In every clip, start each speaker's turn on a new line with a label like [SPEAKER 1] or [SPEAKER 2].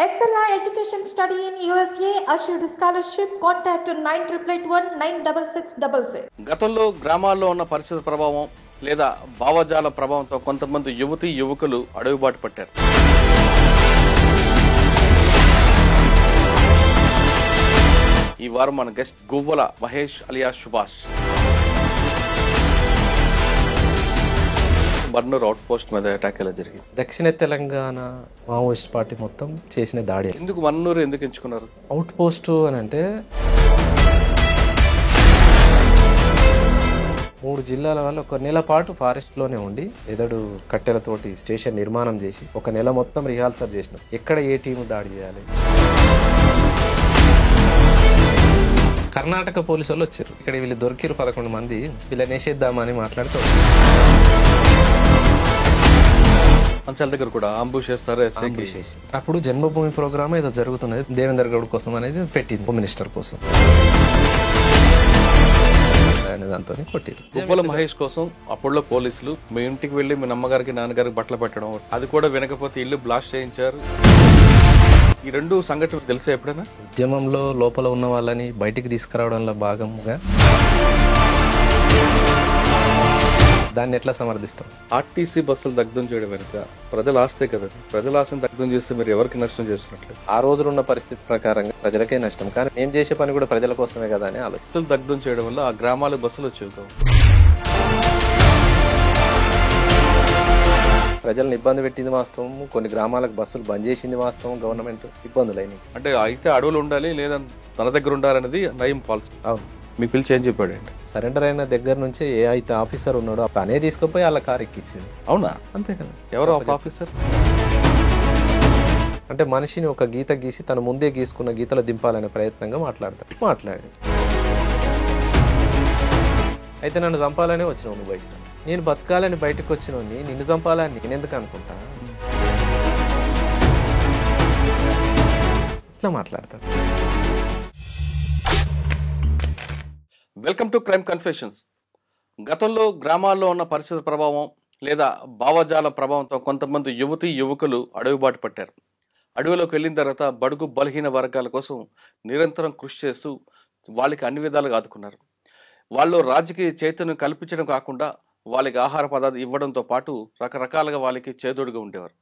[SPEAKER 1] Excella Education Study in USA assured scholarship. Contact 9881
[SPEAKER 2] గతంలో గ్రామాల్లో ఉన్న పరిస్థితి ప్రభావం లేదా భావజాల ప్రభావంతో కొంతమంది యువతీ యువకులు అడవిబాటు పట్టారు. ఈ వారం మన guest Guvvala Mahesh alias Subhash. Barnur outpost మీద అటాక్ ఎలా జరిగింది?
[SPEAKER 3] దక్షిణ తెలంగాణ మావోయిస్ట్ పార్టీ మొత్తం చేసిన దాడి.
[SPEAKER 2] ఎందుకు మన్నూరు ఎందుకు ఎంచుకున్నారు?
[SPEAKER 3] అవుట్ పోస్ట్ అని అంటే 3 జిల్లాల వల్ల ఒక నెల పాటు ఫారెస్ట్ లోనే ఉండి ఎదడు కట్టెలతోటి స్టేషన్ నిర్మాణం చేసి ఒక నెల మొత్తం రిహార్సల్ చేసినాం. ఎక్కడ ఏ టీము దాడి చేయాలి. కర్ణాటక పోలీసు వాళ్ళు వచ్చారు. ఇక్కడ వీళ్ళు దొరికిరు 11 మంది. వీళ్ళని వేసేద్దామని మాట్లాడుతూ
[SPEAKER 2] అంచాల దగ్గర కూడా అంబుష్ చేస్తారు.
[SPEAKER 3] అప్పుడు జన్మభూమి ప్రోగ్రామ్ ఏదో జరుగుతున్నది, దేవేందర్ గౌడ్ కోసం అనేది పెట్టింది, హోమ్ మినిస్టర్ కోసం. దాంతో కొట్టిరు.
[SPEAKER 2] గువ్వల మహేష్ కోసం అప్పుడులో పోలీసులు మీ ఇంటికి వెళ్లి మీ అమ్మగారికి నాన్నగారికి బట్టలు పెట్టడం, అది కూడా వినకపోతే ఇల్లు బ్లాస్ట్ చేయించారు. ఈ 2 సంఘటనలు తెలిసే ఎప్పుడైనా?
[SPEAKER 3] ఉద్యమంలో లోపల ఉన్న వాళ్ళని బయటికి తీసుకురావడంలో భాగంగా దాన్ని ఎట్లా సమర్థిస్తాం?
[SPEAKER 2] ఆర్టీసీ బస్సులు దగ్ధం చేయడం వెనుక ప్రజల ఆస్తే కదా. ప్రజల ఆస్తిని దగ్ధం చేస్తే మీరు ఎవరికి నష్టం చేస్తున్నట్లేదు.
[SPEAKER 3] ఆ రోజులు ఉన్న పరిస్థితి ప్రకారంగా ప్రజలకే నష్టం, కానీ నేను చేసే పని కూడా ప్రజల కోసమే కదా అని ఆలోచన.
[SPEAKER 2] దగ్ధం చేయడం వల్ల ఆ గ్రామాల బస్సులు వచ్చేవి.
[SPEAKER 3] ప్రజలను ఇబ్బంది పెట్టింది వాస్తవం. కొన్ని గ్రామాలకు బస్సులు బంద్ చేసింది వాస్తవం. గవర్నమెంట్ ఇబ్బందులైనవి.
[SPEAKER 2] అంటే అయితే అడవులు ఉండాలి లేదా తన దగ్గర ఉండాలనేది నయం పాలసీ.
[SPEAKER 3] అవును.
[SPEAKER 2] మీకు పిలిచి ఏం చెప్పాడండి?
[SPEAKER 3] సరెండర్ అయిన దగ్గర నుంచే ఏ అయితే ఆఫీసర్ ఉన్నాడో తనే తీసుకుపోయి వాళ్ళ కారు ఎక్కించింది.
[SPEAKER 2] అవునా?
[SPEAKER 3] అంతే కదా.
[SPEAKER 2] ఎవరో ఒక ఆఫీసర్
[SPEAKER 3] అంటే మనిషిని ఒక గీత గీసి తను ముందే గీసుకున్న గీతలో దింపాలనే ప్రయత్నంగా మాట్లాడాడు. అయితే నన్ను చంపాలనే వచ్చినావు నువ్వు బయటకు. నేను బతకాలని బయటకు వచ్చినోని నిన్ను చంపాలని నేనెందుకు అనుకుంటా? ఇట్లా మాట్లాడతాను.
[SPEAKER 2] Welcome to crime confessions. గతంలో గ్రామాల్లో ఉన్న పరిస్థితి ప్రభావం లేదా భావజాల ప్రభావంతో కొంతమంది యువతీ యువకులు అడవిబాటు పట్టారు. అడవిలోకి వెళ్ళిన తర్వాత బడుగు బలహీన వర్గాల కోసం నిరంతరం కృషి చేస్తూ వాళ్ళకి అన్ని విధాలుగా ఆదుకున్నారు. వాళ్ళు రాజకీయ చైతన్యం కల్పించడం కాకుండా వాళ్ళకి ఆహార పదార్థాలు ఇవ్వడంతో పాటు రకరకాలుగా వాళ్ళకి చేదోడుగా ఉండేవారు.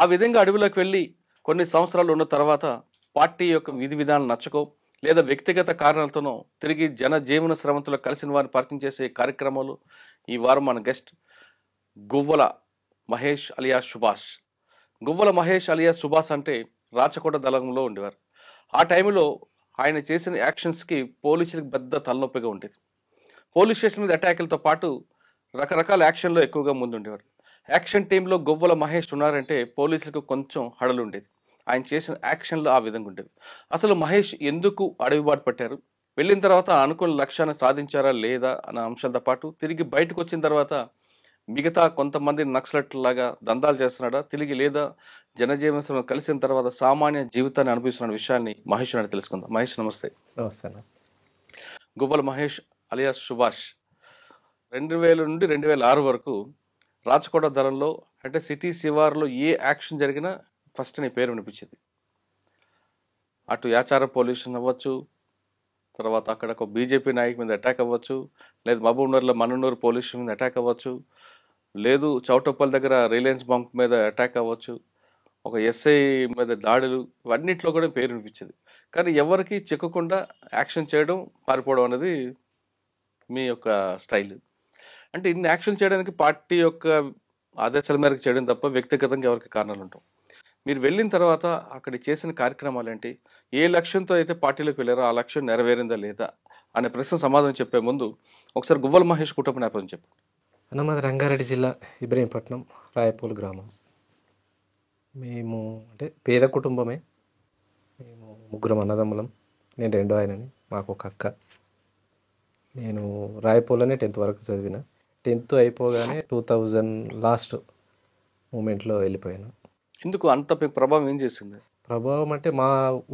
[SPEAKER 2] ఆ విధంగా అడవిలోకి వెళ్ళి కొన్ని సంవత్సరాలు ఉన్న తర్వాత పార్టీ యొక్క విధి విధానాలు నచ్చకో లేదా వ్యక్తిగత కారణాలతోనో తిరిగి జనజీవన శ్రమంతో కలిసిన వారిని పరిచయం చేసే కార్యక్రమాలు ఈ వారం మన గెస్ట్ గువ్వల మహేష్ అలియాస్ సుభాష్. గువ్వల మహేష్ అలియాస్ సుభాష్ అంటే రాచకోట దళంలో ఉండేవారు. ఆ టైంలో ఆయన చేసిన యాక్షన్స్కి పోలీసులకు పెద్ద తలనొప్పిగా ఉండేది. పోలీస్ స్టేషన్ మీద అటాకులతో పాటు రకరకాల యాక్షన్లో ఎక్కువగా ముందుండేవారు. యాక్షన్ టీంలో గువ్వల మహేష్ ఉన్నారంటే పోలీసులకు కొంచెం హడలు ఉండేది. ఆయన చేసిన యాక్షన్లు ఆ విధంగా ఉండేవి. అసలు మహేష్ ఎందుకు అడవిబాటు పట్టారు, వెళ్ళిన తర్వాత అనుకున్న లక్ష్యాన్ని సాధించారా లేదా అన్న అంశాలతో పాటు తిరిగి బయటకు వచ్చిన తర్వాత మిగతా కొంతమంది నక్సలట్లాగా దందాలు చేస్తున్నాడా తిరిగి లేదా జనజీవన కలిసిన తర్వాత సామాన్య జీవితాన్ని అనుభవిస్తున్న విషయాన్ని మహేష్ అని తెలుసుకుందాం. మహేష్ నమస్తే.
[SPEAKER 3] నమస్తే.
[SPEAKER 2] గువ్వల మహేష్ అలియాస్ సుభాష్ 2000 నుండి 2006 వరకు రాచకోట దళంలో అంటే సిటీ శివార్లో ఏ యాక్షన్ జరిగినా ఫస్ట్ నీ పేరు వినిపించింది. అటు యాచారం పొల్యూషన్ అవ్వచ్చు, తర్వాత అక్కడ ఒక బీజేపీ నాయకు మీద అటాక్ అవ్వచ్చు, లేదు మహబూబ్నగర్లో మన్ననూరు పోలీస్ మీద అటాక్ అవ్వచ్చు, లేదు చౌటప్పల్ దగ్గర రిలయన్స్ బంక్ మీద అటాక్ అవ్వచ్చు, ఒక ఎస్ఐ మీద దాడులు, ఇవన్నిట్లో కూడా పేరు వినిపించింది. కానీ ఎవరికి చిక్కకుండా యాక్షన్ చేయడం పారిపోవడం అనేది మీ యొక్క స్టైల్. అంటే ఇన్ని యాక్షన్ చేయడానికి పార్టీ యొక్క ఆదేశాల మేరకు చేయడం తప్ప వ్యక్తిగతంగా ఎవరికి కారణాలు ఉంటాం. మీరు వెళ్ళిన తర్వాత అక్కడ చేసిన కార్యక్రమాలు ఏంటి, ఏ లక్ష్యంతో అయితే పార్టీలోకి వెళ్ళారో ఆ లక్ష్యం నెరవేరిందా లేదా అనే ప్రశ్న సమాధానం చెప్పే ముందు ఒకసారి గువ్వల మహేష్ కుటుంబ నేపథ్యం చెప్పండి.
[SPEAKER 3] మాది రంగారెడ్డి జిల్లా ఇబ్రహీంపట్నం రాయపూల్ గ్రామం. మేము అంటే పేద కుటుంబమే. మేము 3 అన్నదమ్ములం. నేను 2వ ఆయనని, మాకు ఒక అక్క. నేను రాయపూర్లోనే 10th వరకు చదివిన. 10th అయిపోగానే 2000 లాస్ట్ మూమెంట్లో వెళ్ళిపోయాను.
[SPEAKER 2] ఎందుకు అంత ప్రభావం ఏం చేసింది?
[SPEAKER 3] ప్రభావం అంటే మా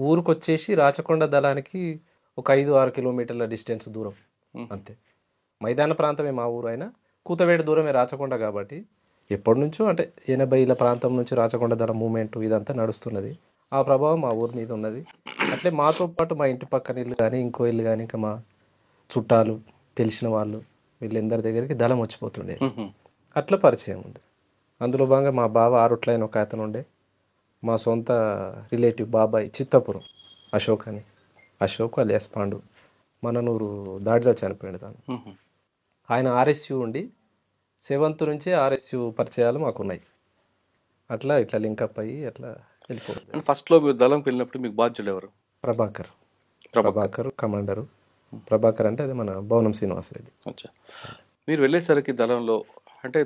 [SPEAKER 3] ఊరికి వచ్చేసి రాచకొండ దళానికి ఒక 5-6 కిలోమీటర్ల డిస్టెన్స్ దూరం అంతే. మైదాన ప్రాంతమే మా ఊరు అయినా కూతవేడు దూరమే రాచకొండ కాబట్టి ఎప్పటి నుంచో అంటే 80ల ప్రాంతం నుంచి రాచకొండ దళ మూమెంట్ ఇదంతా నడుస్తున్నది. ఆ ప్రభావం మా ఊరి మీద ఉన్నది. అట్లే మాతో పాటు మా ఇంటి పక్కన ఇల్లు కానీ ఇంకో ఇల్లు కానీ ఇంకా మా చుట్టాలు తెలిసిన వాళ్ళు వీళ్ళందరి దగ్గరికి దళం వచ్చిపోతుండే. అట్లా పరిచయం ఉంది. అందులో భాగంగా మా బావ ఆరుట్లైన ఒక అతను ఉండే, మా సొంత రిలేటివ్ బాబాయ్ చిత్తపురం అశోక్ అని, అశోక్ అలియాస్ పాండు మననూరు దాడిలో చనిపోయాడు తాను. ఆయన ఆర్ఎస్యు ఉండి 7th నుంచే ఆర్ఎస్యు పరిచయాలు మాకున్నాయి. అట్లా ఇట్లా లింకప్ అయ్యి అట్లా వెళ్ళిపోతుంది.
[SPEAKER 2] ఫస్ట్లో మీరు దళంకి వెళ్ళినప్పుడు మీకు బాధ్యులు ఎవరు?
[SPEAKER 3] ప్రభాకర్ కమాండరు. ప్రభాకర్ అంటే అది మన భవనం శ్రీనివాసరెడ్డి.
[SPEAKER 2] అచ్చా. మీరు వెళ్ళేసరికి దళంలో అంటే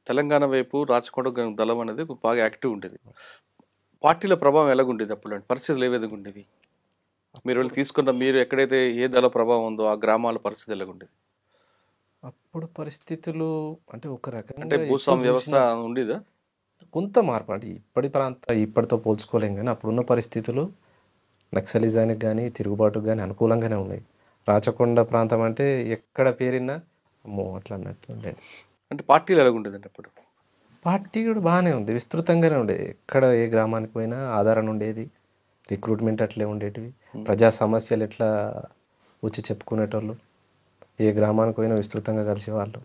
[SPEAKER 2] తెలంగాణ వైపు రాచకొండ దళం అనేది బాగా యాక్టివ్ ఉండేది. పార్టీల ప్రభావం ఎలాగుండేది అప్పుడు? అంటే పరిస్థితులు ఏ విధంగా ఉండేవి? మీరు వెళ్ళి తీసుకున్న మీరు ఎక్కడైతే ఏ దళ ప్రభావం ఉందో ఆ గ్రామాల పరిస్థితి ఎలాగుండేది?
[SPEAKER 3] అప్పుడు పరిస్థితులు అంటే ఒక
[SPEAKER 2] అంటే
[SPEAKER 3] రకంగా
[SPEAKER 2] భూస్వామ్య వ్యవస్థ ఉండేదా?
[SPEAKER 3] కొంత మార్పు అంటే ఇప్పటితో పోల్చుకోలేం, కానీ అప్పుడున్న పరిస్థితులు నక్సలిజానికి కానీ తిరుగుబాటుకు కానీ అనుకూలంగానే ఉన్నాయి. రాచకొండ ప్రాంతం అంటే ఎక్కడ పేరినా అమ్మో అట్లా అన్నట్టు ఉండేది.
[SPEAKER 2] అంటే పార్టీలు ఎలాగుండేదండి అప్పుడు?
[SPEAKER 3] పార్టీ కూడా బాగానే ఉంది, విస్తృతంగానే ఉండేది. ఎక్కడ ఏ గ్రామానికి పోయినా ఆధారణ ఉండేది, రిక్రూట్మెంట్ అట్లే ఉండేటివి, ప్రజా సమస్యలు ఎట్లా వచ్చి చెప్పుకునేటోళ్ళు, ఏ గ్రామానికి పోయినా విస్తృతంగా కలిసేవాళ్ళు.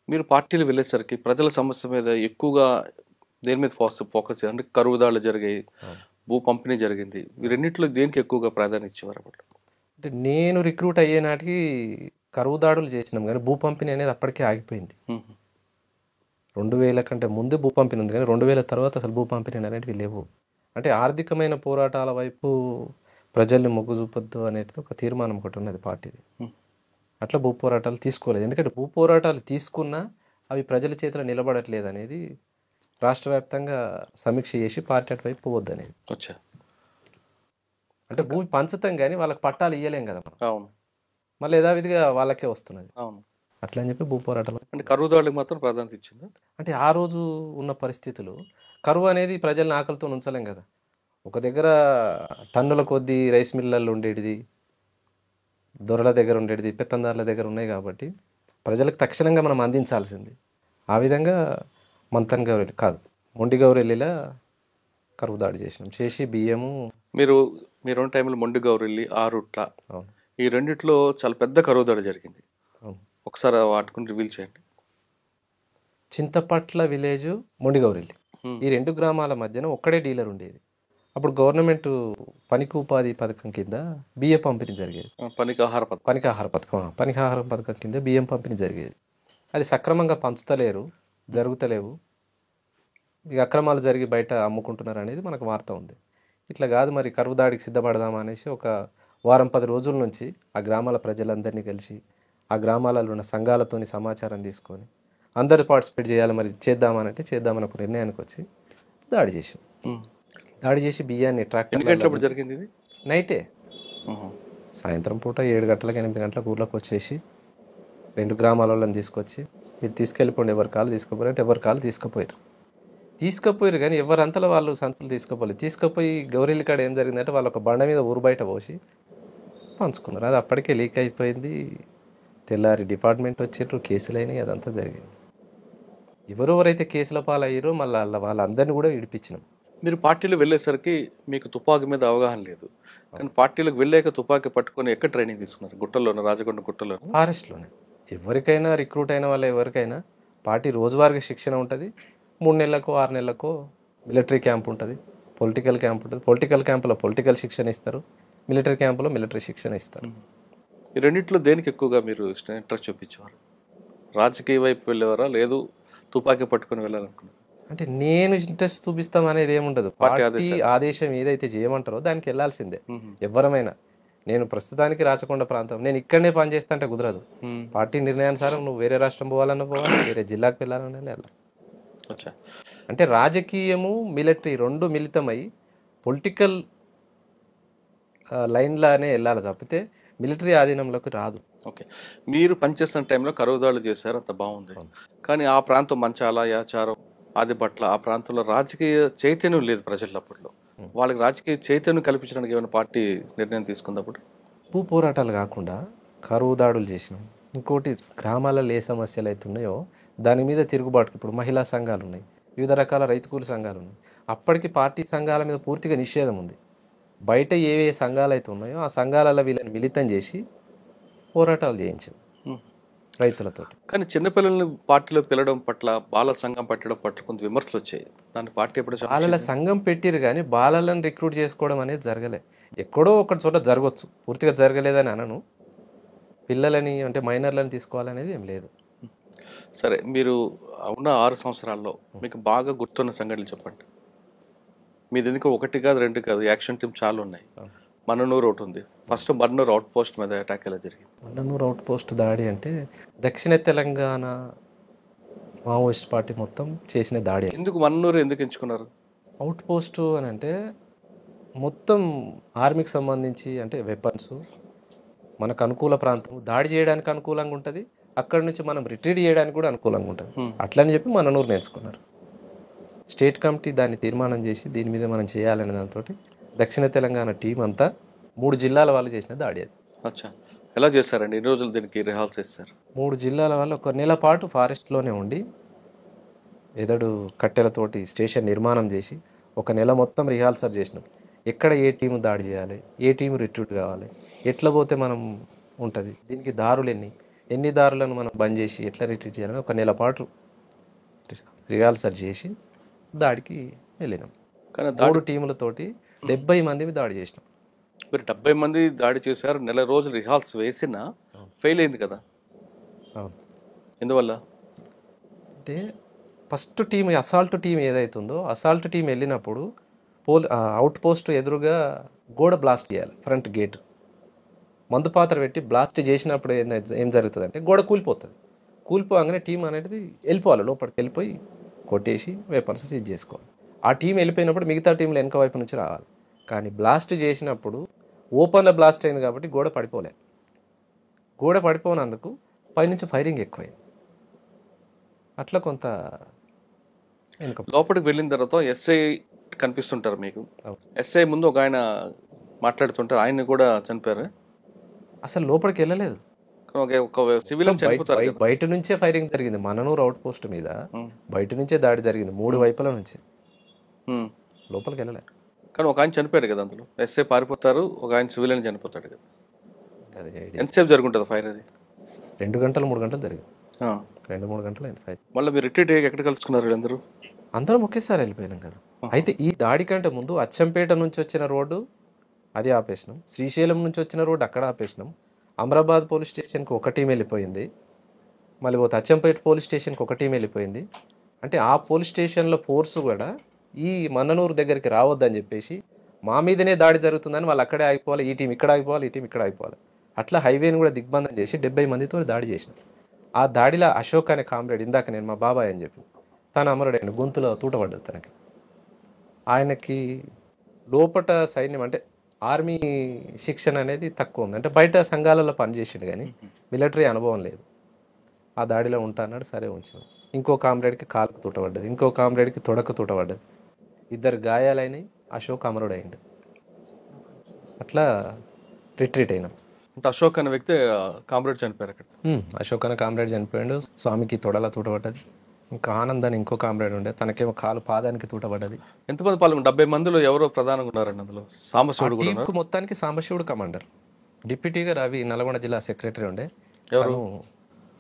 [SPEAKER 2] మీరు పార్టీలు వెళ్ళేసరికి ప్రజల సమస్య మీద ఎక్కువగా దేని మీద ఫోకస్ అంటే కరువుదాళ్ళు జరిగాయి, భూ పంపిణీ జరిగింది, ఈ రెండింటిలో దేనికి ఎక్కువగా ప్రాధాన్యత ఇచ్చేవారు అప్పుడు?
[SPEAKER 3] అంటే నేను రిక్రూట్ అయ్యే నాటికి కరువు దాడులు చేసినాం, కానీ భూ పంపిణీ అనేది అప్పటికే ఆగిపోయింది. 2000 కంటే ముందు భూ పంపిణీ ఉంది, కానీ 2000 తర్వాత అసలు భూ పంపిణీ అనేటివి లేవు. అంటే ఆర్థికమైన పోరాటాల వైపు ప్రజల్ని మొగ్గు చూపొద్దు అనేది ఒక తీర్మానం ఒకటి ఉన్నది పార్టీది. అట్లా భూ పోరాటాలు తీసుకోలేదు, ఎందుకంటే భూ పోరాటాలు తీసుకున్నా అవి ప్రజల చేతిలో నిలబడట్లేదు అనేది రాష్ట్ర వ్యాప్తంగా సమీక్ష చేసి పార్టీ అటువైపు పోవద్దు అనేది.
[SPEAKER 2] అచ్చా.
[SPEAKER 3] అంటే భూమి పంచుతాం కానీ వాళ్ళకి పట్టాలు ఇవ్వలేం కదా మనం.
[SPEAKER 2] అవును.
[SPEAKER 3] మళ్ళీ యథావిధిగా వాళ్ళకే వస్తున్నది.
[SPEAKER 2] అవును.
[SPEAKER 3] అట్లా అని చెప్పి భూ పోరాటాలు
[SPEAKER 2] అంటే కరువుదాళ్ళకి మాత్రం ప్రాధాన్యత ఇచ్చిందా?
[SPEAKER 3] అంటే ఆ రోజు ఉన్న పరిస్థితులు కరువు అనేది ప్రజల్ని ఆకలితో ఉంచలేం కదా. ఒక దగ్గర టన్నుల కొద్దీ రైస్ మిల్లర్లు ఉండేటిది, దొరల దగ్గర ఉండేటిది, పెత్తందారుల దగ్గర ఉన్నాయి కాబట్టి ప్రజలకు తక్షణంగా మనం అందించాల్సింది. ఆ విధంగా మంతన్ గౌరెల్లి కాదు మొండి గౌరెల్లిలా కరువు దాడి చేసి బియ్యము.
[SPEAKER 2] మీరు టైంలో మొండి గౌరెల్లి, ఆరుట్ల,
[SPEAKER 3] అవును
[SPEAKER 2] ఈ రెండిట్లో చాలా పెద్ద కరువు దాడి జరిగింది.
[SPEAKER 3] అవును.
[SPEAKER 2] ఒకసారి వాటిని రివీల్ చేయండి.
[SPEAKER 3] చింతపట్ల విలేజ్, మొండి గౌరెల్లి ఈ 2 గ్రామాల మధ్యన ఒక్కడే డీలర్ ఉండేది. అప్పుడు గవర్నమెంట్ పనికి ఉపాధి పథకం కింద బియ్యం పంపిణీ జరిగేది. పనికాహార పథకం కింద బియ్యం పంపిణీ జరిగేది. అది సక్రమంగా పంచుతలేరు, జరుగుతలేవు, ఇక అక్రమాలు జరిగి బయట అమ్ముకుంటున్నారు అనేది మనకు వార్త ఉంది. ఇట్లా కాదు మరి కరువు దాడికి సిద్ధపడదామా అనేసి ఒక వారం 10 రోజుల నుంచి ఆ గ్రామాల ప్రజలందరినీ కలిసి ఆ గ్రామాలలో ఉన్న సంఘాలతోని సమాచారం తీసుకొని అందరూ పార్టిసిపేట్ చేయాలి, మరి చేద్దామనంటే చేద్దామని ఒక నిర్ణయానికి వచ్చి దాడి చేసి బియ్యాన్ని ట్రాక్టర్
[SPEAKER 2] జరిగింది. ఇది
[SPEAKER 3] నైటే సాయంత్రం పూట 7 గంటలకు 8 గంటలకు ఊర్లోకి వచ్చేసి 2 గ్రామాల వాళ్ళని తీసుకొచ్చి మీరు తీసుకెళ్ళిపోండి, ఎవరి కాళ్ళు తీసుకుపోయారు అంటే ఎవరి కాళ్ళు తీసుకుపోయారు కానీ ఎవరంతలో వాళ్ళు సంతులు తీసుకుపోయి గౌరీల కాడ ఏం జరిగిందంటే వాళ్ళు ఒక బండ మీద ఊరు బయట పోసి పంచుకున్నారు. అది అప్పటికే లీక్ అయిపోయింది. తెల్లారి డిపార్ట్మెంట్ వచ్చిర్రు, కేసులు అయినాయి, అదంతా జరిగింది. ఎవరెవరైతే కేసుల పాలయ్యారో మళ్ళీ వాళ్ళందరినీ కూడా విడిపించినాం.
[SPEAKER 2] మీరు పార్టీలు వెళ్ళేసరికి మీకు తుపాకీ మీద అవగాహన లేదు, కానీ పార్టీలకు వెళ్ళాక తుపాకీ పట్టుకొని ఎక్కడ ట్రైనింగ్ తీసుకున్నారు? గుట్టల్లోనే, రాజకొండ గుట్టలో,
[SPEAKER 3] ఫారెస్ట్లోనే. ఎవరికైనా రిక్రూట్ అయిన వాళ్ళ ఎవరికైనా పార్టీ రోజువారీగా శిక్షణ ఉంటుంది. 3 నెలలకో 6 నెలలకో మిలిటరీ క్యాంప్ ఉంటుంది, పొలిటికల్ క్యాంప్ ఉంటుంది. పొలిటికల్ క్యాంపులో పొలిటికల్ శిక్షణ ఇస్తారు, మిలిటరీ క్యాంపులో మిలిటరీ శిక్షణ ఇస్తారు.
[SPEAKER 2] ఈ రెండింటిలో దేనికి ఎక్కువగా మీరు ఇంట్రెస్ట్ చూపించేవారు? రాజకీయ వైపు వెళ్ళేవారా, లేదు తుపాకీ పట్టుకొని వెళ్ళాలనుకున్నారు?
[SPEAKER 3] అంటే నేను ఇంట్రెస్ట్ చూపిస్తాం అనేది ఏముండదు. పార్టీ ఆదేశం ఏదైతే చేయమంటారో దానికి వెళ్ళాల్సిందే ఎవరమైనా. నేను ప్రస్తుతానికి రాచకొండ ప్రాంతం, నేను ఇక్కడనే పనిచేస్తా అంటే కుదరదు. పార్టీ నిర్ణయానుసారం నువ్వు వేరే రాష్ట్రం పోవాలన్నా పోవాలి, వేరే జిల్లాకు వెళ్ళాలన్నా వెళ్ళాలి. అంటే రాజకీయము మిలిటరీ 2 మిళితమై పొలిటికల్ లైన్లానే వెళ్ళాలి తప్పితే మిలిటరీ ఆధీనంలోకి రాదు.
[SPEAKER 2] ఓకే. మీరు పనిచేస్తున్న టైంలో కరువుదాడులు చేశారు, అంత బాగుంది. కానీ ఆ ప్రాంతం మంచాల, యాచారం, ఆదిపట్ల ఆ ప్రాంతంలో రాజకీయ చైతన్యం లేదు ప్రజల్లో. అప్పట్లో వాళ్ళకి రాజకీయ చైతన్యం కల్పించడానికి ఏమైనా పార్టీ నిర్ణయం తీసుకున్నప్పుడు?
[SPEAKER 3] భూ పోరాటాలు కాకుండా కరువు దాడులు చేసినాం. ఇంకోటి గ్రామాలలో ఏ సమస్యలు అవుతున్నాయో దాని మీద తిరుగుబాటు ఇప్పుడు మహిళా సంఘాలు ఉన్నాయి, వివిధ రకాల రైతు కూలి సంఘాలు ఉన్నాయి. అప్పటికి పార్టీ సంఘాల మీద పూర్తిగా నిషేధం ఉంది. బయట ఏ సంఘాలు అయితే ఉన్నాయో ఆ సంఘాలలో వీళ్ళని మిళితం చేసి పోరాటాలు చేయించింది రైతులతో.
[SPEAKER 2] కానీ చిన్నపిల్లల్ని పార్టీలో పిలవడం పట్ల, బాల సంఘం పెట్టడం పట్ల కొంత విమర్శలు వచ్చాయి. దాని పార్టీ ఎప్పుడు
[SPEAKER 3] బాలల సంఘం పెట్టిరు కానీ బాలలను రిక్రూట్ చేసుకోవడం అనేది జరగలే. ఎక్కడో ఒక చోట జరగవచ్చు, పూర్తిగా జరగలేదని అనను. పిల్లలని అంటే మైనర్లను తీసుకోవాలనేది ఏం లేదు.
[SPEAKER 2] సరే, మీరు ఉన్న 6 సంవత్సరాల్లో మీకు బాగా గుర్తున్న సంఘటనలు చెప్పండి. మీది ఎందుకు 1 కాదు 2 కాదు, యాక్షన్ టీమ్ చాలా ఉన్నాయి. మన్ననూరు ఒకటి ఉంది. ఫస్ట్ మన్ననూరు అవుట్ పోస్ట్ మీద అటాక్ ఎలా జరిగింది?
[SPEAKER 3] మన్ననూరు అవుట్ పోస్ట్ దాడి అంటే దక్షిణ తెలంగాణ మావోయిస్ట్ పార్టీ మొత్తం చేసిన దాడి.
[SPEAKER 2] ఎందుకు మన్ననూరు ఎందుకు ఎంచుకున్నారు?
[SPEAKER 3] అవుట్ పోస్ట్ అని అంటే మొత్తం ఆర్మీకి సంబంధించి అంటే వెపన్స్, మనకు అనుకూల ప్రాంతం, దాడి చేయడానికి అనుకూలంగా ఉంటుంది, అక్కడ నుంచి మనం రిట్రీట్ చేయడానికి కూడా అనుకూలంగా ఉంటుంది. అట్లని చెప్పి మన్ననూరు నేర్చుకున్నారు. స్టేట్ కమిటీ దాన్ని తీర్మానం చేసి దీని మీద మనం చేయాలనే దాంతో దక్షిణ తెలంగాణ టీం అంతా 3 జిల్లాల వాళ్ళు చేసిన దాడి అది.
[SPEAKER 2] అచ్చా, ఎలా చేస్తారండి? ఎన్ని రోజులు దీనికి రిహార్సల్ చేస్తారు?
[SPEAKER 3] 3 జిల్లాల వాళ్ళు 1 నెల పాటు ఫారెస్ట్లోనే ఉండి ఎదడు కట్టెలతోటి స్టేషన్ నిర్మాణం చేసి 1 నెల మొత్తం రిహార్సల్ చేసినాం. ఎక్కడ ఏ టీము దాడి చేయాలి, ఏ టీము రిట్రీట్ కావాలి, ఎట్లా పోతే మనం ఉంటుంది, దీనికి దారులు ఎన్ని దారులను మనం బంద్ చేసి ఎట్లా రిట్రీట్ చేయాలని 1 నెల పాటు రిహార్సల్ చేసి దాడికి వెళ్ళినాం.
[SPEAKER 2] కానీ
[SPEAKER 3] 3 టీములతోటి 70 మంది దాడి చేసినాం.
[SPEAKER 2] మీరు 70 మంది దాడి చేశారు, నెల రోజులు రిహార్సల్ వేసినా ఫెయిల్ అయింది కదా?
[SPEAKER 3] అవును.
[SPEAKER 2] ఎందువల్ల
[SPEAKER 3] అంటే ఫస్ట్ టీం అసాల్ట్ టీం ఏదైతుందో అసాల్ట్ టీం వెళ్ళినప్పుడు అవుట్ పోస్ట్ ఎదురుగా గోడ బ్లాస్ట్ చేయాలి. ఫ్రంట్ గేట్ మందు పాత్ర పెట్టి బ్లాస్ట్ చేసినప్పుడు ఏం జరుగుతుంది అంటే గోడ కూలిపోతుంది. కూలిపోగానే టీం అనేది వెళ్ళిపోవాలి, లోపలికి వెళ్ళిపోయి కొట్టేసి వెపన్స్ సీజ్ చేసుకోవాలి. ఆ టీం వెళ్ళిపోయినప్పుడు మిగతా టీంలు వెనక వైపు నుంచి రావాలి. కానీ బ్లాస్ట్ చేసినప్పుడు ఓపెన్లో బ్లాస్ట్ అయింది కాబట్టి గోడ పడిపోలే. గోడ పడిపోయినందుకు పైనుంచి ఫైరింగ్ ఎక్కువైంది. అట్లా కొంత
[SPEAKER 2] లోపలికి వెళ్ళిన తర్వాత ఎస్ఐ కనిపిస్తుంటారు మీకు. ఎస్ఐ ముందు ఒక ఆయన మాట్లాడుతుంటారు, ఆయన్ని కూడా చనిపోయారు.
[SPEAKER 3] అసలు లోపలికి వెళ్ళలేదు,
[SPEAKER 2] ఒక సివిలియన్ చనిపోతారు.
[SPEAKER 3] బయట నుంచే ఫైరింగ్ జరిగింది. మన్ననూరు అవుట్ పోస్ట్ మీద బయట నుంచే దాడి జరిగింది, 3 వైపుల నుంచి. లోపలికి వెళ్ళలేదు.
[SPEAKER 2] కానీ ఒక ఆయన చనిపోయాడు కదా అందులో. ఎస్ఐ పారిపోతారు, ఒక ఆయన సివిలియన్ చనిపోతాడు కదా. ఎంతసేపు జరుగుంటుంది ఫైర్? అది
[SPEAKER 3] 2 గంటలు 3 గంటలు జరిగింది. 2-3 గంటలు అయింది ఫైర్.
[SPEAKER 2] మళ్ళీ మీరు రిట్రీట్ ఎక్కడ కలుసుకున్నారు? అందరూ
[SPEAKER 3] అందరం ఒకేసారి వెళ్ళిపోయినాం కదా. అయితే ఈ దాడి కంటే ముందు అచ్చంపేట నుంచి వచ్చిన రోడ్డు అది ఆపేసినాం, శ్రీశైలం నుంచి వచ్చిన రోడ్డు అక్కడ ఆపేసినాం, అమరాబాద్ పోలీస్ స్టేషన్కి ఒక టీం వెళ్ళిపోయింది, మళ్ళీ పోతే అచ్చంపేట పోలీస్ స్టేషన్కి ఒక టీం వెళ్ళిపోయింది. అంటే ఆ పోలీస్ స్టేషన్లో ఫోర్స్ కూడా ఈ మన్ననూరు దగ్గరికి రావద్దని చెప్పేసి మా మీదనే దాడి జరుగుతుందని వాళ్ళు అక్కడే ఆగిపోవాలి, ఈ టీం ఇక్కడ ఆగిపోవాలి, ఈ టీం ఇక్కడ ఆగిపోవాలి. అట్లా హైవేని కూడా దిగ్బంధం చేసి 70 మందితో దాడి చేసినాం. ఆ దాడిలో అశోక్ అనే కామ్రేడ్, ఇందాక నేను మా బాబాయ్ అని చెప్పి, తన అమరుడైన గొంతులో తూటపడ్డది తనకి. ఆయనకి లోపట సైన్యం అంటే ఆర్మీ శిక్షణ అనేది తక్కువ ఉంది. అంటే బయట సంఘాలలో పనిచేసిండు కానీ మిలిటరీ అనుభవం లేదు. ఆ దాడిలో ఉంటా అన్నాడు, సరే ఉంచాం. ఇంకో కామ్రేడ్కి కాలుకు తూటపడ్డది, ఇంకో కామ్రేడ్కి తొడకు తూటపడ్డది, 2 గాయాలైనవి. అశోక్ అమరుడైండు. అట్లా రిట్రీట్ అయినాం.
[SPEAKER 2] అంటే అశోక్ అనే వ్యక్తి కామ్రేడ్ చనిపోయారు అక్కడ.
[SPEAKER 3] అశోక్ అనే కామ్రేడ్ చనిపోయాడు. స్వామికి తొడల తూటపడ్డది. ఇంకా ఆనంద్ అని ఇంకో కామ్రేడ్ ఉండే, తనకేమో కాలు పాదానికి తూటపడ్డది.
[SPEAKER 2] ఎంతమంది పాల్గొన్నారు? 70 మందిలో ఎవరో ప్రధానంగా ఉన్నారండి అందులో? సాంబశివుడు కూడా
[SPEAKER 3] టీంకు మొత్తానికి సాంబశివుడు కమాండర్. డిప్యూటీగా రవి నల్గొండ జిల్లా సెక్రటరీ ఉండే.
[SPEAKER 2] ఎవరు?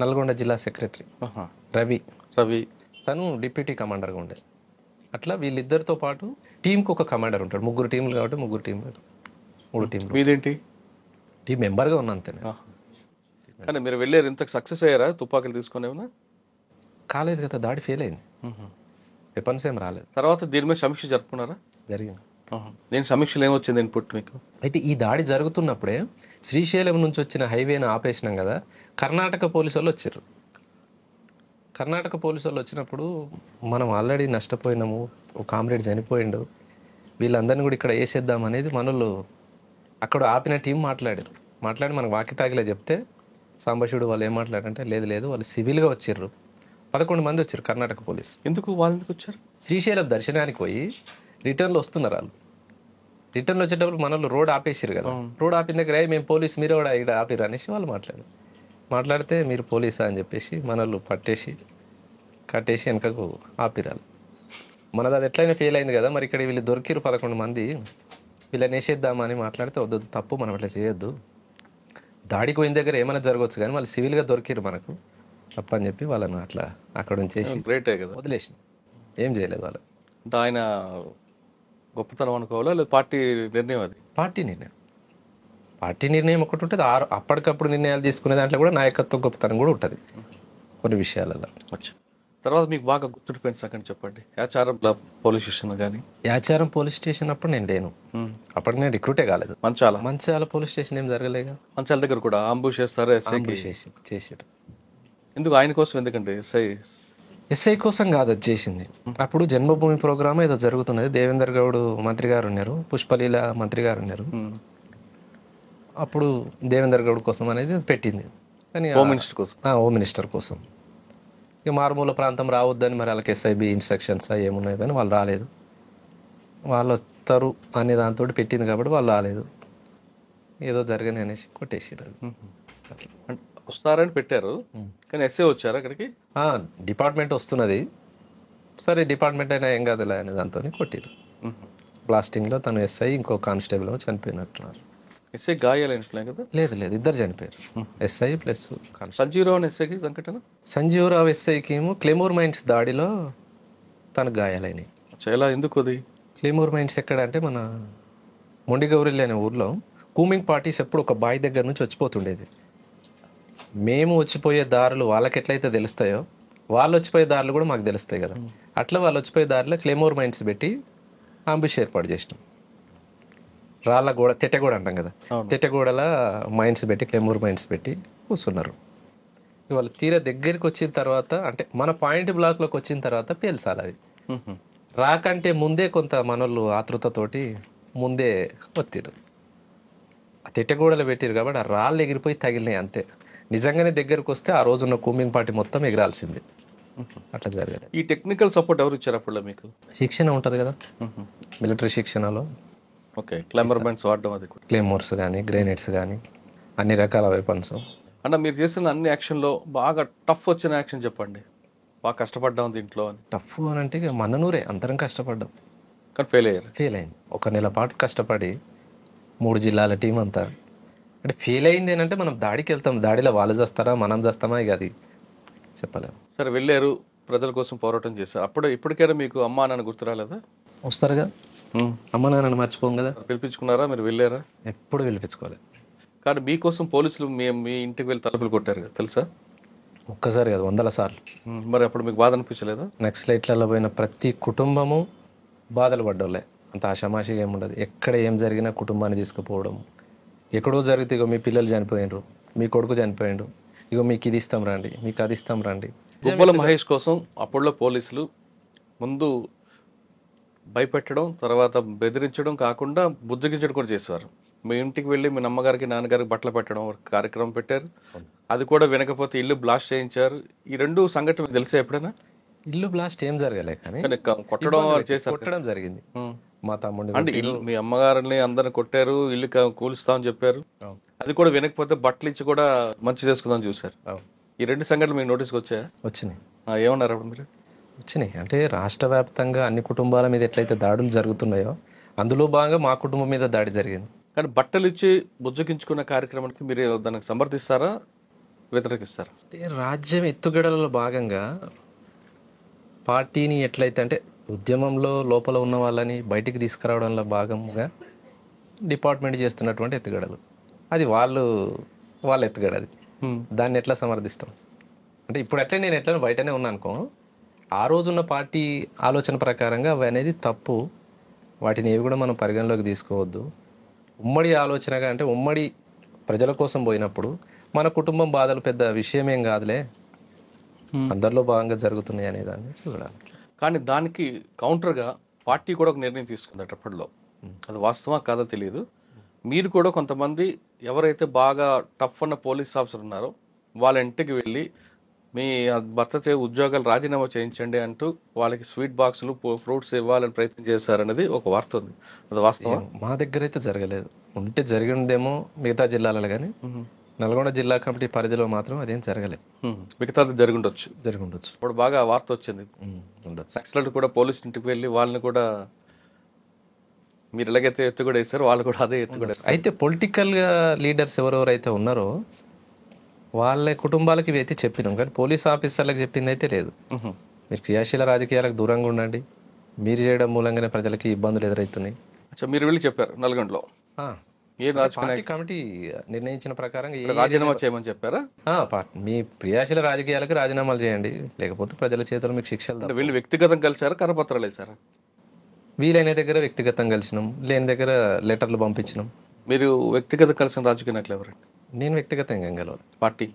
[SPEAKER 3] నల్గొండ జిల్లా సెక్రటరీ రవి. తను డిప్యూటీ కమాండర్గా ఉండే. అట్లా వీళ్ళిద్దరితో పాటు టీంకి ఒక కమాండర్ ఉంటాడు. 3 టీంలు కాబట్టి 3 టీంలు, 3 టీంలు.
[SPEAKER 2] మీదేంటి?
[SPEAKER 3] టీం మెంబర్గా ఉన్నా అంతేనే.
[SPEAKER 2] కానీ మీరు వెళ్ళారు, ఇంత సక్సెస్ అయ్యారా? తుపాకులు తీసుకునేమన్నా?
[SPEAKER 3] కాలేదు కదా, దాడి ఫెయిల్ అయింది, వెపన్స్ ఏం రాలేదు.
[SPEAKER 2] తర్వాత దీని మీద సమీక్ష జరుపుకున్నారా?
[SPEAKER 3] జరిగింది.
[SPEAKER 2] దీని సమీక్షలు ఏమొచ్చింది ఇన్పుట్ మీకు?
[SPEAKER 3] అయితే ఈ దాడి జరుగుతున్నప్పుడే శ్రీశైలం నుంచి వచ్చిన హైవేను ఆపేసినాం కదా, కర్ణాటక పోలీసు వాళ్ళు వచ్చారు. కర్ణాటక పోలీసు వాళ్ళు వచ్చినప్పుడు మనం ఆల్రెడీ నష్టపోయినాము, ఒక కామ్రేడ్ చనిపోయిండు, వీళ్ళందరినీ కూడా ఇక్కడ వేసేద్దాం అనేది మనోళ్ళు అక్కడ ఆపిన టీం మాట్లాడి మనకు వాకిటాకిలా చెప్తే సాంబశివుడు వాళ్ళు ఏం మాట్లాడారంటే, లేదు వాళ్ళు సివిల్గా వచ్చారు, 11 మంది వచ్చారు కర్ణాటక పోలీసు.
[SPEAKER 2] వాళ్ళు ఎందుకు వచ్చారు?
[SPEAKER 3] శ్రీశైలం దర్శనానికి పోయి రిటర్న్లో వస్తున్నారు. వాళ్ళు రిటర్న్లో వచ్చేటప్పుడు మనోళ్ళు రోడ్ ఆపేసారు కదా, రోడ్ ఆపిన దగ్గర మేము పోలీసు, మీరు కూడా ఇక్కడ ఆపిరు అనేసి వాళ్ళు మాట్లాడితే మీరు పోలీసా అని చెప్పేసి మనోళ్ళు పట్టేసి కట్టేసి వెనకకు ఆపిరాలి. మనది అది ఎట్లయినా ఫెయిల్ అయింది కదా, మరి ఇక్కడ వీళ్ళు దొరికిరు 11 మంది, వీళ్ళని వేసేద్దామని మాట్లాడితే వద్దు తప్పు, మనం అట్లా చేయొద్దు, దాడికి పోయిన దగ్గర ఏమైనా జరగవచ్చు కానీ వాళ్ళు సివిల్గా దొరికిరు మనకు తప్ప అని చెప్పి వాళ్ళని అట్లా అక్కడ ఉంచేసి
[SPEAKER 2] గ్రేటే కదా,
[SPEAKER 3] వదిలేసిన. ఏం చేయలేదు వాళ్ళు.
[SPEAKER 2] అంటే ఆయన గొప్పతనం అనుకోవాలా లేదా పార్టీ నిర్ణయం? అది
[SPEAKER 3] పార్టీ నిర్ణయం ఒకటి ఉంటుంది, అప్పటికప్పుడు నిర్ణయాలు తీసుకునే దాంట్లో కూడా నాయకత్వం గొప్పతనం కూడా ఉంటుంది కొన్ని విషయాలలో.
[SPEAKER 2] తర్వాత మీకు బాగా గుర్తుండిపోయిన సంగతి చెప్పండి. యాచారం పోలీస్ స్టేషన్ కానీ.
[SPEAKER 3] యాచారం పోలీస్ స్టేషన్ అప్పుడు నేను లేను, అప్పటికి నేను రిక్రూటే కాలేదు. మంచాల పోలీస్ స్టేషన్ ఏం జరగలేగా.
[SPEAKER 2] మంచాల దగ్గర కూడా అంబుష్ చేస్తారు,
[SPEAKER 3] చేసారు.
[SPEAKER 2] ఎందుకు ఆయన కోసం? ఎందుకంటే
[SPEAKER 3] ఎస్ఐ కోసం కాదు అది చేసింది. అప్పుడు జన్మభూమి ప్రోగ్రామ్ ఏదో జరుగుతున్నది, దేవేందర్ గౌడ్ మంత్రి గారు ఉన్నారు, పుష్పలీల మంత్రి గారు ఉన్నారు. అప్పుడు దేవేందర్ గౌడ్ కోసం అనేది పెట్టింది, కానీ హోమ్ మినిస్టర్ కోసం. ఇక మారుమూల ప్రాంతం రావద్దని మరి వాళ్ళకి ఎస్ఐబి ఇన్స్ట్రక్షన్స్ ఏమున్నాయి కానీ వాళ్ళు రాలేదు. వాళ్ళు వస్తారు అనే దాంతో పెట్టింది కాబట్టి వాళ్ళు రాలేదు, ఏదో జరగని అనేసి కొట్టేసారు.
[SPEAKER 2] వస్తారని పెట్టారు కానీ ఎస్ఐ వచ్చారు అక్కడికి.
[SPEAKER 3] డిపార్ట్మెంట్ వస్తున్నది, సరే డిపార్ట్మెంట్ అయినా ఏం కాదులే అనే దాంతో కొట్టిరు. బ్లాస్టింగ్లో తను ఎస్ఐ ఇంకో కానిస్టేబుల్ చనిపోయినట్టున్నారు.
[SPEAKER 2] ఎస్ఐ గాయాలైనట్లే కదా?
[SPEAKER 3] లేదు, ఇద్దరు చనిపోయారు, ఎస్ఐ ప్లస్
[SPEAKER 2] సంజీవరావు ఎస్ఐకి సంఘటన.
[SPEAKER 3] సంజీవరావు ఎస్ఐకి ఏమో క్లెమోర్ మైన్స్ దాడిలో తనకు గాయాలైనవి.
[SPEAKER 2] చాలా ఎందుకు అది?
[SPEAKER 3] క్లెమోర్ మైన్స్ ఎక్కడ అంటే మన మొండిగౌరిల్లి అనే ఊర్లో కూమింగ్ పార్టీస్ ఎప్పుడు ఒక బాయ్ దగ్గర నుంచి వచ్చిపోతుండేది. మేము వచ్చిపోయే దారులు వాళ్ళకి ఎట్లయితే తెలుస్తాయో వాళ్ళు వచ్చిపోయే దారులు కూడా మాకు తెలుస్తాయి కదా, అట్లా వాళ్ళు వచ్చిపోయే దారిలో క్లెమోర్ మైన్స్ పెట్టి అంబుష్ ఏర్పాటు చేసినాం. రాళ్ళ గోడ, తెట్టెగోడ అంటాం కదా, తెట్టెగోడల మైన్స్ పెట్టి క్లెమోర్ మైన్స్ పెట్టి కూర్చున్నారు. వాళ్ళు తీరా దగ్గరికి వచ్చిన తర్వాత, అంటే మన పాయింట్ బ్లాక్లోకి వచ్చిన తర్వాత పేల్చాలి. అవి రాకంటే ముందే కొంత మనోళ్ళు ఆతృతతోటి ముందే ఒత్తిరు, తెట్టెగోడలు పెట్టారు కాబట్టి ఆ రాళ్ళు ఎగిరిపోయి తగిలినాయి అంతే. నిజంగానే దగ్గరకు వస్తే ఆ రోజున్న కూమింగ్ పార్టీ మొత్తం ఎగరాల్సిందే. అట్లా జరగదు.
[SPEAKER 2] ఈ టెక్నికల్ సపోర్ట్ ఎవరు ఇచ్చారు అప్పుడు మీకు?
[SPEAKER 3] శిక్షణ ఉంటుంది కదా, మిలిటరీ శిక్షణలో.
[SPEAKER 2] ఓకే, క్లెమర్మెంట్స్ వాడడం, అది
[SPEAKER 3] క్లెమోర్స్ కానీ గ్రెనేడ్స్ కానీ అన్ని రకాల వెపన్స్.
[SPEAKER 2] అంటే మీరు చేసిన అన్ని యాక్షన్లో బాగా టఫ్ వచ్చిన యాక్షన్ చెప్పండి. బాగా కష్టపడ్డాం దీంట్లో అని.
[SPEAKER 3] టఫ్ అని అంటే ఇక మననూరే అందరం కష్టపడ్డాం
[SPEAKER 2] కానీ ఫెయిల్ అయింది.
[SPEAKER 3] 1 నెల పాటు కష్టపడి 3 జిల్లాల టీం అంతా. అంటే ఫెయిల్ అయింది ఏంటంటే మనం దాడికి వెళ్తాం, దాడిలో వాళ్ళు చేస్తారా మనం చేస్తామా ఇక అది చెప్పలేము.
[SPEAKER 2] సరే, వెళ్ళారు, ప్రజల కోసం పోరాటం చేశారు. అప్పుడు ఇప్పటికైనా మీకు అమ్మా నాన్న గుర్తు రాలేదా?
[SPEAKER 3] వస్తారు కదా, అమ్మ నాన్నని మర్చిపోం కదా.
[SPEAKER 2] పిలిపించుకున్నారా? మీరు వెళ్ళారా?
[SPEAKER 3] ఎప్పుడు పిలిపించుకోలేదు.
[SPEAKER 2] కానీ మీకోసం పోలీసులు మీ ఇంటికి వెళ్ళి తలుపులు కొట్టారు కదా, తెలుసా?
[SPEAKER 3] ఒక్కసారి కదా, 100 సార్లు.
[SPEAKER 2] మరి అప్పుడు మీకు బాధ అనిపించలేదా?
[SPEAKER 3] నక్సలైట్లలో పోయిన ప్రతి కుటుంబము బాధలు పడ్డోళ్ళే, అంత ఆషామాషిగా ఏముండదు. ఎక్కడ ఏం జరిగినా కుటుంబాన్ని తీసుకుపోవడం. ఎక్కడో జరిగితే ఇగో మీ పిల్లలు చనిపోయినరు, మీ కొడుకు చనిపోయిండు, ఇగో మీకు ఇది ఇస్తాం రండి, మీకు అది ఇస్తాం రండి.
[SPEAKER 2] గుబ్బల మహేష్ కోసం అప్పుడులో పోలీసులు ముందు భయపెట్టడం, తర్వాత బెదిరించడం కాకుండా బుజ్జగించడం కూడా చేసేవారు. మీ ఇంటికి వెళ్ళి మీ అమ్మగారికి నాన్నగారికి బట్టలు పెట్టడం కార్యక్రమం పెట్టారు. అది కూడా వినకపోతే ఇల్లు బ్లాస్ట్ చేయించారు. ఈ 2 సంఘటనలు తెలిసే ఎప్పుడైనా?
[SPEAKER 3] ఇల్లు బ్లాస్ట్ ఏం జరగలే కానీ కొట్టడం జరిగింది. మా తమ్ముడు
[SPEAKER 2] అంటే ఇల్లు, మీ అమ్మగారిని అందరిని కొట్టారు, ఇల్లు కూలుస్తామని చెప్పారు. అది కూడా వినకపోతే బట్టలు ఇచ్చి కూడా మంచి చేసుకుందాం చూసారు. ఈ 2 సంఘటనలు మీకు నోటీస్కి
[SPEAKER 3] వచ్చినాయి.
[SPEAKER 2] ఏమన్నారు అప్పుడు మీరు?
[SPEAKER 3] వచ్చినాయి అంటే రాష్ట్ర వ్యాప్తంగా అన్ని కుటుంబాల మీద ఎట్లయితే దాడులు జరుగుతున్నాయో అందులో భాగంగా మా కుటుంబం మీద దాడి జరిగింది.
[SPEAKER 2] కానీ బట్టలు ఇచ్చి బుజ్జగించుకున్న కార్యక్రమానికి మీరు దానికి సమర్థిస్తారా, వ్యతిరేకిస్తారా?
[SPEAKER 3] రాజ్యం ఎత్తుగడలలో భాగంగా పార్టీని ఎట్లయితే అంటే ఉద్యమంలో లోపల ఉన్న వాళ్ళని బయటికి తీసుకురావడంలో భాగంగా డిపార్ట్మెంట్ చేస్తున్నటువంటి ఎత్తుగడలు, అది వాళ్ళ ఎత్తుగడది. దాన్ని ఎట్లా సమర్థిస్తాం అంటే ఇప్పుడు ఎట్లా నేను ఎట్లా బయటనే ఉన్నానుకో, ఆ రోజున్న పార్టీ ఆలోచన ప్రకారంగా అవి అనేది తప్పు, వాటిని ఏవి కూడా మనం పరిగణలోకి తీసుకోవద్దు. ఉమ్మడి ఆలోచనగా అంటే ఉమ్మడి ప్రజల కోసం పోయినప్పుడు మన కుటుంబం బాధలు పెద్ద విషయమేం కాదులే, అందరిలో భాగంగా జరుగుతున్నాయి అనే దాన్ని చూడాలి.
[SPEAKER 2] కానీ దానికి కౌంటర్గా పార్టీ కూడా ఒక నిర్ణయం తీసుకుంది అప్పట్లో. అది వాస్తవా కాదో తెలియదు. మీరు కూడా కొంతమంది ఎవరైతే బాగా టఫ్ అన్న పోలీస్ ఆఫీసర్ ఉన్నారో వాళ్ళ ఇంటికి వెళ్ళి మీ భర్త ఉద్యోగాలు రాజీనామా చేయించండి అంటూ వాళ్ళకి స్వీట్ బాక్సులు, ఫ్రూట్స్ ఇవ్వాలని ప్రయత్నం చేశారనేది ఒక వార్త ఉంది. అది వాస్తవం?
[SPEAKER 3] మా దగ్గర అయితే జరగలేదు, ఉంటే జరిగిందేమో మిగతా జిల్లాలలో, కానీ నల్గొండ జిల్లా కమిటీ పరిధిలో మాత్రం అదేం జరగలేదు.
[SPEAKER 2] మిగతాది జరిగి ఉండొచ్చు.
[SPEAKER 3] జరిగి ఉండొచ్చు.
[SPEAKER 2] ఇప్పుడు బాగా వార్త వచ్చింది,
[SPEAKER 3] ఉండొచ్చు.
[SPEAKER 2] నక్సలైట్ కూడా పోలీస్ ఇంటికి వెళ్ళి వాళ్ళని కూడా మీరు ఎలాగైతే ఎత్తు కూడా వేస్తారు, వాళ్ళు కూడా అదే ఎత్తు కూడా వేస్తారు.
[SPEAKER 3] అయితే పొలిటికల్గా లీడర్స్ ఎవరెవరైతే ఉన్నారో వాళ్ళ కుటుంబాలకి ఇవి అయితే చెప్పినాం, కానీ పోలీస్ ఆఫీసర్లకు చెప్పింది అయితే లేదు. మీరు క్రియాశీల రాజకీయాలకు దూరంగా ఉండండి, మీరు చేయడం మూలంగానే ప్రజలకి ఇబ్బందులు ఎదురవుతున్నాయి.
[SPEAKER 2] అచ్చా, మీరు వెళ్ళి చెప్పారు నల్గొండలో? ఏ రాజకీయ
[SPEAKER 3] కమిటీ నిర్ణయించిన ప్రకారం
[SPEAKER 2] రాజీనామా చేయమని చెప్పారా?
[SPEAKER 3] మీ క్రియాశీల రాజకీయాలకు రాజీనామాలు చేయండి, లేకపోతే ప్రజల చేతుల్లో మీకు శిక్షలు.
[SPEAKER 2] వీళ్ళు వ్యక్తిగతం కలిసారా, కరపత్రాలు వేసారా?
[SPEAKER 3] వీలైన దగ్గర వ్యక్తిగతం కలిసినాం, లేని దగ్గర లెటర్లు పంపించినాం.
[SPEAKER 2] మీరు వ్యక్తిగతం కలిసిన రాజకీయ నాయకులు ఎవరండి?
[SPEAKER 3] నేను వ్యక్తిగతంగా గెలవాలి.
[SPEAKER 2] పార్టీ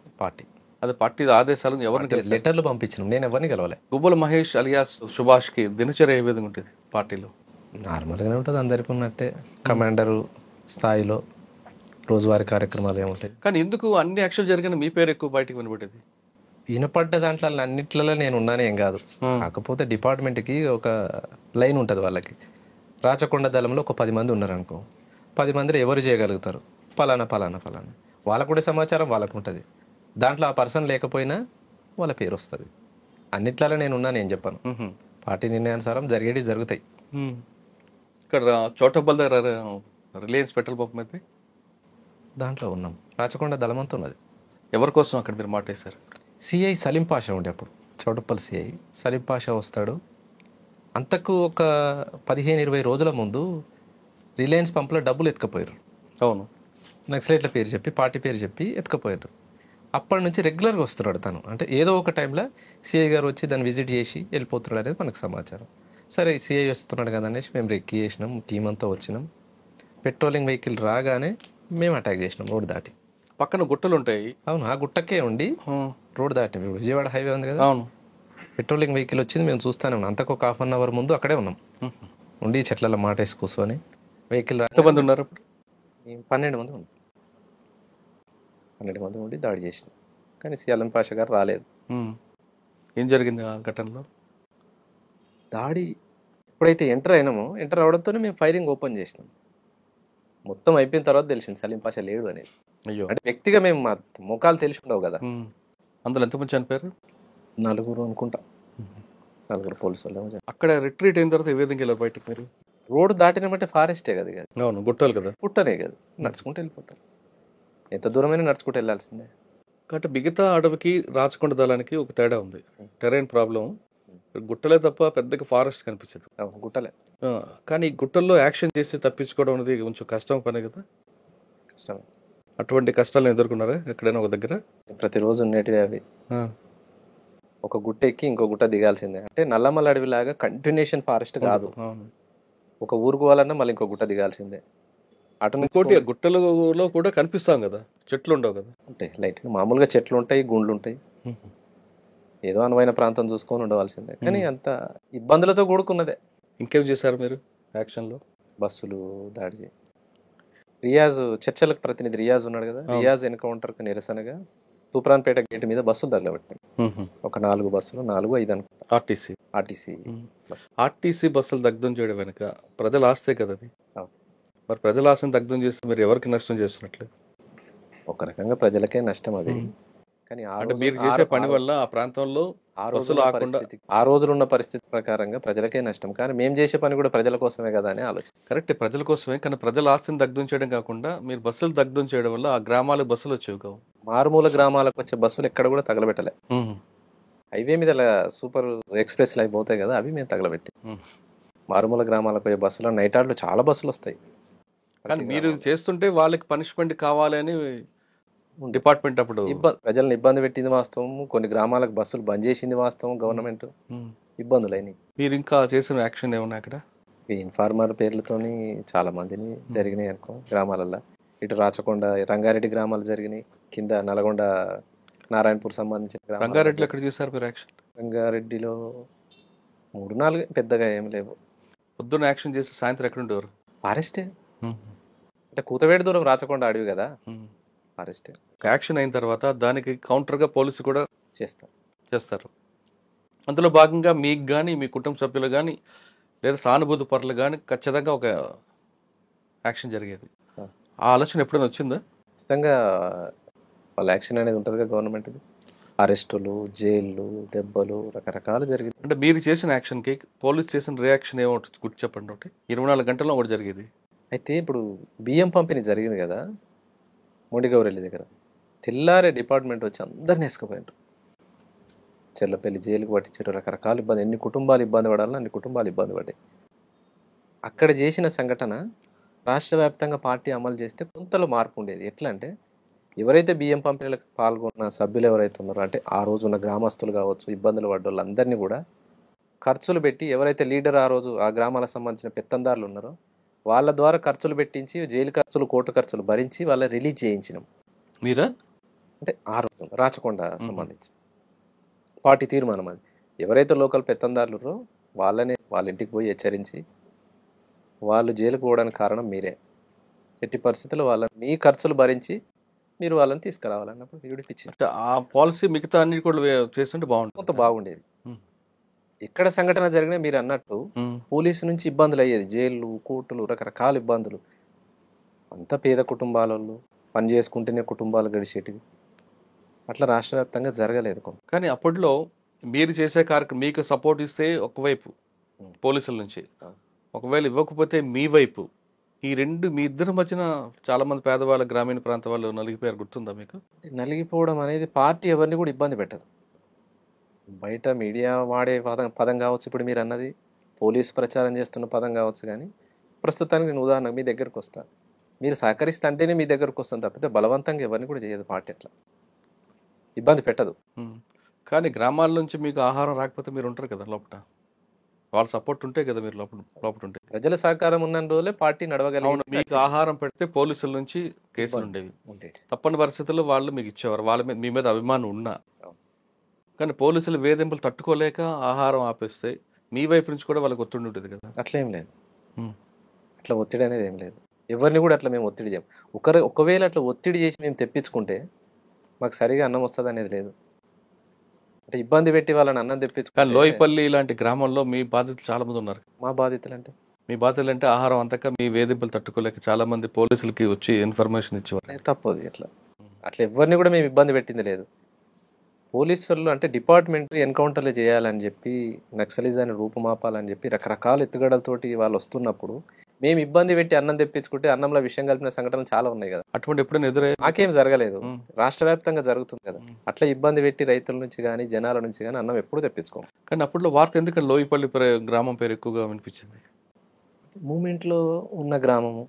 [SPEAKER 2] అదే పార్టీ ఆదేశాలు ఎవరిని
[SPEAKER 3] లెటర్లు పంపించినాం, నేను ఎవరిని గెలవాలి.
[SPEAKER 2] గుబ్బల మహేష్ అలియాస్ సుభాష్ కి దినచర్య ఏ విధంగా ఉంటుంది పార్టీలో?
[SPEAKER 3] నార్మల్గానే ఉంటుంది, అందరికీ ఉన్నట్టే. కమాండరు స్థాయిలో రోజువారీ కార్యక్రమాలు ఏముంటాయి.
[SPEAKER 2] కానీ ఎందుకు అన్ని యాక్షన్ జరిగిన మీ పేరు ఎక్కువ బయటకు వినబడేది?
[SPEAKER 3] వినపడ్డ దాంట్లో అన్నిట్లలో నేను ఉన్నాను ఏం కాదు. కాకపోతే డిపార్ట్మెంట్కి ఒక లైన్ ఉంటుంది వాళ్ళకి. రాచకొండ దళంలో ఒక 10 మంది ఉన్నారు అనుకో, 10 మందిలో ఎవరు చేయగలుగుతారు, ఫలానా ఫలానా ఫలానా, వాళ్ళకు కూడా సమాచారం వాళ్ళకు ఉంటుంది. దాంట్లో ఆ పర్సన్ లేకపోయినా వాళ్ళ పేరు వస్తుంది. అన్నిట్లలో నేను ఉన్నాను ఏం చెప్పాను. పార్టీ నిర్ణయానుసారం జరిగేవి జరుగుతాయి.
[SPEAKER 2] ఇక్కడ చోటబల్ దగ్గర రిలయన్స్ పెట్రోల్ పంప్ అయితే
[SPEAKER 3] దాంట్లో ఉన్నాం. రాచకొండ దళం అంతా ఉన్నది.
[SPEAKER 2] ఎవరి కోసం అక్కడ మీరు మాటేశారు?
[SPEAKER 3] సిఐ సలీం పాషా ఉండే అప్పుడు, చౌటప్పల్ సిఐ సలీం పాషా వస్తాడు. అంతకు ఒక 15-20 రోజుల ముందు రిలయన్స్ పంపులో డబ్బులు ఎత్తుకపోయారు.
[SPEAKER 2] అవును,
[SPEAKER 3] నక్సలైట్ల పేరు చెప్పి, పార్టీ పేరు చెప్పి ఎత్తుకపోయారు. అప్పటి నుంచి రెగ్యులర్గా వస్తున్నాడు తను. అంటే ఏదో ఒక టైంలో సిఐ గారు వచ్చి దాన్ని విజిట్ చేసి వెళ్ళిపోతున్నాడు అనేది మనకు సమాచారం. సరే సిఐ వస్తున్నాడు కదా అనేసి మేము రెక్కి చేసినాం, టీం అంతా వచ్చినాం. పెట్రోలింగ్ వెహికల్ రాగానే మేము అటాక్ చేసినాం రోడ్ దాటి.
[SPEAKER 2] పక్కన గుట్టలు ఉంటాయి.
[SPEAKER 3] అవును, ఆ గుట్టకే ఉండి రోడ్ దాటి విజయవాడ హైవే ఉంది కదా.
[SPEAKER 2] అవును,
[SPEAKER 3] పెట్రోలింగ్ వెహికల్ వచ్చింది, మేము చూస్తానే ఉన్నాం. అంతకు ఒక 1/2 అవర్ ముందు అక్కడే ఉన్నాం, ఉండి చెట్లలో మాటేసి కూర్చొని. వెహికల్
[SPEAKER 2] ఎంతమంది ఉన్నారు అప్పుడు?
[SPEAKER 3] 12 మంది ఉన్నాం. 12 మంది ఉండి దాడి చేసినాం, కానీ సలీం పాషా గారు రాలేదు.
[SPEAKER 2] ఏం జరిగింది ఆ ఘటనలో?
[SPEAKER 3] దాడి ఎప్పుడైతే ఎంటర్ అయినామో, ఎంటర్ అవడంతోనే మేము ఫైరింగ్ ఓపెన్ చేసినాం. మొత్తం అయిపోయిన తర్వాత తెలిసింది సలీం పాషా లేడు అనేది.
[SPEAKER 2] అయ్యో,
[SPEAKER 3] అంటే వ్యక్తిగా మేము మా ముఖాలు తెలిసి ఉండవు కదా.
[SPEAKER 2] అందులో ఎంతమంది చనిపోయారు?
[SPEAKER 3] 4 అనుకుంటా, 4 పోలీసు వాళ్ళు.
[SPEAKER 2] అక్కడ రిట్రీట్ అయిన తర్వాత ఏ విధంగా వెళ్ళారు బయటకు మీరు?
[SPEAKER 3] రోడ్డు దాటినామంటే ఫారెస్టే కదా.
[SPEAKER 2] అవును, గుట్టలు కదా,
[SPEAKER 3] పుట్టనే కదా, నడుచుకుంటూ వెళ్ళిపోతాం. ఎంత దూరమైనా నడుచుకుంటూ వెళ్ళాల్సిందే.
[SPEAKER 2] కాబట్టి మిగతా అడవికి రాచకొండ దళానికి ఒక తేడా ఉంది. Terrain problem. గుట్టలే తప్ప పెద్దగా ఫారెస్ట్ కనిపించదు.
[SPEAKER 3] గుట్టలే.
[SPEAKER 2] కానీ గుట్టల్లో యాక్షన్ చేసి తప్పించుకోవడం అనేది కొంచెం కష్టం పనే కదా.
[SPEAKER 3] కష్టమే.
[SPEAKER 2] అటువంటి కష్టాలను ఎదుర్కొన్నారా ఎక్కడైనా ఒక దగ్గర?
[SPEAKER 3] ప్రతిరోజు ఉండేటివి అవి. ఒక గుట్ట ఎక్కి ఇంకో గుట్ట దిగాల్సిందే. అంటే నల్లమల్ల అడవిలాగా కంటిన్యూషన్ ఫారెస్ట్ కాదు. ఒక ఊరుకు పోవాలన్నా మళ్ళీ ఇంకో గుట్ట దిగాల్సిందే. అటు
[SPEAKER 2] ఇంకోటి గుట్టలలో కూడా కనిపిస్తాం కదా, చెట్లు ఉండవు కదా.
[SPEAKER 3] ఉంటాయి, లైట్గా మామూలుగా చెట్లు ఉంటాయి, గుండ్లు ఉంటాయి. ఏదో అనువైన ప్రాంతం చూసుకొని ఉండవలసిందే. కానీ అంత ఇబ్బందులతో కూడుకున్నదే.
[SPEAKER 2] ఇంకేం చేశారు మీరు యాక్షన్లో?
[SPEAKER 3] బస్సులు దాడి చేయి. రియాజ్ చర్చలకు ప్రతినిధి రియాజ్ ఉన్నాడు కదా, రియాజ్ ఎన్కౌంటర్కి నిరసనగా తూప్రాన్పేట గేట్ మీద బస్సులు తగలబెట్టాయి. ఒక 4 బస్సులు, 4-5 అనుకుంటా.
[SPEAKER 2] ఆర్టీసీ బస్సులు దగ్ధం చేయడం వెనుక ప్రజల ఆస్తే కదా అది. మరి ప్రజల ఆశను దగ్ధం చేస్తే మీరు ఎవరికి నష్టం చేస్తున్నట్లు?
[SPEAKER 3] ఒక రకంగా ప్రజలకే నష్టం అది. కానీ
[SPEAKER 2] మీరు చేసే పని వల్ల ఆ ప్రాంతంలో
[SPEAKER 3] ఆ రోజులు ఉన్న పరిస్థితి ప్రకారంగా ప్రజలకే నష్టం. కానీ మేము చేసే పని కూడా ప్రజల కోసమే కదా అని ఆలోచన.
[SPEAKER 2] కరెక్ట్, ప్రజల కోసమే. కానీ ప్రజల ఆస్తిని దగ్ధం చేయడం కాకుండా మీరు బస్సులు దగ్ధం చేయడం వల్ల ఆ గ్రామాలకు బస్సులు వచ్చేవి కావు.
[SPEAKER 3] మారుమూల గ్రామాలకు వచ్చే బస్సులు ఎక్కడ కూడా తగలబెట్టలే. హైవే మీద సూపర్ ఎక్స్ప్రెస్ లైవ్ పోతాయి కదా, అవి మేము తగలబెట్టి. మారుమూల గ్రామాలకు పోయే బస్సులు నైట్ ఆర్డర్లు చాలా బస్సులు వస్తాయి.
[SPEAKER 2] కానీ మీరు చేస్తుంటే వాళ్ళకి పనిష్మెంట్ కావాలి అని డిపార్ట్మెంట్ అప్పుడు
[SPEAKER 3] ప్రజలను ఇబ్బంది పెట్టింది వాస్తవం. కొన్ని గ్రామాలకు బస్సులు బంద్ చేసింది వాస్తవం. గవర్నమెంట్ ఇబ్బందులు అయినాయి.
[SPEAKER 2] మీరు ఇంకా చేసిన యాక్షన్ ఏమన్నా అక్కడ?
[SPEAKER 3] ఇన్ఫార్మర్ పేర్లతోని చాలా మందిని జరిగినాయి అనుకో గ్రామాలలో. ఇటు రాచకొండ, రంగారెడ్డి గ్రామాలు జరిగినాయి. కింద నల్గొండ, నారాయణపూర్ సంబంధించిన.
[SPEAKER 2] రంగారెడ్డిలో ఎక్కడ చేశారు మీరు యాక్షన్?
[SPEAKER 3] రంగారెడ్డిలో 3-4 పెద్దగా ఏం లేవు.
[SPEAKER 2] పొద్దున్న యాక్షన్ చేసి సాయంత్రం ఎక్కడ ఉండేవారు?
[SPEAKER 3] ఫారెస్టే. అంటే కూతవేడి దూరం రాచకొండ అడవి కదా, ఫారెస్టే.
[SPEAKER 2] యాక్షన్ అయిన తర్వాత దానికి కౌంటర్గా పోలీసు కూడా చేస్తారు. అందులో భాగంగా మీకు కానీ మీ కుటుంబ సభ్యులు కానీ లేదా సానుభూతి పరులు కానీ ఖచ్చితంగా ఒక యాక్షన్ జరిగేది. ఆ ఆలోచన ఎప్పుడైనా వచ్చిందా?
[SPEAKER 3] ఖచ్చితంగా వాళ్ళ యాక్షన్ అనేది ఉంటుందిగా గవర్నమెంట్ది. అరెస్టులు, జైళ్ళు, దెబ్బలు రకరకాలు జరిగింది.
[SPEAKER 2] అంటే మీరు చేసిన యాక్షన్కి పోలీస్ చేసిన రియాక్షన్ ఏమో గుర్తు చెప్పండి. ఒకటి 24 గంటల్లో ఒకటి జరిగేది.
[SPEAKER 3] అయితే ఇప్పుడు బియ్యం పంపిణీ జరిగింది కదా మొండిగౌరెల్లి దగ్గర, తెల్లారే డిపార్ట్మెంట్ వచ్చి అందరిని వేసుకుపోయారు. చెర్లపల్లి జైలుకి పట్టించారు. రకరకాల ఇబ్బంది, ఎన్ని కుటుంబాలు ఇబ్బంది పడాలని అన్ని కుటుంబాలు ఇబ్బంది పడ్డాయి. అక్కడ చేసిన సంఘటన రాష్ట్ర వ్యాప్తంగా పార్టీ అమలు చేస్తే కొంతలో మార్పు ఉండేది. ఎట్లా అంటే ఎవరైతే బియ్యం పంపిణీలకు పాల్గొన్న సభ్యులు ఎవరైతే ఉన్నారో, అంటే ఆ రోజు ఉన్న గ్రామస్తులు కావచ్చు, ఇబ్బందులు పడ్డ వాళ్ళందరినీ కూడా ఖర్చులు పెట్టి, ఎవరైతే లీడర్ ఆ రోజు ఆ గ్రామాలకు సంబంధించిన పెత్తందారులు ఉన్నారో వాళ్ళ ద్వారా ఖర్చులు పెట్టించి, జైలు ఖర్చులు, కోర్టు ఖర్చులు భరించి వాళ్ళ రిలీజ్ చేయించినాం.
[SPEAKER 2] మీరా?
[SPEAKER 3] అంటే ఆ రోజు రాచకొండ సంబంధించి పార్టీ తీర్మానం అది. ఎవరైతే లోకల్ పెత్తందారులు వాళ్ళని వాళ్ళ ఇంటికి పోయి హెచ్చరించి, వాళ్ళు జైలుకు పోవడానికి కారణం మీరే, ఎట్టి పరిస్థితుల్లో వాళ్ళని మీ ఖర్చులు భరించి మీరు వాళ్ళని తీసుకురావాలన్నప్పుడు విడిపించింది.
[SPEAKER 2] అంటే ఆ పాలసీ మిగతా అన్ని కూడా చేస్తుంటే బాగుంటుంది.
[SPEAKER 3] కొంత బాగుండేది. ఎక్కడ సంఘటన జరిగినా మీరు అన్నట్టు పోలీసు నుంచి ఇబ్బందులు అయ్యేది, జైళ్ళు, కోర్టులు, రకరకాల ఇబ్బందులు. అంతా పేద కుటుంబాలలో పని చేసుకుంటేనే కుటుంబాలు గడిచేటివి. అట్లా రాష్ట్ర వ్యాప్తంగా జరగలేదు.
[SPEAKER 2] కానీ అప్పట్లో మీరు చేసే కార్యక్రమం మీకు సపోర్ట్ ఇస్తే ఒకవైపు పోలీసుల నుంచి, ఒకవేళ ఇవ్వకపోతే మీ వైపు, ఈ రెండు మీ ఇద్దరి మధ్యన చాలా మంది పేదవాళ్ళ, గ్రామీణ ప్రాంత వాళ్ళు నలిగిపోయారు. గుర్తుందా మీకు?
[SPEAKER 3] నలిగిపోవడం అనేది పార్టీ ఎవరిని కూడా ఇబ్బంది పెట్టదు. బయట మీడియా వాడే పదం కావచ్చు, ఇప్పుడు మీరు అన్నది పోలీసు ప్రచారం చేస్తున్న పదం కావచ్చు. కానీ ప్రస్తుతానికి నేను ఉదాహరణకు మీ దగ్గరకు వస్తాను, మీరు సహకరిస్తే అంటేనే మీ దగ్గరకు వస్తాను తప్పితే బలవంతంగా ఎవరిని కూడా చేయదు పార్టీ. అట్లా ఇబ్బంది పెట్టదు.
[SPEAKER 2] కానీ గ్రామాల నుంచి మీకు ఆహారం రాకపోతే మీరు ఉంటారు కదా లోపల, వాళ్ళ సపోర్ట్ ఉంటే కదా మీరు లోపల ఉంటే.
[SPEAKER 3] ప్రజల సహకారం ఉన్న రోజులే పార్టీ నడవగలిగింది.
[SPEAKER 2] మీకు ఆహారం పెడితే పోలీసుల నుంచి కేసులు ఉండేవి. తప్పని పరిస్థితుల్లో వాళ్ళు మీకు ఇచ్చేవారు, వాళ్ళ మీద మీ మీద అభిమానం ఉన్నా. కానీ పోలీసులు వేధింపులు తట్టుకోలేక ఆహారం ఆపేస్తే మీ వైపు నుంచి కూడా వాళ్ళకి ఒత్తిడి ఉంటుంది కదా.
[SPEAKER 3] అట్లా ఏం లేదు. అట్లా ఒత్తిడి అనేది ఏం లేదు. ఎవరిని కూడా అట్లా మేము ఒత్తిడి చేయం. ఒకవేళ అట్లా ఒత్తిడి చేసి మేము తెప్పించుకుంటే మాకు సరిగా అన్నం వస్తుంది అనేది లేదు. అంటే ఇబ్బంది పెట్టి వాళ్ళని అన్నం తెప్పించుకుంటే.
[SPEAKER 2] కానీ లోయపల్లి ఇలాంటి గ్రామంలో మీ బాధితులు చాలా మంది ఉన్నారు.
[SPEAKER 3] మా బాధితులు అంటే
[SPEAKER 2] మీ బాధితులు అంటే ఆహారం అంతక మీ వేధింపులు తట్టుకోలేక చాలా మంది పోలీసులకి వచ్చి ఇన్ఫర్మేషన్ ఇచ్చేవారు.
[SPEAKER 3] తప్పదు. అట్లా ఎవరిని కూడా మేము ఇబ్బంది పెట్టింది లేదు. పోలీసులు అంటే డిపార్ట్మెంట్ ఎన్కౌంటర్లు చేయాలని చెప్పి, నక్సలిజాన్ని రూపుమాపాలని చెప్పి రకరకాల ఎత్తుగడలతోటి వాళ్ళు వస్తున్నప్పుడు మేము ఇబ్బంది పెట్టి అన్నం తెప్పించుకుంటే అన్నంలో విషయం కలిపిన సంఘటనలు చాలా ఉన్నాయి కదా.
[SPEAKER 2] అటువంటి ఎప్పుడైనా ఎదురే?
[SPEAKER 3] నాకేం జరగలేదు. రాష్ట్ర వ్యాప్తంగా జరుగుతుంది కదా. అట్లా ఇబ్బంది పెట్టి రైతుల నుంచి కానీ జనాల నుంచి కానీ అన్నం ఎప్పుడు తెప్పించుకోం.
[SPEAKER 2] కానీ అప్పట్లో వార్త ఎందుకంటే లోయపల్లి గ్రామం పేరు ఎక్కువగా వినిపించింది.
[SPEAKER 3] మూమెంట్లో ఉన్న గ్రామము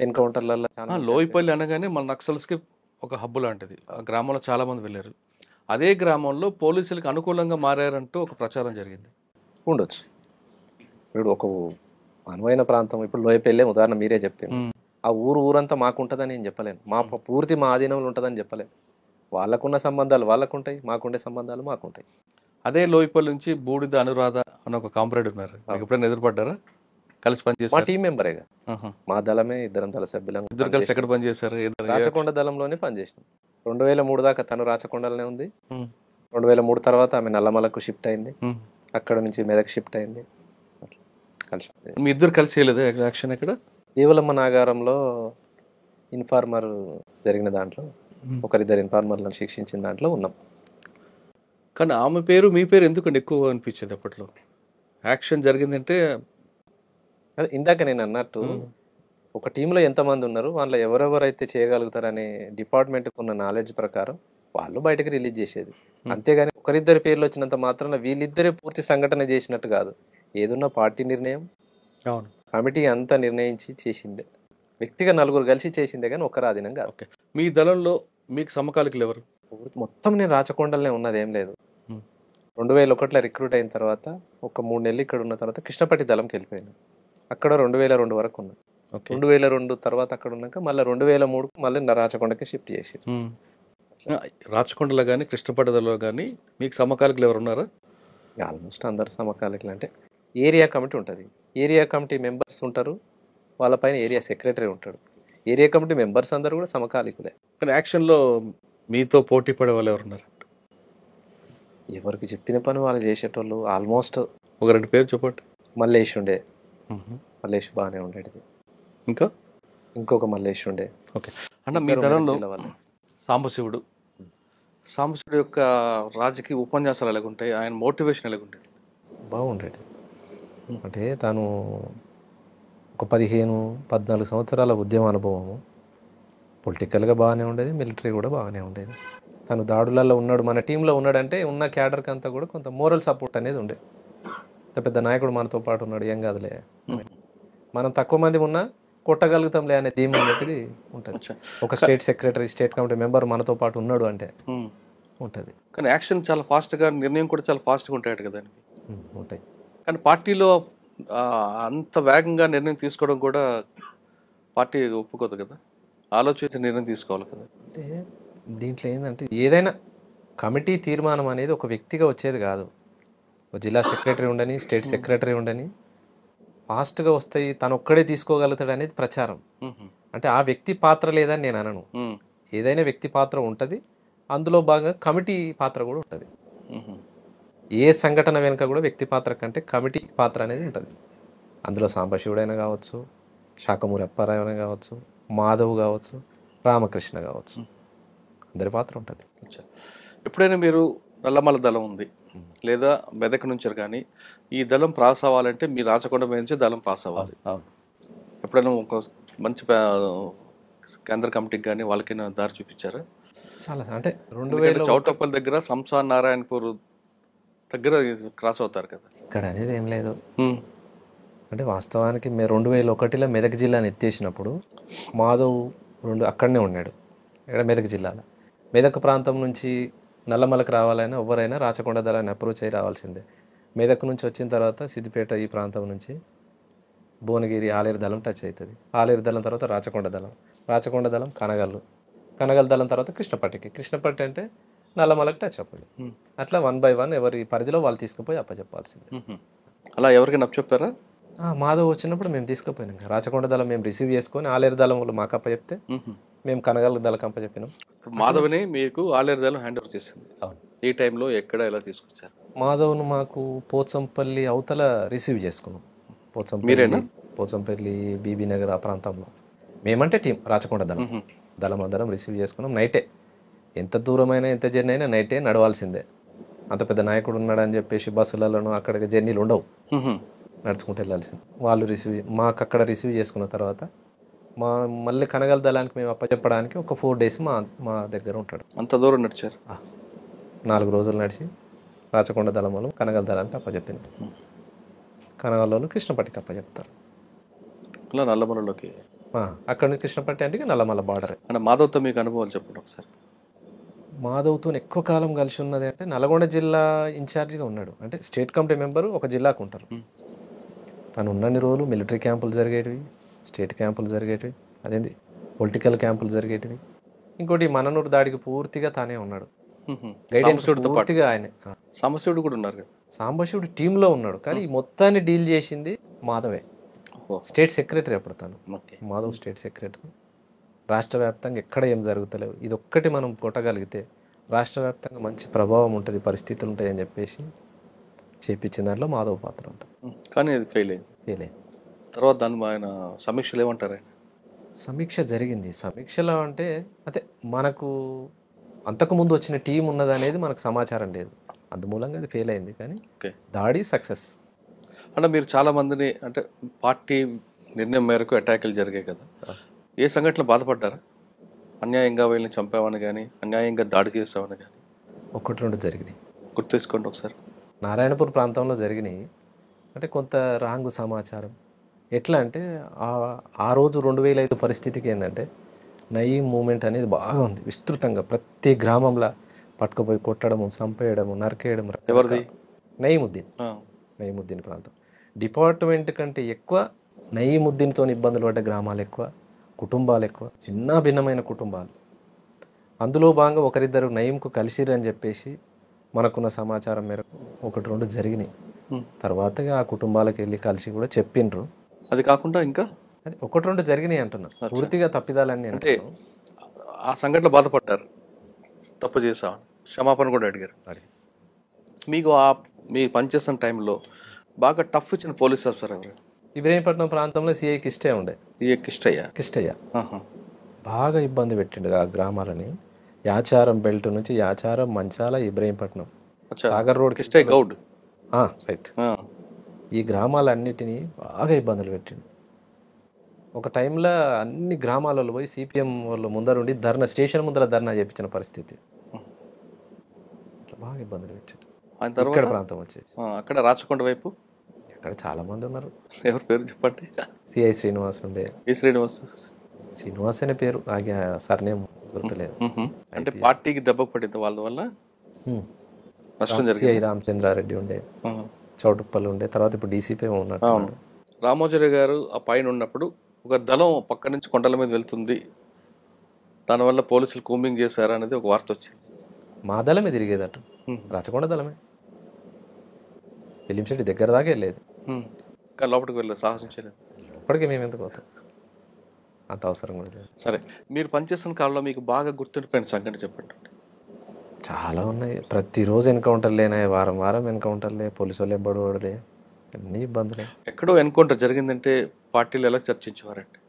[SPEAKER 3] ఎన్కౌంటర్లలో
[SPEAKER 2] లోయపల్లి అనగానే మన నక్సల్స్కి ఒక హబ్బు లాంటిది. ఆ గ్రామంలో చాలా మంది వెళ్ళారు. అదే గ్రామంలో పోలీసులకు అనుకూలంగా మారారంటూ ఒక ప్రచారం జరిగింది.
[SPEAKER 3] ఉండొచ్చు. ఇప్పుడు ఒక అనువైన ప్రాంతం, ఇప్పుడు లోయపల్లె ఉదాహరణ మీరే చెప్పారు. ఆ ఊరంతా మాకుంటుందని నేను చెప్పలేను. పూర్తి మా ఆధీనంలో ఉంటుందని చెప్పలేను. వాళ్ళకున్న సంబంధాలు వాళ్ళకుంటాయి, మాకుండే సంబంధాలు మాకుంటాయి.
[SPEAKER 2] అదే లోయపల్లి నుంచి బూడిద అనురాధ అని ఒక కాంప్రేడ్ ఉన్నారు. ఎప్పుడైనా ఎదురుపడ్డారా? కలిసి పనిచేస్తారు.
[SPEAKER 3] మా టీం మెంబరేగా, మా దళమే, ఇద్దరం దళ సభ్యులం.
[SPEAKER 2] ఇద్దరు కలిసి ఎక్కడ పనిచేశారు?
[SPEAKER 3] రాచకొండ దళంలోనే పనిచేసినాం. 2003 దాకా తను రాచకొండలోనే ఉంది. 2003 తర్వాత ఆమె నల్లమలకు షిఫ్ట్ అయింది. అక్కడ నుంచి మెదక్ షిఫ్ట్ అయింది.
[SPEAKER 2] మీ ఇద్దరు కలిసి చేయలేదు యాక్షన్? ఇక్కడ
[SPEAKER 3] దేవలమ్మ నాగారంలో ఇన్ఫార్మర్ జరిగిన దాంట్లో ఒకరిద్దరు ఇన్ఫార్మర్లను శిక్షించిన దాంట్లో ఉన్నాం.
[SPEAKER 2] కానీ ఆమె పేరు మీ పేరు ఎందుకంటే ఎక్కువ అనిపించేది అప్పట్లో? యాక్షన్ జరిగిందంటే
[SPEAKER 3] అదే ఇందాక నేను అన్నట్టు ఒక టీంలో ఎంతమంది ఉన్నారు, వాళ్ళ ఎవరెవరైతే చేయగలుగుతారనే డిపార్ట్మెంట్కి ఉన్న నాలెడ్జ్ ప్రకారం వాళ్ళు బయటకు రిలీజ్ చేసేది. అంతేగాని ఒకరిద్దరి పేర్లు వచ్చినంత మాత్రాన వీళ్ళిద్దరే పూర్తి సంఘటన చేసినట్టు కాదు. ఏదున్నా పార్టీ నిర్ణయం, కమిటీ అంతా నిర్ణయించి చేసిందే. వ్యక్తిగా నలుగురు కలిసి చేసిందే కానీ ఒక్కరు ఆధీనం కాదు.
[SPEAKER 2] మీ దళంలో మీకు సమకాలికులు ఎవరు?
[SPEAKER 3] మొత్తం నేను రాచకొండలనే ఉన్నది ఏం లేదు. 2001లో రిక్రూట్ అయిన తర్వాత ఒక 3 నెలలు ఇక్కడ ఉన్న తర్వాత కృష్ణపట్టి దళంకి వెళ్ళిపోయాను. అక్కడ 2002 వరకు ఉన్నా. 2002 తర్వాత అక్కడ ఉన్నాక మళ్ళీ 2003కు మళ్ళీ రాచకొండకి షిఫ్ట్ చేసి.
[SPEAKER 2] రాచకొండలో కానీ కృష్ణపట్టలో కానీ మీకు సమకాలికులు ఎవరు ఉన్నారా?
[SPEAKER 3] ఆల్మోస్ట్ అందరు సమకాలికులు. అంటే ఏరియా కమిటీ ఉంటుంది, ఏరియా కమిటీ మెంబర్స్ ఉంటారు, వాళ్ళపైన ఏరియా సెక్రటరీ ఉంటాడు. ఏరియా కమిటీ మెంబర్స్ అందరూ కూడా సమకాలికులే.
[SPEAKER 2] కానీ యాక్షన్లో మీతో పోటీ పడే వాళ్ళు ఎవరున్నారు?
[SPEAKER 3] ఎవరికి చెప్పిన పని వాళ్ళు చేసేటోళ్ళు. ఆల్మోస్ట్
[SPEAKER 2] ఒక 2 పేరు చెప్పండి.
[SPEAKER 3] మల్లేష్ ఉండే, మల్లేష్ బాగానే ఉండేది.
[SPEAKER 2] ఇంకొక
[SPEAKER 3] మల్లేష్ ఉండే.
[SPEAKER 2] ఓకే అన్న, మీ దళంలో సాంబశివుడు సాంబశివుడు యొక్క రాజకీయ ఉపన్యాసాలు ఎలాగుంటాయి, ఆయన మోటివేషన్ ఎలాగుంటాయి?
[SPEAKER 3] బాగుండేది. అంటే తను ఒక 15-14 సంవత్సరాల ఉద్యమ అనుభవము, పొలిటికల్గా బాగానే ఉండేది, మిలిటరీ కూడా బాగానే ఉండేది. తను దాడులలో ఉన్నాడు, మన టీంలో ఉన్నాడంటే ఉన్న క్యాడర్కి అంతా కూడా కొంత మోరల్ సపోర్ట్ అనేది ఉండే. పెద్ద నాయకుడు మనతో పాటు ఉన్నాడు, ఏం కాదులే, మనం తక్కువ మంది ఉన్నా కొట్టగలుగుతాంలే అనే ధీమా అనేది ఉంటుంది. ఒక state secretary, state committee member మనతో పాటు ఉన్నాడు అంటే ఉంటుంది.
[SPEAKER 2] కానీ యాక్షన్ చాలా ఫాస్ట్గా, నిర్ణయం కూడా చాలా ఫాస్ట్గా ఉంటాయి కదా
[SPEAKER 3] ఉంటాయి.
[SPEAKER 2] కానీ పార్టీలో అంత వేగంగా నిర్ణయం తీసుకోవడం కూడా పార్టీ ఒప్పుకోదు కదా, ఆలోచించి నిర్ణయం తీసుకోవాలి కదా.
[SPEAKER 3] అంటే దీంట్లో ఏంటంటే ఏదైనా కమిటీ తీర్మానం అనేది ఒక వ్యక్తిగా వచ్చేది కాదు. ఒక జిల్లా సెక్రటరీ ఉండని, స్టేట్ సెక్రటరీ ఉండని ఫాస్ట్గా వస్తాయి, తను ఒక్కడే తీసుకోగలుగుతాడు అనేది ప్రచారం. అంటే ఆ వ్యక్తి పాత్ర లేదని నేను అనను. ఏదైనా వ్యక్తి పాత్ర ఉంటుంది, అందులో భాగంగా కమిటీ పాత్ర కూడా ఉంటుంది. ఏ సంఘటన వెనుక కూడా వ్యక్తి పాత్ర కంటే కమిటీ పాత్ర అనేది ఉంటుంది. అందులో సాంబశివుడైనా కావచ్చు, శాఖమూరి అప్పారావు అయినా కావచ్చు, మాధవ్ కావచ్చు, రామకృష్ణ కావచ్చు, అందరి పాత్ర ఉంటుంది.
[SPEAKER 2] ఎప్పుడైనా మీరు నల్లమల దళం ఉంది లేదా మెదక్ నుంచి కానీ ఈ దళం పాస్ అవ్వాలంటే మీ రాచకొండ మీద నుంచి దళం పాస్ అవ్వాలి. ఎప్పుడైనా ఒక మంచి కేంద్ర కమిటీకి కానీ వాళ్ళకైనా దారి చూపించారా?
[SPEAKER 3] చాలా. అంటే 2000
[SPEAKER 2] చౌటప్పల్ దగ్గర సంసార్ నారాయణపూర్ దగ్గర క్రాస్ అవుతారు కదా,
[SPEAKER 3] ఇక్కడ అనేది ఏం లేదు. అంటే వాస్తవానికి 2001లో మెదక్ జిల్లాని ఎత్తేసినప్పుడు మాధవ్ అక్కడనే ఉన్నాడు, ఇక్కడ మెదక్ జిల్లాలో. మెదక్ ప్రాంతం నుంచి నల్లమలకు రావాలైనా ఎవరైనా రాచకొండ దళాన్ని అప్రోచ్ అయ్యి రావాల్సిందే. మెదక్ నుంచి వచ్చిన తర్వాత సిద్దిపేట ఈ ప్రాంతం నుంచి భువనగిరి ఆలేరు దళం టచ్ అవుతుంది. ఆలేరు దళం తర్వాత రాచకొండ దళం, రాచకొండ దళం కనగల్లు, కనగల్ దళం తర్వాత కృష్ణపట్టి అంటే నల్లమలకు టచ్ అప్పుడు. అట్లా 1 by 1 ఎవరి పరిధిలో వాళ్ళు తీసుకుపోయి అప్పచెప్పాల్సిందే.
[SPEAKER 2] అలా ఎవరికైనా అప్పచెప్పారా?
[SPEAKER 3] మాధవ్ వచ్చినప్పుడు మేము తీసుకుపోయినాం. రాచకొండ దళం మేము రిసీవ్ చేసుకొని ఆలేరు దళం వాళ్ళు మాకు అప్పచెప్తే మేము కనగల్ దళం అప్పచెప్పినాం.
[SPEAKER 2] మాధవ్ని మీకు ఆలేరు దళం హ్యాండ్ ఓవర్ చేసింది. ఈ టైంలో ఎక్కడ ఎలా తీసుకొచ్చారు?
[SPEAKER 3] మాధవ్ను మాకు పోచంపల్లి అవతల రిసీవ్ చేసుకున్నాం. పోచంపల్లి బీబీ నగర్ ఆ ప్రాంతంలో మేమంటే టీం రాచకొండ దళం అందరం రిసీవ్ చేసుకున్నాం. నైటే, ఎంత దూరమైనా ఎంత జర్నీ అయినా నైటే నడవాల్సిందే. అంత పెద్ద నాయకుడు ఉన్నాడని చెప్పేసి బస్సులలోనూ అక్కడికి జర్నీలు ఉండవు, నడుచుకుంటూ వెళ్ళాల్సింది. వాళ్ళు మాకు అక్కడ రిసీవ్ చేసుకున్న తర్వాత మళ్ళీ కనగల దళానికి మేము అప్పచెప్పడానికి ఒక 4 days మా దగ్గర ఉంటాడు.
[SPEAKER 2] అంత దూరం నడిచారు?
[SPEAKER 3] 4 రోజులు నడిచి రాచకొండ దళం వాళ్ళు కనగల దళానికి అప్పచెప్పింది. కనగల వాళ్ళు కృష్ణపట్టికి అప్పచెప్తారు.
[SPEAKER 2] అలా నల్లమలలోకి
[SPEAKER 3] అక్కడ నుంచి కృష్ణపట్టి అంటే నల్లమల బార్డర్.
[SPEAKER 2] అంటే మాధవ్తో మీకు అనుభవాలు చెప్పండి ఒకసారి.
[SPEAKER 3] మాధవ్తో ఎక్కువ కాలం కలిసి ఉన్నది అంటే నల్గొండ జిల్లా ఇన్ఛార్జిగా ఉన్నాడు. అంటే స్టేట్ కమిటీ మెంబరు ఒక జిల్లాకు ఉంటారు. తను ఉన్నన్ని రోజులు మిలిటరీ క్యాంపులు జరిగేటివి, స్టేట్ క్యాంపులు జరిగేటివి, అదేంది పొలిటికల్ క్యాంపులు జరిగేటివి. ఇంకోటి మననూరు దాడికి పూర్తిగా తానే ఉన్నాడు, గైడెన్స్ పూర్తిగా ఆయనే.
[SPEAKER 2] సాంబశివుడు కూడా ఉన్నారు కదా,
[SPEAKER 3] సాంబశివుడు టీంలో ఉన్నాడు, కానీ ఈ మొత్తాన్ని డీల్ చేసింది మాధవే. స్టేట్ సెక్రటరీ అప్పుడు తను, మాధవ్ స్టేట్ సెక్రటరీ. రాష్ట్ర వ్యాప్తంగా ఎక్కడ ఏం జరుగుతలేవు, ఇది ఒక్కటి మనం కొట్టగలిగితే రాష్ట్ర వ్యాప్తంగా మంచి ప్రభావం ఉంటుంది, పరిస్థితులు ఉంటాయి అని చెప్పేసి చేపించిన దాంట్లో మాధవ్ పాత్ర ఉంటుంది.
[SPEAKER 2] కానీ అది ఫెయిల్ అయింది. తర్వాత దాన్ని ఆయన సమీక్షలు ఏమంటారు?
[SPEAKER 3] సమీక్ష జరిగింది. సమీక్షలో అంటే అదే మనకు అంతకుముందు వచ్చిన టీం ఉన్నది అనేది మనకు సమాచారం లేదు, అందుమూలంగా అది ఫెయిల్ అయింది. కానీ దాడి సక్సెస్.
[SPEAKER 2] అంటే మీరు చాలా మందిని, అంటే పార్టీ నిర్ణయం మేరకు అటాకులు జరిగాయి కదా, ఏ సంఘటనలు బాధపడ్డారా? అన్యాయంగా వీళ్ళని చంపామని కానీ, అన్యాయంగా దాడి చేసామని కానీ?
[SPEAKER 3] 1-2 జరిగినాయి,
[SPEAKER 2] గుర్తు తీసుకోండి ఒకసారి.
[SPEAKER 3] నారాయణపూర్ ప్రాంతంలో జరిగినాయి. అంటే కొంత రాంగ్ సమాచారం. ఎట్లా అంటే ఆ రోజు 2005 పరిస్థితికి ఏంటంటే నయీం మూమెంట్ అనేది బాగా ఉంది, విస్తృతంగా ప్రతి గ్రామంలో పట్టుకుపోయి కొట్టడము, చంపేయడము, నరికేయడం.
[SPEAKER 2] ఎవరిది?
[SPEAKER 3] నయీముద్దీన్ ప్రాంతం. డిపార్ట్మెంట్ కంటే ఎక్కువ నయీముద్దీన్తో ఇబ్బందులు పడ్డ గ్రామాలు ఎక్కువ, కుటుంబాలు ఎక్కువ, చిన్న భిన్నమైన కుటుంబాలు. అందులో భాగంగా ఒకరిద్దరు నయీంకు కలిసిరని చెప్పేసి మనకున్న సమాచారం మేరకు 1-2 జరిగినాయి. తర్వాత ఆ కుటుంబాలకు వెళ్ళి కలిసి కూడా చెప్పిండ్రు.
[SPEAKER 2] అది కాకుండా ఇంకా
[SPEAKER 3] 1-2 జరిగినాయి అంటున్నా, పూర్తిగా తప్పిదాలని.
[SPEAKER 2] అంటే ఆ సంఘటన బాధపడ్డారు, తప్పు చేసామని క్షమాపణ కూడా అడిగారు. మీకు మీ పనిచేస్తున్న టైంలో బాగా టఫ్ ఇచ్చిన పోలీస్ ఆఫీసర్ ఎవరు?
[SPEAKER 3] ఇబ్రహీంపట్నం ప్రాంతంలో సిఐ కిష్టయ్య ఉండే.
[SPEAKER 2] కిష్టయ్య
[SPEAKER 3] బాగా ఇబ్బంది పెట్టిండు ఆ గ్రామాలని. యాచారం బెల్ట్ నుంచి యాచారం, మంచాల, ఇబ్రహీంపట్నం,
[SPEAKER 2] అచ్చా,
[SPEAKER 3] సాగర్ రోడ్
[SPEAKER 2] కిస్టే గౌడ్.
[SPEAKER 3] రైట్.
[SPEAKER 2] ఆ,
[SPEAKER 3] ఈ గ్రామాలన్నిటినీ బాగా ఇబ్బందులు పెట్టిండు. ఒక టైంలో అన్ని గ్రామాలలో పోయి సిపిఎం వాళ్ళు ముందరుండి స్టేషన్ ముందర ధర్నా చేయించిన పరిస్థితి. అట్లా బాగా ఇబ్బందులు పెట్టిండు.
[SPEAKER 2] ఆయన
[SPEAKER 3] ఇక్కడ
[SPEAKER 2] తర్వాత
[SPEAKER 3] ప్రాంతం వచ్చేసి
[SPEAKER 2] అక్కడ రాచకొండ వైపు
[SPEAKER 3] అక్కడ చాలా మంది ఉన్నారు.
[SPEAKER 2] ఎవరి పేరు చెప్పండి.
[SPEAKER 3] సిఐ శ్రీనివాస్ ఉండే.
[SPEAKER 2] ఈ శ్రీనివాస్.
[SPEAKER 3] శ్రీనివాస్ అనే పేరు, ఆగే సర్నేమ్ గుర్తులేదు.
[SPEAKER 2] అంటే పార్టీకి దెబ్బ పడింది వాళ్ళ వల్ల నష్టం
[SPEAKER 3] సిఐ
[SPEAKER 2] జరిగింది.
[SPEAKER 3] రామచంద్రారెడ్డి ఉండే, చౌటుప్పల్ ఉండే, తర్వాత ఇప్పుడు డీసీపీ ఉన్నట్టు.
[SPEAKER 2] అవును. రామోజీరావు గారు ఆ పైన ఉన్నప్పుడు ఒక దళం పక్క నుంచి కొండల మీద వెళ్తుంది, దానివల్ల పోలీసులు కూంబింగ్ చేశారు అనేది ఒక వార్త వచ్చింది.
[SPEAKER 3] మా దళమే తిరిగేదట, రచకొండ దళమే. ఫిలింశెట్టి దగ్గర దాకా వెళ్ళేది.
[SPEAKER 2] కానీ లోపలికి వెళ్ళలేదు, సాహసం చేయలేదు.
[SPEAKER 3] ఇప్పటికీ మేము ఎందుకు పోతాం, అంత అవసరం కూడా లేదు.
[SPEAKER 2] సరే, మీరు పనిచేస్తున్న కాలంలో మీకు బాగా గుర్తుండిపోయిన సంఘటన చెప్పండి.
[SPEAKER 3] చాలా ఉన్నాయి. ప్రతిరోజు ఎన్కౌంటర్లేనా, వారం వారం ఎన్కౌంటర్లే, పోలీసు వాళ్ళు ఎబ్బడోడలే, అన్ని ఇబ్బందులే.
[SPEAKER 2] ఎక్కడో ఎన్కౌంటర్ జరిగిందంటే పార్టీలు ఎలా చర్చించేవారండి?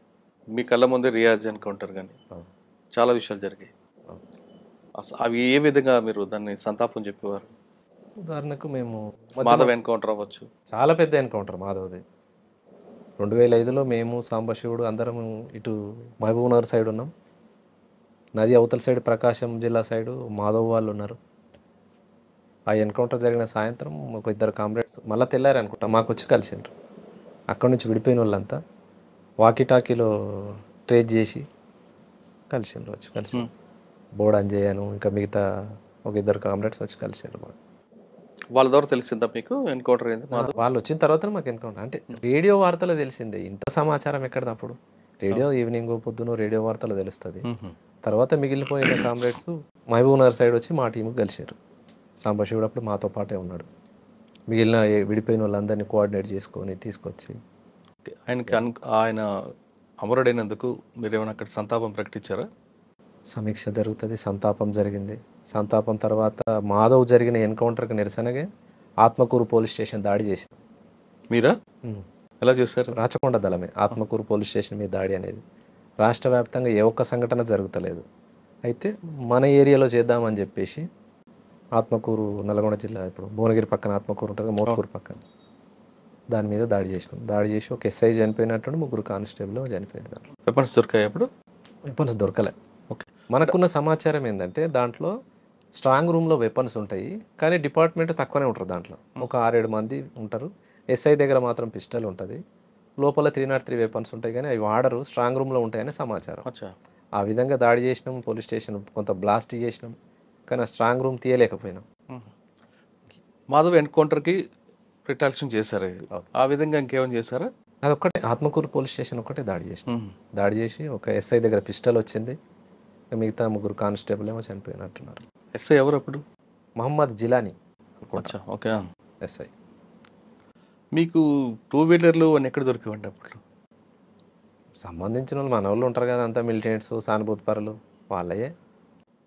[SPEAKER 2] మీ కళ్ళ ముందే రియాజ్ ఎన్కౌంటర్ కానీ చాలా విషయాలు జరిగాయి. అవి ఏ విధంగా మీరు దాన్ని సంతాపం చెప్పేవారు?
[SPEAKER 3] ఉదాహరణకు మేము
[SPEAKER 2] మాధవ్ ఎన్కౌంటర్ అవ్వచ్చు,
[SPEAKER 3] చాలా పెద్ద ఎన్కౌంటర్ మాధవ్ది. 2005లో మేము సాంబశివుడు అందరం ఇటు మహబూబ్ నగర్ సైడ్ ఉన్నాం, నది అవతల సైడ్ ప్రకాశం జిల్లా సైడు మాధవ్ వాళ్ళు ఉన్నారు. ఆ ఎన్కౌంటర్ జరిగిన సాయంత్రం ఒక ఇద్దరు కామ్రేడ్స్ మళ్ళీ తెల్లారు అనుకుంటా మాకు వచ్చి కలిసిండ్రు. అక్కడి నుంచి విడిపోయిన వాళ్ళంతా వాకీటాకీలో ట్రేస్ చేసి కలిసిండ్రు, వచ్చి కలిసి బోర్డ్ అంజయ్యను ఇంకా మిగతా ఒక ఇద్దరు కామ్రేడ్స్ వచ్చి కలిసిండ్రు. మాకు
[SPEAKER 2] వాళ్ళ ద్వారా తెలిసిందా మీకు ఎన్కౌంటర్ అయింది?
[SPEAKER 3] వాళ్ళు వచ్చిన తర్వాత మాకు ఎన్కౌంటర్ అంటే రేడియో వార్తలో తెలిసిందే. ఇంత సమాచారం ఎక్కడిది అప్పుడు? రేడియో ఈవినింగ్ పొద్దున రేడియో వార్తలో తెలుస్తుంది. తర్వాత మిగిలిపోయిన కామ్రేడ్స్ మహబూబ్ నగర్ సైడ్ వచ్చి మా టీంకి కలిసారు. సాంబశివుడు అప్పుడు మాతో పాటే ఉన్నాడు. మిగిలిన విడిపోయిన వాళ్ళందరినీ కోఆర్డినేట్ చేసుకొని తీసుకొచ్చి
[SPEAKER 2] ఆయన అమరుడైనందుకు మీరు ఏమైనా అక్కడ సంతాపం ప్రకటించారా?
[SPEAKER 3] సమీక్ష జరుగుతుంది, సంతాపం జరిగింది. సంతాపం తర్వాత మాధవ్ జరిగిన ఎన్కౌంటర్కి నిరసనగా ఆత్మకూరు పోలీస్ స్టేషన్ దాడి చేశారు.
[SPEAKER 2] మీరా? ఎలా చేశారు?
[SPEAKER 3] రాచకొండ దళమే ఆత్మకూరు పోలీస్ స్టేషన్ మీద దాడి అనేది. రాష్ట్ర వ్యాప్తంగా ఏ ఒక్క సంఘటన జరుగుతలేదు. అయితే మన ఏరియాలో చేద్దామని చెప్పేసి ఆత్మకూరు నల్గొండ జిల్లా, ఇప్పుడు భువనగిరి పక్కన ఆత్మకూరు ఉంటుంది, మోత్కూరు పక్కన, దాని మీద దాడి చేసినాం. దాడి చేసి ఒక ఎస్ఐ చనిపోయినట్టు, 3 కానిస్టేబుల్ చనిపోయినారు.
[SPEAKER 2] వెపన్స్ దొరికాయి అప్పుడు?
[SPEAKER 3] వెపన్స్ దొరకలే.
[SPEAKER 2] ఓకే.
[SPEAKER 3] మనకున్న సమాచారం ఏంటంటే దాంట్లో స్ట్రాంగ్ రూమ్లో వెపన్స్ ఉంటాయి, కానీ డిపార్ట్మెంట్ తక్కువనే ఉంటారు. దాంట్లో ఒక 6-7 మంది ఉంటారు. ఎస్ఐ దగ్గర మాత్రం పిస్టల్ ఉంటుంది, లోపల 303 వెపన్స్ ఉంటాయి, కానీ అవి వాడరు, స్ట్రాంగ్ రూమ్లో ఉంటాయని సమాచారం. ఆ విధంగా దాడి చేసినాం, పోలీస్ స్టేషన్ కొంత బ్లాస్ట్ చేసినాం, కానీ ఆ స్ట్రాంగ్ రూమ్ తీయలేకపోయినాం.
[SPEAKER 2] మాధవ్ ఎన్కౌంటర్కి రిటాలియేషన్ చేశారు. ఆ విధంగా ఇంకేమైనా చేశారా?
[SPEAKER 3] అదొక్కటే, ఆత్మకూరు పోలీస్ స్టేషన్ ఒక్కటే దాడి చేసినాం. దాడి చేసి ఒక ఎస్ఐ దగ్గర పిస్టల్ వచ్చింది, మిగతా 3 కానిస్టేబుల్ ఏమో చనిపోయినట్టున్నారు.
[SPEAKER 2] ఎస్ఐ ఎవరు అప్పుడు?
[SPEAKER 3] మహమ్మద్ జిలానీ.
[SPEAKER 2] ఓకే.
[SPEAKER 3] ఎస్ఐ.
[SPEAKER 2] మీకు 2 వీలర్లు అని ఎక్కడ దొరికివ్వండి అప్పుడు?
[SPEAKER 3] సంబంధించిన వాళ్ళు మన వాళ్ళు ఉంటారు కదా, అంతా మిలిటెంట్స్, సానుభూతి పరులు వాళ్ళయే.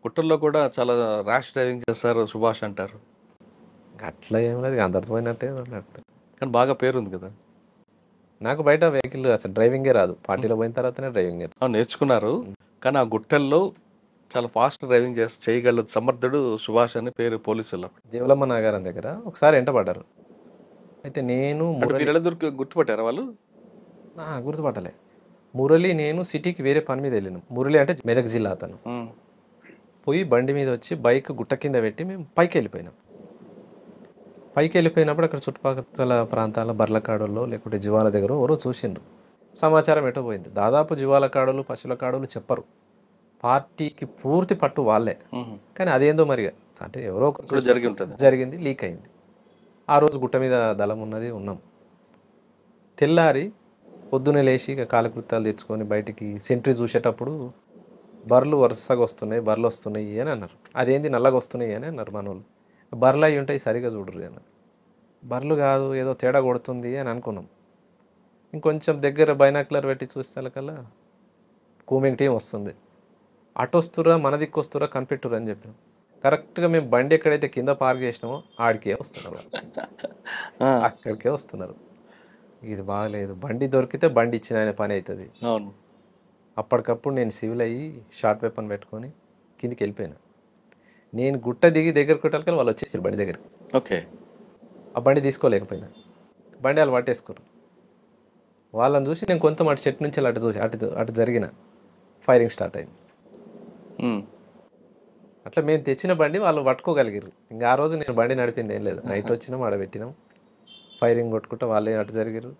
[SPEAKER 2] కుట్టల్లో కూడా చాలా ర్యాష్ డ్రైవింగ్ చేస్తారు సుభాష్ అంటారు.
[SPEAKER 3] అట్లా ఏం లేదు, అందరితో పోయినట్టే అన్నట్టు.
[SPEAKER 2] కానీ బాగా పేరుంది కదా.
[SPEAKER 3] నాకు బయట వెహికల్ అసలు డ్రైవింగే రాదు, పార్టీలో పోయిన తర్వాతనే డ్రైవింగ్
[SPEAKER 2] నేర్చుకున్నారు. కానీ ఆ గుట్టల్లో చాలా ఫాస్ట్ డ్రైవింగ్ చేయగల సమర్థుడు సుభాష్ అని పేరు పోలీసులు.
[SPEAKER 3] దేవలమ్మ నాగారం దగ్గర ఒకసారి ఎంటపడ్డారు. అయితే నేను
[SPEAKER 2] గుర్తుపట్టారా వాళ్ళు?
[SPEAKER 3] గుర్తుపట్టలే. మురళి నేను సిటీకి వేరే పని మీద వెళ్ళినాం. మురళి అంటే మెదక్ జిల్లా అతను. పోయి బండి మీద వచ్చి బైక్ గుట్ట కింద పెట్టి మేము పైకి వెళ్ళిపోయినాం. పైకి వెళ్ళిపోయినప్పుడు అక్కడ చుట్టుపక్కల ప్రాంతాల బర్లకాడుల్లో లేకుంటే జీవాల దగ్గర ఎవరో చూసిండ్రు. సమాచారం ఎటో పోయింది. దాదాపు జీవాల కాడులు, పశువుల కాడులు చెప్పరు, పార్టీకి పూర్తి పట్టు వాళ్ళే. కానీ అదేందో మరిగా అంటే ఎవరో ఒకరు జరిగింది, లీక్ అయింది. ఆ రోజు గుట్ట మీద దళం ఉన్నది, ఉన్నాం. తెల్లారి పొద్దునే లేచి ఇక కాలకృత్యాలు తెచ్చుకొని బయటికి సెంట్రీ చూసేటప్పుడు బర్రెలు వరుసగా వస్తున్నాయి, బర్రెలు వస్తున్నాయి అని అన్నారు. అదేంది నల్లగా వస్తున్నాయి అని అన్నారు మన వాళ్ళు. బర్రెలు అవి ఉంటాయి, సరిగా చూడరు అన్నారు. బర్రెలు కాదు, ఏదో తేడా కొడుతుంది అని అనుకున్నాం. ఇంకొంచెం దగ్గర బైనాక్యులర్ పెట్టి చూస్తేకల్లా కూమింగ్ టీం వస్తుంది. అటు వస్తురా, మన దిక్కు వస్తురా, కనిపెట్టురు అని చెప్పాం. కరెక్ట్గా మేము బండి ఎక్కడైతే కింద పార్క్ చేసినామో ఆడికే వస్తున్నారు, అక్కడికే వస్తున్నారు. ఇది బాగలేదు, బండి దొరికితే బండి ఇచ్చిన ఆయన పని అవుతుంది. అప్పటికప్పుడు నేను సివిల్ అయ్యి షార్ట్ వెపన్ పెట్టుకొని కిందికి వెళ్ళిపోయినా. నేను గుట్ట దిగి దగ్గర కొట్టాలి వాళ్ళు వచ్చేసారు బండి దగ్గరికి.
[SPEAKER 2] ఓకే.
[SPEAKER 3] ఆ బండి తీసుకోలేకపోయినా, బండి వాళ్ళు పట్టేసుకోరు. వాళ్ళని చూసి నేను కొంత అటు చెట్టు నుంచి అటు చూసి అటు జరిగిన ఫైరింగ్ స్టార్ట్ అయింది. అట్లా మేము తెచ్చిన బండి వాళ్ళు పట్టుకోగలిగారు. ఇంకా ఆ రోజు నేను బండి నడిపింది ఏం లేదు. నైట్ వచ్చినాం, ఆడ పెట్టినాం, ఫైరింగ్ కొట్టుకుంటా వాళ్ళే అటు జరిగారు.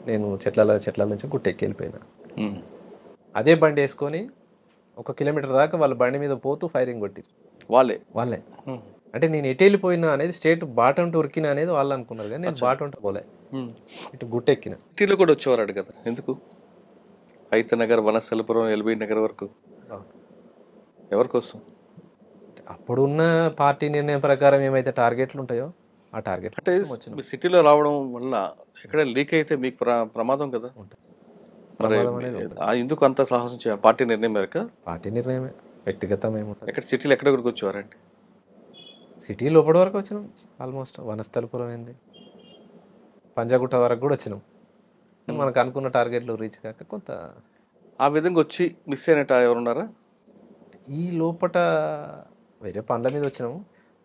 [SPEAKER 3] నేను చెట్ల నుంచి గుట్టెక్కి వెళ్ళిపోయినా. అదే బండి వేసుకొని 1 కిలోమీటర్ దాకా వాళ్ళ బండి మీద పోతూ ఫైరింగ్ కొట్టిరు వాళ్ళే. అంటే నేను ఎటు వెళ్ళిపోయినా అనేది స్టేట్ బాటం ఉరికినా అనేది వాళ్ళు అనుకున్నారు, కానీ నేను బాటం పోలే, ఇటు గుట్టెక్కిన.
[SPEAKER 2] సిటీలో కూడా వచ్చేవారు కదా, ఎందుకు హైతనగర్, వనస్థలపురం, ఎల్బీ నగర్ వరకు ఎవరి కోసం?
[SPEAKER 3] అప్పుడున్న పార్టీ నిర్ణయం ప్రకారం ఏమైతే టార్గెట్లు ఉంటాయో ఆ టార్గెట్
[SPEAKER 2] అంటే సిటీలో రావడం వల్ల ఎక్కడ లీక్ అయితే మీకు ప్రమాదం కదా. మరి ఎందుకు అంత సాహసం చేయాలి? పార్టీ నిర్ణయం మేరకు?
[SPEAKER 3] పార్టీ నిర్ణయమే, వ్యక్తిగతం ఏముంటుంది.
[SPEAKER 2] ఎక్కడ సిటీలో ఎక్కడ వరకు వచ్చేవారండి?
[SPEAKER 3] సిటీ లోపల వరకు వచ్చినాం, ఆల్మోస్ట్ వనస్థలపురం అయింది, పంజాగుట్ట వరకు కూడా వచ్చినాం. మనకు అనుకున్న టార్గెట్లు రీచ్ కాక కొంత
[SPEAKER 2] ఆ విధంగా వచ్చి మిస్ అయినట్టు ఎవరున్నారా?
[SPEAKER 3] ఈ లోపల వేరే పనుల మీద వచ్చినాము.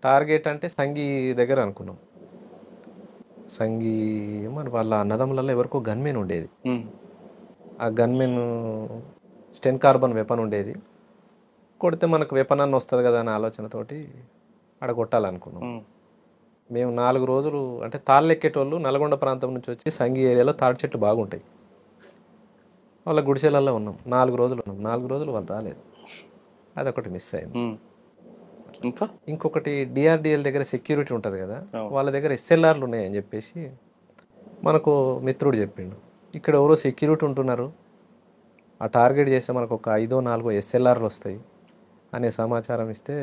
[SPEAKER 3] టార్గెట్ అంటే సంఘీ దగ్గర అనుకున్నాం. సంఘీ మరి వాళ్ళ అన్నదమ్ములలో ఎవరికో గన్మెన్ ఉండేది. ఆ గన్మెన్ స్టెన్ కార్బన్ వెపన్ ఉండేది. కొడితే మనకు వెపన్ అన్న వస్తుంది కదా అనే ఆలోచనతోటి ఆడ కొట్టాలనుకున్నాం. మేము 4 రోజులు అంటే తాళ్ళు ఎక్కేటోళ్ళు నల్గొండ ప్రాంతం నుంచి వచ్చి సంఘీ ఏరియాలో తాడి చెట్లు బాగుంటాయి, వాళ్ళ గుడిసెలలో ఉన్నాం. 4 రోజులు ఉన్నాం. 4 రోజులు వాళ్ళు రాలేదు, అదొకటి మిస్ అయింది. ఇంకొకటి డిఆర్డిఎల్ దగ్గర సెక్యూరిటీ ఉంటుంది కదా, వాళ్ళ దగ్గర ఎస్ఎల్ఆర్లు ఉన్నాయని చెప్పేసి మనకు మిత్రుడు చెప్పిండు, ఇక్కడ ఎవరో సెక్యూరిటీ ఉంటున్నారు, ఆ టార్గెట్ చేస్తే మనకు ఒక 5-4 ఎస్ఎల్ఆర్లు వస్తాయి అనే సమాచారం ఇస్తే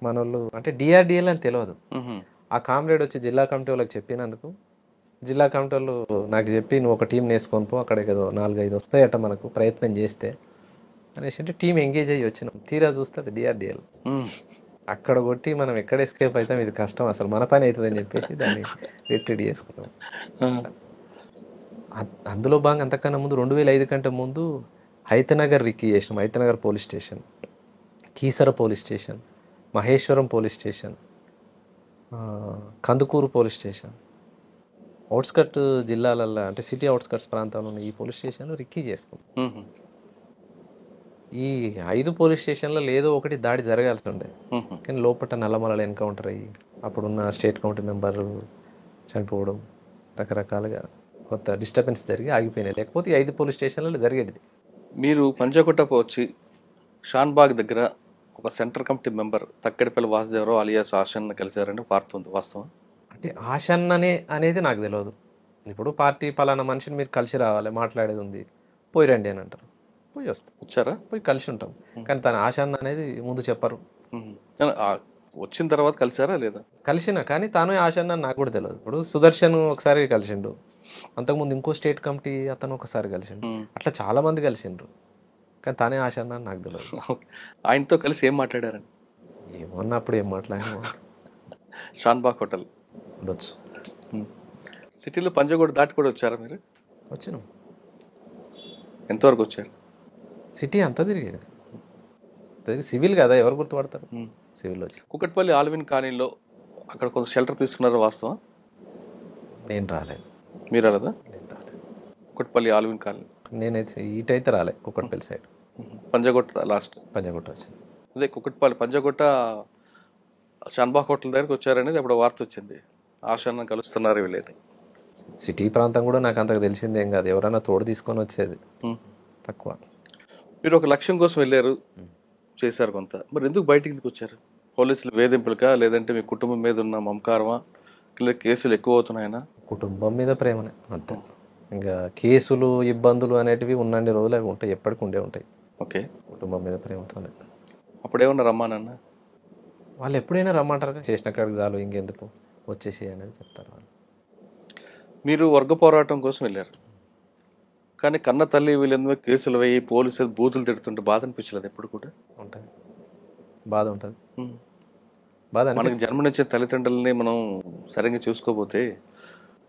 [SPEAKER 3] మన వాళ్ళు, అంటే డిఆర్డిఎల్ అని తెలియదు, ఆ కామ్రేడ్ వచ్చి జిల్లా కమిటీ వాళ్ళకి చెప్పినందుకు జిల్లా కమిటీ వాళ్ళు నాకు చెప్పి నువ్వు ఒక టీం వేసుకొని పో, అక్కడ ఏదో 4-5 వస్తాయట మనకు ప్రయత్నం చేస్తే అనేసి అంటే టీం ఎంగేజ్ అయ్యి వచ్చినాం. తీరా చూస్తే అది డిఆర్డిఎల్. అక్కడ కొట్టి మనం ఎక్కడ ఎస్కేప్ అవుతాం, ఇది కష్టం, అసలు మన పని అవుతుంది అని చెప్పేసి దాన్ని రిట్రీట్ చేసుకున్నాం. అందులో భాగంగా అంతకన్నా ముందు 2005 కంటే ముందు హైతనగర్ రిక్కీ చేసినాం. Hayathnagar police station, Keesara police station, Maheshwaram police station, Kandukur police station, outskirt జిల్లాలల్లో అంటే సిటీ అవుట్స్కట్స్ ప్రాంతంలో ఉన్న ఈ పోలీస్ స్టేషన్లో రిక్కీ చేసుకున్నాం. ఈ 5 పోలీస్ స్టేషన్లలో ఏదో ఒకటి దాడి జరగాల్సి ఉండే, కానీ లోపల నల్లమలలో ఎన్కౌంటర్ అయ్యి అప్పుడున్న స్టేట్ కమిటీ మెంబర్ చనిపోవడం, రకరకాలుగా కొత్త డిస్టర్బెన్స్ జరిగి ఆగిపోయినాయి. లేకపోతే ఈ 5 పోలీస్ స్టేషన్లలో జరిగేది.
[SPEAKER 2] మీరు పంజాగుట్టకు వచ్చి షాన్బాగ్ దగ్గర ఒక centre committee member Takkadipalli Vasudevarao alias Ashanna కలిశారని వార్తుంది, వాస్తవం?
[SPEAKER 3] అంటే ఆశన్ననే అనేది నాకు తెలియదు. ఇప్పుడు పార్టీ పలానా మనిషిని మీరు కలిసి రావాలి, మాట్లాడేది ఉంది, పోయి రండి అని అంటారు, పోయి వస్తాం,
[SPEAKER 2] వచ్చారా,
[SPEAKER 3] పోయి కలిసి ఉంటాం. కానీ తన ఆశన్న అనేది ముందు చెప్పరు.
[SPEAKER 2] వచ్చిన తర్వాత కలిసారా లేదా?
[SPEAKER 3] కలిసిన, కానీ తాను ఆశన్న నాకు కూడా తెలియదు. ఇప్పుడు సుదర్శన్ ఒకసారి కలిసిండు, అంతకుముందు ఇంకో స్టేట్ కమిటీ అతను ఒకసారి కలిసిండు, అట్లా చాలా మంది కలిసిండ్రు, కానీ తానే ఆశన్న నాకు తెలియదు.
[SPEAKER 2] ఆయనతో కలిసి ఏం మాట్లాడారని?
[SPEAKER 3] ఏమన్నా అప్పుడు ఏం మాట్లాడినా
[SPEAKER 2] షాన్బాగ్ హోటల్
[SPEAKER 3] ఉండొచ్చు.
[SPEAKER 2] సిటీలో పంజాగుట్ట దాటి కూడా వచ్చారా మీరు?
[SPEAKER 3] వచ్చినాం.
[SPEAKER 2] ఎంతవరకు వచ్చారు?
[SPEAKER 3] సిటీ అంతా తిరిగేది, సివిల్ కదా, ఎవరు గుర్తుపడతారు. సివిల్ వచ్చి
[SPEAKER 2] కుకట్పల్లి ఆల్విన్ కాలనీలో అక్కడ కొంత షెల్టర్ తీసుకున్నారా, వాస్తవం?
[SPEAKER 3] నేను రాలేదు.
[SPEAKER 2] మీరు రాలేదా?
[SPEAKER 3] నేను రాలేదు.
[SPEAKER 2] కుకట్పల్లి ఆల్విన్ కాలనీ
[SPEAKER 3] నేనైతే ఇటైతే రాలే, కుకట్పల్లి సైడ్.
[SPEAKER 2] పంజాగుట్ట లాస్ట్
[SPEAKER 3] పంజాగుట్ట వచ్చింది.
[SPEAKER 2] అదే కుకట్పల్లి పంజాగుట్ట షాన్బాగ్ హోటల్ దగ్గరికి వచ్చారనేది అప్పుడు వార్త వచ్చింది, ఆశన్న కలుస్తున్నారు వీళ్ళని.
[SPEAKER 3] సిటీ ప్రాంతం కూడా నాకు అంతకు తెలిసిందేం కాదు, ఎవరైనా తోడు తీసుకొని వచ్చేది తక్కువ.
[SPEAKER 2] మీరు ఒక లక్ష్యం కోసం వెళ్ళారు, చేశారు కొంత, మరి ఎందుకు బయటికి వచ్చారు? పోలీసులు వేధింపులకా, లేదంటే మీ కుటుంబం మీద ఉన్న మమకారమా, లేదా కేసులు ఎక్కువ అవుతున్నాయనా?
[SPEAKER 3] కుటుంబం మీద ప్రేమనే అంతే. ఇంకా కేసులు ఇబ్బందులు అనేటివి ఉన్నన్ని రోజులు అవి ఉంటాయి, ఎప్పటికి ఉండే ఉంటాయి.
[SPEAKER 2] ఓకే.
[SPEAKER 3] కుటుంబం మీద ప్రేమతోనే.
[SPEAKER 2] అప్పుడేమన్నా రమ్మానన్న?
[SPEAKER 3] వాళ్ళు ఎప్పుడైనా రమ్మంటారు, చేసిన కాడికి చాలు, ఇంకెందుకు వచ్చేసి అనేది చెప్తారు వాళ్ళు.
[SPEAKER 2] మీరు వర్గ పోరాటం కోసం వెళ్ళారు, కానీ కన్న తల్లి వీళ్ళందరూ కేసులు వేయి పోలీసులు బూతులు తిడుతుంటే బాధ అనిపించలేదు? ఎప్పుడు కూడా
[SPEAKER 3] ఉంటుంది, బాధ ఉంటుంది. బాధ
[SPEAKER 2] మనకి జన్మనిచ్చే తల్లిదండ్రులని మనం సరిగ్గా చూసుకోకపోతే,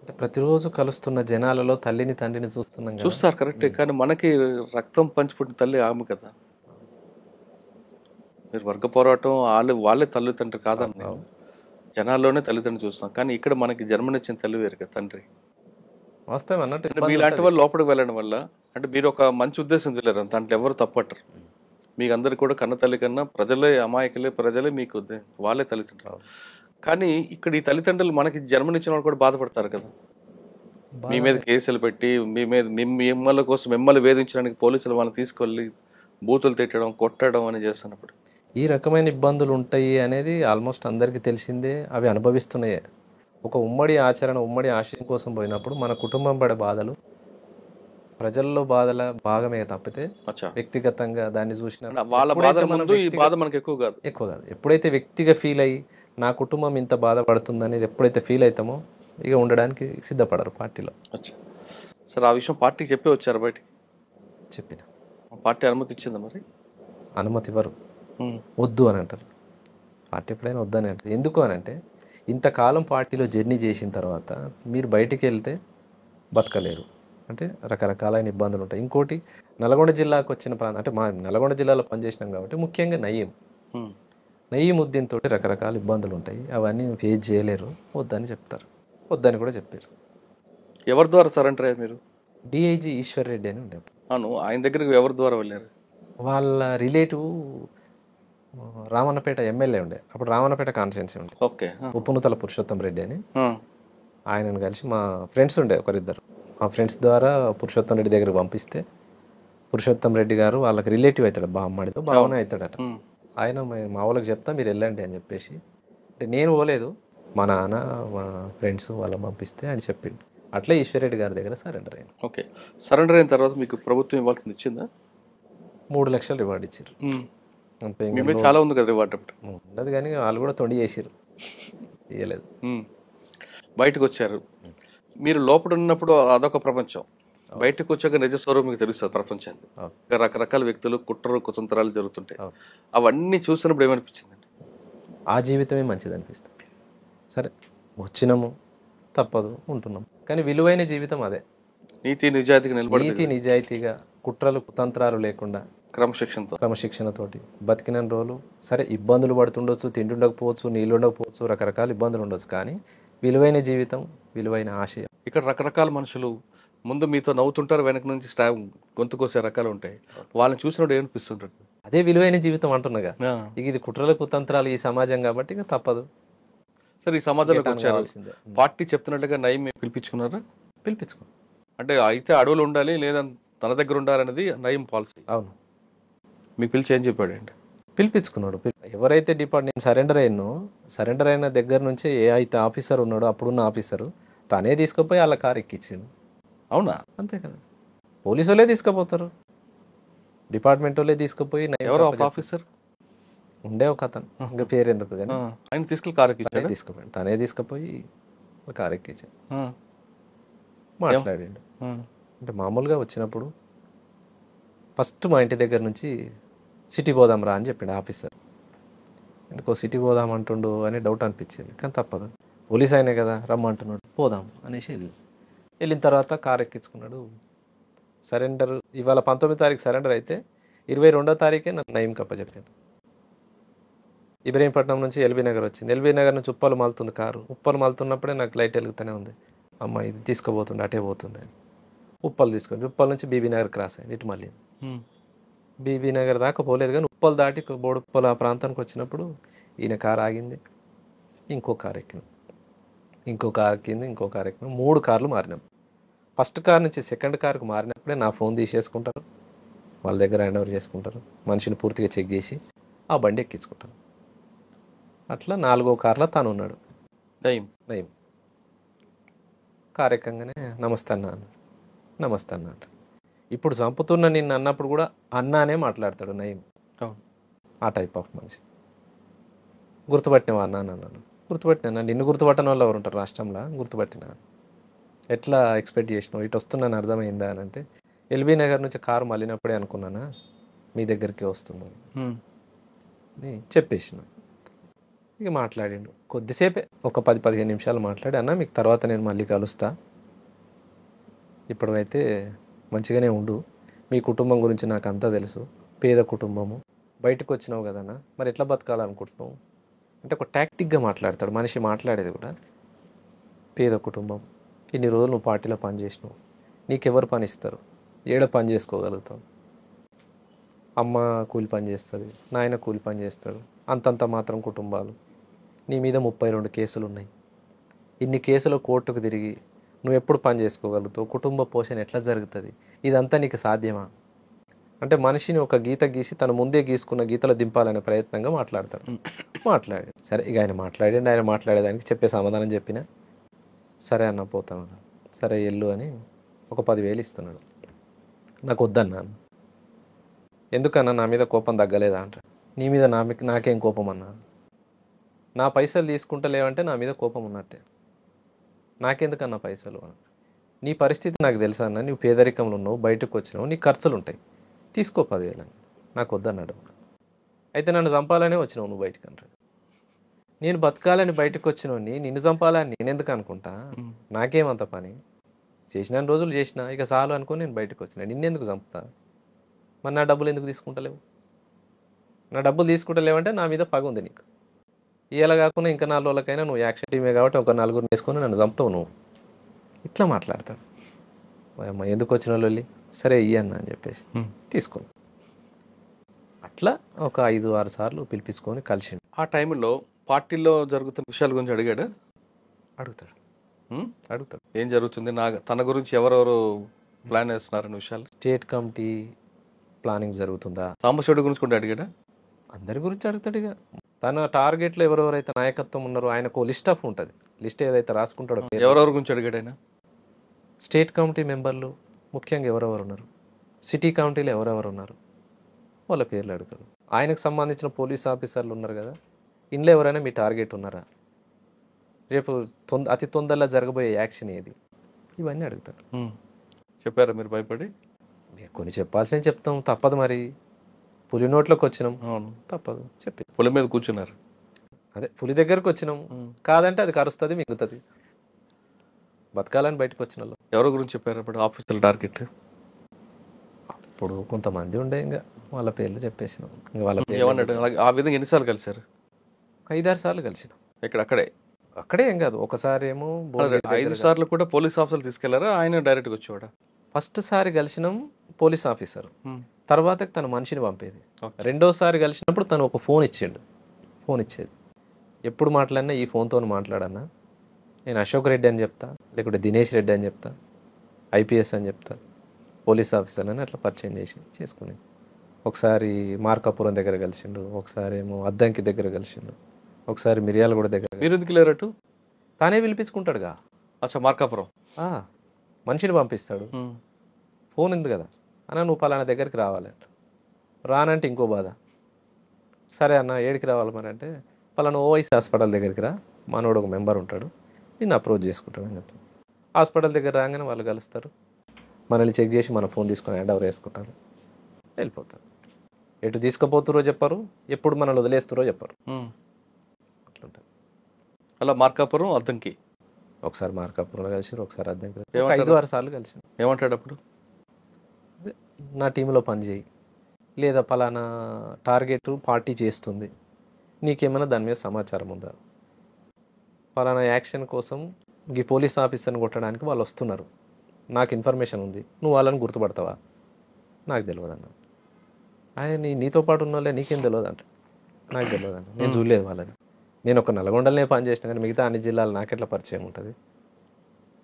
[SPEAKER 3] అంటే ప్రతిరోజు కలుస్తున్న జనాలలో తల్లిని తండ్రిని చూస్తున్నాం,
[SPEAKER 2] చూస్తారు కరెక్టే, కానీ మనకి రక్తం పంచిపుట్టిన తల్లి ఆమె కదా. మీరు వర్గ పోరాటం వాళ్ళే తల్లిదండ్రి కాదని నేను జనాల్లోనే తల్లిదండ్రులు చూస్తాం. కానీ ఇక్కడ మనకి జన్మనిచ్చిన తల్లి వేరు కదా తండ్రి.
[SPEAKER 3] వాస్తవం అన్నట్టు
[SPEAKER 2] అంటే మీలాంటి వాళ్ళు లోపలికి వెళ్ళడం వల్ల అంటే మీరు ఒక మంచి ఉద్దేశం వెళ్ళారు, దాంట్లో ఎవరు తప్పట్టరు. మీకు అందరికి కూడా కన్న తల్లి కన్నా ప్రజలే అమాయకులే, ప్రజలే మీకు వాళ్ళే తల్లిదండ్రులు. కానీ ఇక్కడ ఈ తల్లిదండ్రులు మనకి జన్మనిచ్చిన వాళ్ళు కూడా బాధపడతారు కదా. మీ మీద కేసులు పెట్టి మిమ్మల్ని వేధించడానికి పోలీసులు వాళ్ళని తీసుకెళ్ళి బూతులు తిట్టడం, కొట్టడం అని చేస్తున్నప్పుడు
[SPEAKER 3] ఈ రకమైన ఇబ్బందులు ఉంటాయి అనేది ఆల్మోస్ట్ అందరికీ తెలిసిందే. అవి అనుభవిస్తున్నాయే. ఒక ఉమ్మడి ఆచరణ, ఉమ్మడి ఆశయం కోసం పోయినప్పుడు మన కుటుంబం పడే బాధలు ప్రజల్లో బాధల భాగమే తప్పితే వ్యక్తిగతంగా దాన్ని చూసిన
[SPEAKER 2] వాళ్ళ బాధ ముందు ఈ బాధ మనకు ఎక్కువ కాదు.
[SPEAKER 3] ఎప్పుడైతే వ్యక్తిగా ఫీల్ అయ్యి నా కుటుంబం ఇంత బాధపడుతుంది ఎప్పుడైతే ఫీల్ అవుతామో ఇక ఉండడానికి సిద్ధపడరు పార్టీలో.
[SPEAKER 2] సార్, ఆ విషయం పార్టీకి చెప్పి వచ్చారు బయటికి?
[SPEAKER 3] చెప్పిన.
[SPEAKER 2] పార్టీ అనుమతి ఇచ్చిందా? మరి
[SPEAKER 3] అనుమతి ఇవ్వరు, వద్దు అని అంటారు. పార్టీ ఎప్పుడైనా వద్దని అంటారు. ఎందుకు అని అంటే ఇంతకాలం పార్టీలో జర్నీ చేసిన తర్వాత మీరు బయటికి వెళ్తే బతకలేరు, అంటే రకరకాలైన ఇబ్బందులు ఉంటాయి. ఇంకోటి నల్గొండ జిల్లాకు వచ్చిన ప్రాంతం అంటే మా నల్గొండ జిల్లాలో పనిచేసినాం కాబట్టి ముఖ్యంగా నయీముద్దీన్ తోటి రకరకాల ఇబ్బందులు ఉంటాయి. అవన్నీ ఫేస్ చేయలేరు, వద్దని చెప్తారు. వద్దని కూడా చెప్పారు.
[SPEAKER 2] ఎవరి ద్వారా సరెండర్ అయ్యారు మీరు?
[SPEAKER 3] డిఐజీ ఈశ్వర్ రెడ్డి అని ఉండే.
[SPEAKER 2] అవును, ఆయన దగ్గరికి ఎవరి ద్వారా వెళ్ళారు?
[SPEAKER 3] వాళ్ళ రిలేటివ్ రామన్నపేట ఎమ్మెల్యే ఉండే, అప్పుడు రామన్నపేట కాన్స్టిట్యున్సీ ఉండే.
[SPEAKER 2] ఓకే.
[SPEAKER 3] ఉప్పునుతల పురుషోత్తం రెడ్డి అని ఆయనను కలిసి మా ఫ్రెండ్స్ ఉండే ఒకరిద్దరు. మా ఫ్రెండ్స్ ద్వారా పురుషోత్తం రెడ్డి దగ్గరికి పంపిస్తే పురుషోత్తం రెడ్డి గారు వాళ్ళకి రిలేటివ్ అవుతాడు, బామ్మడితో బావనే అవుతాడట. ఆయన మా వాళ్ళకి చెప్తా మీరు వెళ్ళండి అని చెప్పేసి, అంటే నేను పోలేదు, మా నాన్న మా ఫ్రెండ్స్ వాళ్ళని పంపిస్తే అని చెప్పిండు. అట్లా ఈశ్వరరెడ్డి గారి దగ్గర సరెండర్ అయ్యాను.
[SPEAKER 2] ఓకే. సరెండర్ అయిన తర్వాత మీకు ప్రభుత్వం ఇవ్వాల్సింది ఇచ్చిందా?
[SPEAKER 3] 3 లక్షలు రివార్డ్ ఇచ్చారు.
[SPEAKER 2] అంతే, చాలా ఉంది కదా రివార్డ్.
[SPEAKER 3] ఉండదు కానీ వాళ్ళు కూడా తొండి చేసారు, ఇవ్వలేదు.
[SPEAKER 2] బయటకు వచ్చారు మీరు. లోపల ఉన్నప్పుడు అదొక ప్రపంచం, బయటకు వచ్చాక నిజ స్వరూపం మీకు తెలుస్తుంది ప్రపంచాన్ని. రకరకాల వ్యక్తులు, కుట్రలు, కుతంత్రాలు జరుగుతుంటాయి. అవన్నీ చూసినప్పుడు ఏమనిపించిందండి?
[SPEAKER 3] ఆ జీవితమే మంచిది అనిపిస్తుంది. సరే వచ్చినాము, తప్పదు, ఉంటున్నాం, కానీ విలువైన జీవితం అదే.
[SPEAKER 2] నీతి నిజాయితీగా నిలబడి,
[SPEAKER 3] నీతి నిజాయితీగా, కుట్రలు కుతంత్రాలు లేకుండా క్రమశిక్షణతోటి బతికిన రోజులు. సరే ఇబ్బందులు పడుతుండొచ్చు, తిండి ఉండకపోవచ్చు, నీళ్ళు ఉండకపోవచ్చు, రకరకాల ఇబ్బందులు ఉండొచ్చు, కానీ విలువైన జీవితం, విలువైన ఆశయం.
[SPEAKER 2] ఇక్కడ రకరకాల మనుషులు ముందు మీతో నవ్వుతుంటారు, వెనక నుంచి గొంతు కోసే రకాలు ఉంటాయి. వాళ్ళని చూసినప్పుడు ఏమనిపిస్తుంటారు?
[SPEAKER 3] అదే విలువైన జీవితం అంటున్నాగా. ఇక ఇది కుట్రలు కుతంత్రాలు ఈ సమాజం కాబట్టి ఇక తప్పదు.
[SPEAKER 2] సరే, ఈ సమాజంలోకి వచ్చారు, పార్టీ చెప్తున్నట్టుగా నయం పిలిపించుకున్నారా?
[SPEAKER 3] పిలిపించుకో
[SPEAKER 2] అంటే అయితే అడవులు ఉండాలి లేదా తన దగ్గర ఉండాలనేది నయం పాలసీ.
[SPEAKER 3] అవును.
[SPEAKER 2] మీకు పిలిచి ఏం చెప్పాడండి?
[SPEAKER 3] పిలిపించుకున్నాడు. ఎవరైతే నేను సరెండర్ అయిన దగ్గర నుంచి ఏ అయితే ఆఫీసర్ ఉన్నాడో అప్పుడున్న ఆఫీసరు తనే తీసుకుపోయి వాళ్ళ కారు ఎక్కించిండు.
[SPEAKER 2] అవునా?
[SPEAKER 3] అంతే కదా, పోలీసు వాళ్ళే తీసుకుపోతారు, డిపార్ట్మెంట్ వాళ్ళే తీసుకుపోయి.
[SPEAKER 2] ఎవరో ఆఫీసర్
[SPEAKER 3] ఉండే ఒక అతను, ఇంకా పేరు ఎందుకు కానీ
[SPEAKER 2] ఆయన తీసుకెళ్ళి కారు ఎక్కించాడు.
[SPEAKER 3] తీసుకుపోయాడు, తనే తీసుకుపోయి కారు ఎక్కించాడు. మాట్లాడాడు. అంటే మామూలుగా వచ్చినప్పుడు ఫస్ట్ మా ఇంటి దగ్గర నుంచి సిటీ పోదాం రా అని చెప్పాడు ఆఫీసర్. ఎందుకో సిటీ పోదాం అంటుండు అని డౌట్ అనిపించింది, కానీ తప్పదు, పోలీస్ అయినే కదా రమ్మంటున్నాడు, పోదాం అనేసి వెళ్ళిన తర్వాత కారు ఎక్కించుకున్నాడు. సరెండర్ ఇవాళ 19వ తారీఖు సరెండర్ అయితే 22వ తారీఖే నన్ను నయం కప్పచెప్పాను. ఇబ్రహీంపట్నం నుంచి ఎల్బీ నగర్ వచ్చింది. ఎల్బీ నగర్ నుంచి ఉప్పలు మాలుతుంది కారు. ఉప్పలు మాలుతున్నప్పుడే నాకు లైట్ వెలుగుతూనే ఉంది, అమ్మ ఇది తీసుకుపోతుండే, అటే పోతుంది అని. ఉప్పలు తీసుకొని ఉప్పల్ నుంచి బీబీ నగర్ క్రాస్ అయింది, ఇటు మళ్ళీ బీబీ నగర్ దాకా పోలేదు, కానీ ఉప్పలు దాటి బోడుప్పల్ ఆ ప్రాంతానికి వచ్చినప్పుడు ఈయన కారు ఆగింది, ఇంకో కారు ఎక్కినాం, ఇంకో కారు ఎక్కింది, ఇంకో కారు ఎక్కినాం. 3 కార్లు మారినాం. ఫస్ట్ కార్ నుంచి సెకండ్ కార్కు మారినప్పుడే నా ఫోన్ తీసేసుకుంటారు, వాళ్ళ దగ్గర హ్యాండ్ ఓవర్ చేసుకుంటారు, మనిషిని పూర్తిగా చెక్ చేసి ఆ బండి ఎక్కించుకుంటారు. అట్లా 4వ కార్లో తాను ఉన్నాడు. నయం కారు ఎక్కంగానే నమస్తే అన్న అన్నాడు. నమస్తే అన్న అంట. ఇప్పుడు చంపుతున్న నిన్ను అన్నప్పుడు కూడా అన్నానే మాట్లాడతాడు నయం. ఆ టైప్ ఆఫ్ మనిషి. గుర్తుపట్టినవా అన్న అన్నాను. గుర్తుపట్టినా. నిన్ను గుర్తుపట్టని వాళ్ళు ఎవరు ఉంటారు రాష్ట్రంలో? గుర్తుపట్టినా. ఎట్లా ఎక్స్పెక్ట్ చేసినావు, ఇటు వస్తున్నాను అర్థమైందా అని అంటే, ఎల్బీ నగర్ నుంచి కారు మళ్ళినప్పుడే అనుకున్నానా మీ దగ్గరికి వస్తుందని చెప్పేసిన. ఇక మాట్లాడిండు కొద్దిసేపే, ఒక 10-15 నిమిషాలు మాట్లాడి, అన్న మీకు తర్వాత నేను మళ్ళీ కలుస్తా, ఇప్పుడైతే మంచిగానే ఉండు, మీ కుటుంబం గురించి నాకు అంతా తెలుసు, పేద కుటుంబము, బయటకు వచ్చినావు కదన్నా, మరి ఎట్లా బతకాలనుకుంటున్నావు అంటే ఒక టాక్టిక్గా మాట్లాడతాడు మనిషి. మాట్లాడేది కూడా పేద కుటుంబం, ఇన్ని రోజులు నువ్వు పార్టీలో పని చేసినావు, నీకెవరు పని ఇస్తారు, ఏడ పని చేసుకోగలుగుతావు, అమ్మ కూలి పని చేస్తుంది, నాయన కూలి పని చేస్తాడు, అంతంత మాత్రం కుటుంబాలు, నీ మీద 32 కేసులు ఉన్నాయి, ఇన్ని కేసులు కోర్టుకు తిరిగి నువ్వు ఎప్పుడు పని చేసుకోగలుగుతావు, కుటుంబ పోషణ ఎట్లా జరుగుతుంది, ఇదంతా నీకు సాధ్యమా అంటే మనిషిని ఒక గీత గీసి తను ముందే గీసుకున్న గీతలో దింపాలనే ప్రయత్నంగా మాట్లాడతాడు. మాట్లాడాడు సరే, ఇక ఆయన మాట్లాడేదానికి చెప్పే సమాధానం చెప్పినా సరే అన్న పోతాను, సరే ఎల్లు అని ఒక 10,000 ఇస్తున్నాడు. నాకు వద్దన్నా. ఎందుకన్నా నా మీద కోపం తగ్గలేదా అంట. నీ మీద నాకేం కోపం అన్నా, నా పైసలు తీసుకుంటలేవంటే నా మీద కోపం ఉన్నట్టే, నాకెందుకన్నా పైసలు అన్న. నీ పరిస్థితి నాకు తెలుసా అన్న, నువ్వు పేదరికంలో ఉన్నావు, బయటకు వచ్చినావు, నీ ఖర్చులు ఉంటాయి, తీసుకో 10,000 అని. నాకు వద్దన్నాడు. అయితే నన్ను చంపాలనే వచ్చినావు నువ్వు బయటకు అంటాడు. నేను బతకాలని బయటకు వచ్చినోని నిన్ను చంపాలని నేనెందుకు అనుకుంటా, నాకేమంత పని, చేసిన రోజులు చేసిన ఇక చాలు అనుకుని నేను బయటకు వచ్చిన, నిన్నెందుకు చంపుతా, మరి నా డబ్బులు ఎందుకు తీసుకుంటలేవు, నా డబ్బులు తీసుకుంటలేవంటే నా మీద పగ ఉంది నీకు. ఇలా కాకుండా ఇంకా 4 రోజులకైనా నువ్వు యాక్షన్ టీమే కాబట్టి ఒక 4 వేసుకొని నన్ను చంపుతావు నువ్వు, ఇట్లా మాట్లాడతాడు. అమ్మ ఎందుకు వచ్చిన వాళ్ళు, సరే ఇయ్యన్న అని చెప్పేసి తీసుకో. అట్లా ఒక 5-6 సార్లు పిలిపించుకొని కలిసిండు.
[SPEAKER 2] ఆ టైంలో పార్టీలో జరుగుతున్న విషయాల గురించి అడిగాడు.
[SPEAKER 3] అడుగుతాడు
[SPEAKER 2] ఏం జరుగుతుంది, తన గురించి ఎవరెవరు ప్లాన్ వేస్తున్నారనే విషయాలు.
[SPEAKER 3] స్టేట్ కమిటీ ప్లానింగ్ జరుగుతుందా,
[SPEAKER 2] సాంబశివుడి గురించి కూడా అడిగాడా.
[SPEAKER 3] అందరి గురించి అడుగుతాడు. ఇక తన టార్గెట్లో ఎవరెవరైతే నాయకత్వం ఉన్నారో ఆయనకు లిస్ట్ ఆఫ్ ఉంటుంది, లిస్ట్ ఏదైతే రాసుకుంటాడో
[SPEAKER 2] ఎవరెవరి గురించి అడిగాడు ఆయన.
[SPEAKER 3] స్టేట్ కమిటీ మెంబర్లు ముఖ్యంగా ఎవరెవరు ఉన్నారు, సిటీ కమిటీలో ఎవరెవరు ఉన్నారు వాళ్ళ పేర్లు అడుగుతాడు. ఆయనకు సంబంధించిన పోలీస్ ఆఫీసర్లు ఉన్నారు కదా, ఇంట్లో ఎవరైనా మీ టార్గెట్ ఉన్నారా, రేపు అతి తొందరలో జరగబోయే యాక్షన్ ఏది, ఇవన్నీ అడుగుతాడు.
[SPEAKER 2] చెప్పారా మీరు భయపడి?
[SPEAKER 3] కొన్ని చెప్పాల్సిన చెప్తాం, తప్పదు మరి, పులి నోట్లోకి వచ్చినాం,
[SPEAKER 2] అవును
[SPEAKER 3] తప్పదు చెప్పి.
[SPEAKER 2] పులి మీద కూర్చున్నారు,
[SPEAKER 3] అదే పులి దగ్గరకు వచ్చినాం, కాదంటే అది కరుస్తుంది మిగుతుంది, బతకాలని బయటకు వచ్చిన వాళ్ళు.
[SPEAKER 2] ఎవరి గురించి చెప్పారు అప్పుడు ఆఫీసర్ టార్గెట్?
[SPEAKER 3] ఇప్పుడు కొంతమంది ఉండే, ఇంకా వాళ్ళ పేర్లు చెప్పేసినాం. ఇంకా వాళ్ళ
[SPEAKER 2] ఏమన్నాడు? ఆ విధంగా ఎన్నిసార్లు కలిసారు?
[SPEAKER 3] 5-6 సార్లు కలిసినాం. అక్కడే ఏం కాదు, ఒకసారి ఏమో
[SPEAKER 2] 5 సార్లు కూడా పోలీస్ ఆఫీసర్లు తీసుకెళ్లారా, ఆయన డైరెక్ట్గా వచ్చేవాడా?
[SPEAKER 3] ఫస్ట్ సారి కలిసినాం పోలీస్ ఆఫీసర్, తర్వాత తన మనిషిని పంపేది. రెండోసారి కలిసినప్పుడు తను ఒక ఫోన్ ఇచ్చేది. ఎప్పుడు మాట్లాడినా ఈ ఫోన్తో మాట్లాడన్నా, నేను అశోక్ రెడ్డి అని చెప్తా, లేకుంటే దినేష్ రెడ్డి అని చెప్తా, ఐపీఎస్ అని చెప్తా, పోలీస్ ఆఫీసర్ అని అట్లా పరిచయం చేసుకుని. ఒకసారి మార్కాపురం దగ్గర కలిసిండు, ఒకసారి ఏమో అద్దంకి దగ్గర కలిసిండు, ఒకసారి మిర్యాలగూడ దగ్గర.
[SPEAKER 2] మీరు ఎందుకు లేరటు?
[SPEAKER 3] తానే పిలిపించుకుంటాడుగా.
[SPEAKER 2] అచ్చా, మార్కాపురం
[SPEAKER 3] మనిషిని పంపిస్తాడు, ఫోన్ ఉంది కదా అన్న, నువ్వు పలానా దగ్గరికి రావాలంట. రానంటే ఇంకో బాధ. సరే అన్న ఏడికి రావాలి మరి అంటే, పలానా ఓవైసీ హాస్పిటల్ దగ్గరికి రా, మనోడు ఒక మెంబర్ ఉంటాడు, నిన్ను అప్రోచ్ చేసుకుంటాడు అని చెప్తాను. హాస్పిటల్ దగ్గర రాగానే వాళ్ళు కలుస్తారు, మనల్ని చెక్ చేసి మన ఫోన్ తీసుకొని హ్యాండ్ ఓవర్ వేసుకుంటారు, వెళ్ళిపోతారు. ఎటు తీసుకుపోతురో చెప్పరు, ఎప్పుడు మనల్ని వదిలేస్తారో చెప్పరు, అట్లుంటుంది.
[SPEAKER 2] అలా మార్కాపురం అద్దంకి
[SPEAKER 3] ఒకసారి మార్కాపురంలో కలిసి, ఒకసారి అద్దంకి, 5-6 సార్లు కలిసి.
[SPEAKER 2] ఏమంటాడు అప్పుడు?
[SPEAKER 3] నా టీంలో పనిచేయి, లేదా పలానా టార్గెట్ పార్టీ చేస్తుంది, నీకేమైనా దాని మీద సమాచారం ఉందా, పలానా యాక్షన్ కోసం ఈ పోలీస్ ఆఫీసర్ని కొట్టడానికి వాళ్ళు వస్తున్నారు, నాకు ఇన్ఫర్మేషన్ ఉంది, నువ్వు వాళ్ళని గుర్తుపడతావా, నాకు తెలియదు అన్న. ఆయన నీతో పాటు ఉన్న వాళ్ళే నీకేం తెలియదు అంట. నాకు తెలియదు అన్న, నేను చూడలేదు వాళ్ళని, నేను ఒక నల్గొండలనే పని చేసిన కానీ మిగతా అన్ని జిల్లాలు నాకెట్లా పరిచయం ఉంటుంది,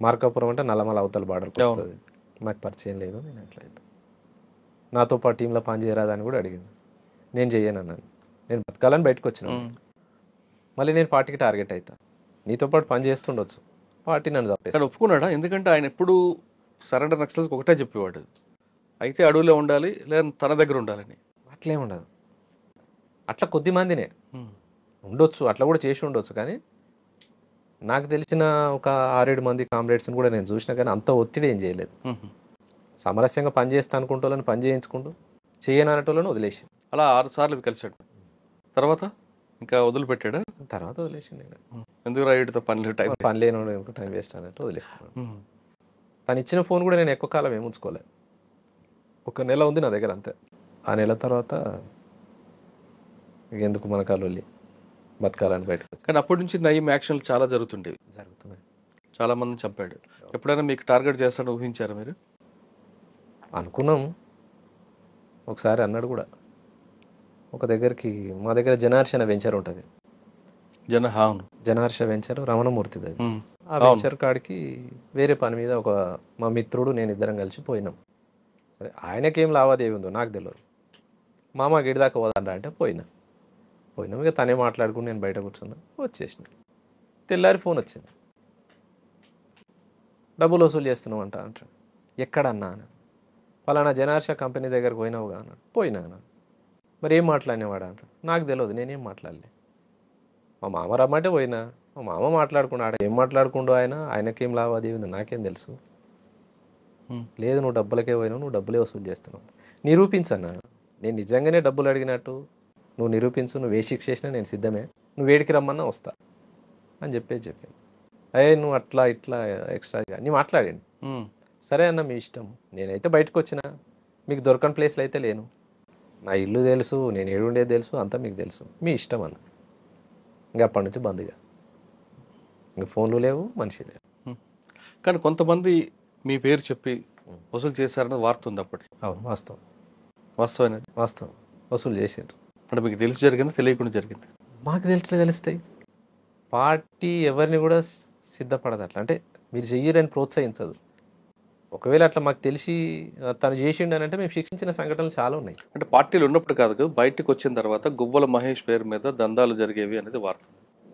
[SPEAKER 3] మార్కాపురం అంటే నల్లమల అవతల బార్డర్కి వస్తుంది, నాకు పరిచయం లేదు, నేను ఎట్లా నాతో పాటు టీంలో పని చేయరాదని కూడా అడిగింది. నేను చెయ్యను అన్నాను, నేను బతకాలని బయటకు వచ్చినాను, మళ్ళీ నేను పార్టీకి టార్గెట్ అవుతా, నీతో పాటు పని చేస్తుండొచ్చు, పార్టీ నన్ను తప్పేసి.
[SPEAKER 2] ఒప్పుకున్నాడా? ఎందుకంటే ఆయన ఎప్పుడు సరెండర్ నక్సల్స్కి ఒకటే చెప్పేవాడు, అయితే అడవిలో ఉండాలి లేదా తన దగ్గర ఉండాలని.
[SPEAKER 3] అట్లేముండదు, అట్లా కొద్ది మందినే ఉండొచ్చు, అట్లా కూడా చేసి ఉండొచ్చు, కానీ నాకు తెలిసిన ఒక 6-7 మంది కామ్రేడ్స్ని కూడా నేను చూసినా, కానీ అంత ఒత్తిడి ఏం చేయలేదు. సామరస్యంగా పని చేస్తా అనుకుంటోళ్ళని పని చేయించుకుంటూ, చేయనటోళ్ళని వదిలేసి.
[SPEAKER 2] అలా 6 సార్లు కలిసాడు. తర్వాత ఇంకా వదిలిపెట్టాడా?
[SPEAKER 3] తర్వాత వదిలేసింది.
[SPEAKER 2] ఎందుకు రైడ్తో పని
[SPEAKER 3] లేని టైం వేస్ట్ అన్నట్టు వదిలేసుకున్నాను. తను ఇచ్చిన ఫోన్ కూడా నేను ఎక్కువ కాలం ఏముంచుకోలేదు, 1 నెల ఉంది నా దగ్గర అంతే. ఆ నెల తర్వాత ఇక ఎందుకు మన కాళ్ళు బతకాలని బయటకు వచ్చి
[SPEAKER 2] కానీ అప్పటి నుంచి నయం యాక్షన్లు చాలా జరుగుతుండేవి,
[SPEAKER 3] జరుగుతున్నాయి.
[SPEAKER 2] చాలా మందిని చంపాడు. ఎప్పుడైనా మీకు టార్గెట్ చేస్తాడని ఊహించారా మీరు?
[SPEAKER 3] అనుకున్నాం, ఒకసారి అన్నాడు కూడా. ఒక దగ్గరికి మా దగ్గర జనార్షణ వెంచర్ ఉంటుంది,
[SPEAKER 2] అవును.
[SPEAKER 3] జనార్ష వెంచర్ రమణమూర్తిది అది.
[SPEAKER 2] ఉమ్.
[SPEAKER 3] ఆ వెంచర్ కాడికి వేరే పని మీద మా మిత్రుడు నేను ఇద్దరం కలిసి పోయినాం. సరే ఆయనకేం లావాదేవీ ఉందో నాకు తెలియదు. మామ గిడి దాకా పోదండా అంటే పోయినాం. ఇక తనే మాట్లాడుకుని నేను బయట కూర్చున్నా, వచ్చేసిన. తెల్లారి ఫోన్ వచ్చింది, డబ్బులు వసూలు చేస్తున్నావు అంటాడు. ఎక్కడన్నా అని. ఫలానా జనార్ష కంపెనీ దగ్గరకు పోయినావుగా అన్నాడు. పోయినా అన్నాడు. మరి ఏం మాట్లాడినవాడు అంటాడు. నాకు తెలియదు, నేనేం మాట్లాడలే. మా మామ రమ్మంటే పోయినా, మా మామ మాట్లాడుకున్నాడు. ఏం మాట్లాడుకుంటూ ఆయనకేం లావాదేవీ ఉంది నాకేం తెలుసు. లేదు నువ్వు డబ్బులకే పోయినావు, నువ్వు డబ్బులే వసూలు చేస్తున్నావు. నిరూపించన్నా, నేను నిజంగానే డబ్బులు అడిగినట్టు నువ్వు నిరూపించు, నువ్వు ఏ శిక్ష చేసినా నేను సిద్ధమే, నువ్వు వేడికి రమ్మన్నా వస్తా అని చెప్పాను. నువ్వు అట్లా ఇట్లా ఎక్స్ట్రాగా నీ మాట్లాడండి. సరే అన్న మీ ఇష్టం, నేనైతే బయటకు వచ్చిన, మీకు దొరకని ప్లేస్లో అయితే లేను, నా ఇల్లు తెలుసు, నేను ఏడుండేది తెలుసు, అంతా మీకు తెలుసు, మీ ఇష్టం అన్న. ఇంకా అప్పటి నుంచి బంద్గా, ఇంకా ఫోన్లు లేవు, మనిషి లేవు.
[SPEAKER 2] కానీ కొంతమంది మీ పేరు చెప్పి వసూలు చేశారని వార్త ఉంది అప్పట్లో.
[SPEAKER 3] అవును, వాస్తవం. వాస్తవం వసూలు చేసారు.
[SPEAKER 2] అంటే మీకు తెలిసి జరిగింది, తెలియకుండా జరిగింది?
[SPEAKER 3] మాకు తెలుస్తాయి. పార్టీ ఎవరిని కూడా సిద్ధపడదు అట్లా, అంటే మీరు చెయ్యరని ప్రోత్సహించదు. ఒకవేళ అట్లా మాకు తెలిసి తను చేసిండు అని అంటే మేము శిక్షించిన సంఘటనలు చాలా ఉన్నాయి.
[SPEAKER 2] అంటే పార్టీలు ఉన్నప్పుడు కాదు కదా, బయటకు వచ్చిన తర్వాత గువ్వల మహేష్ పేరు మీద దందాలు జరిగేవి అనేది వార్త.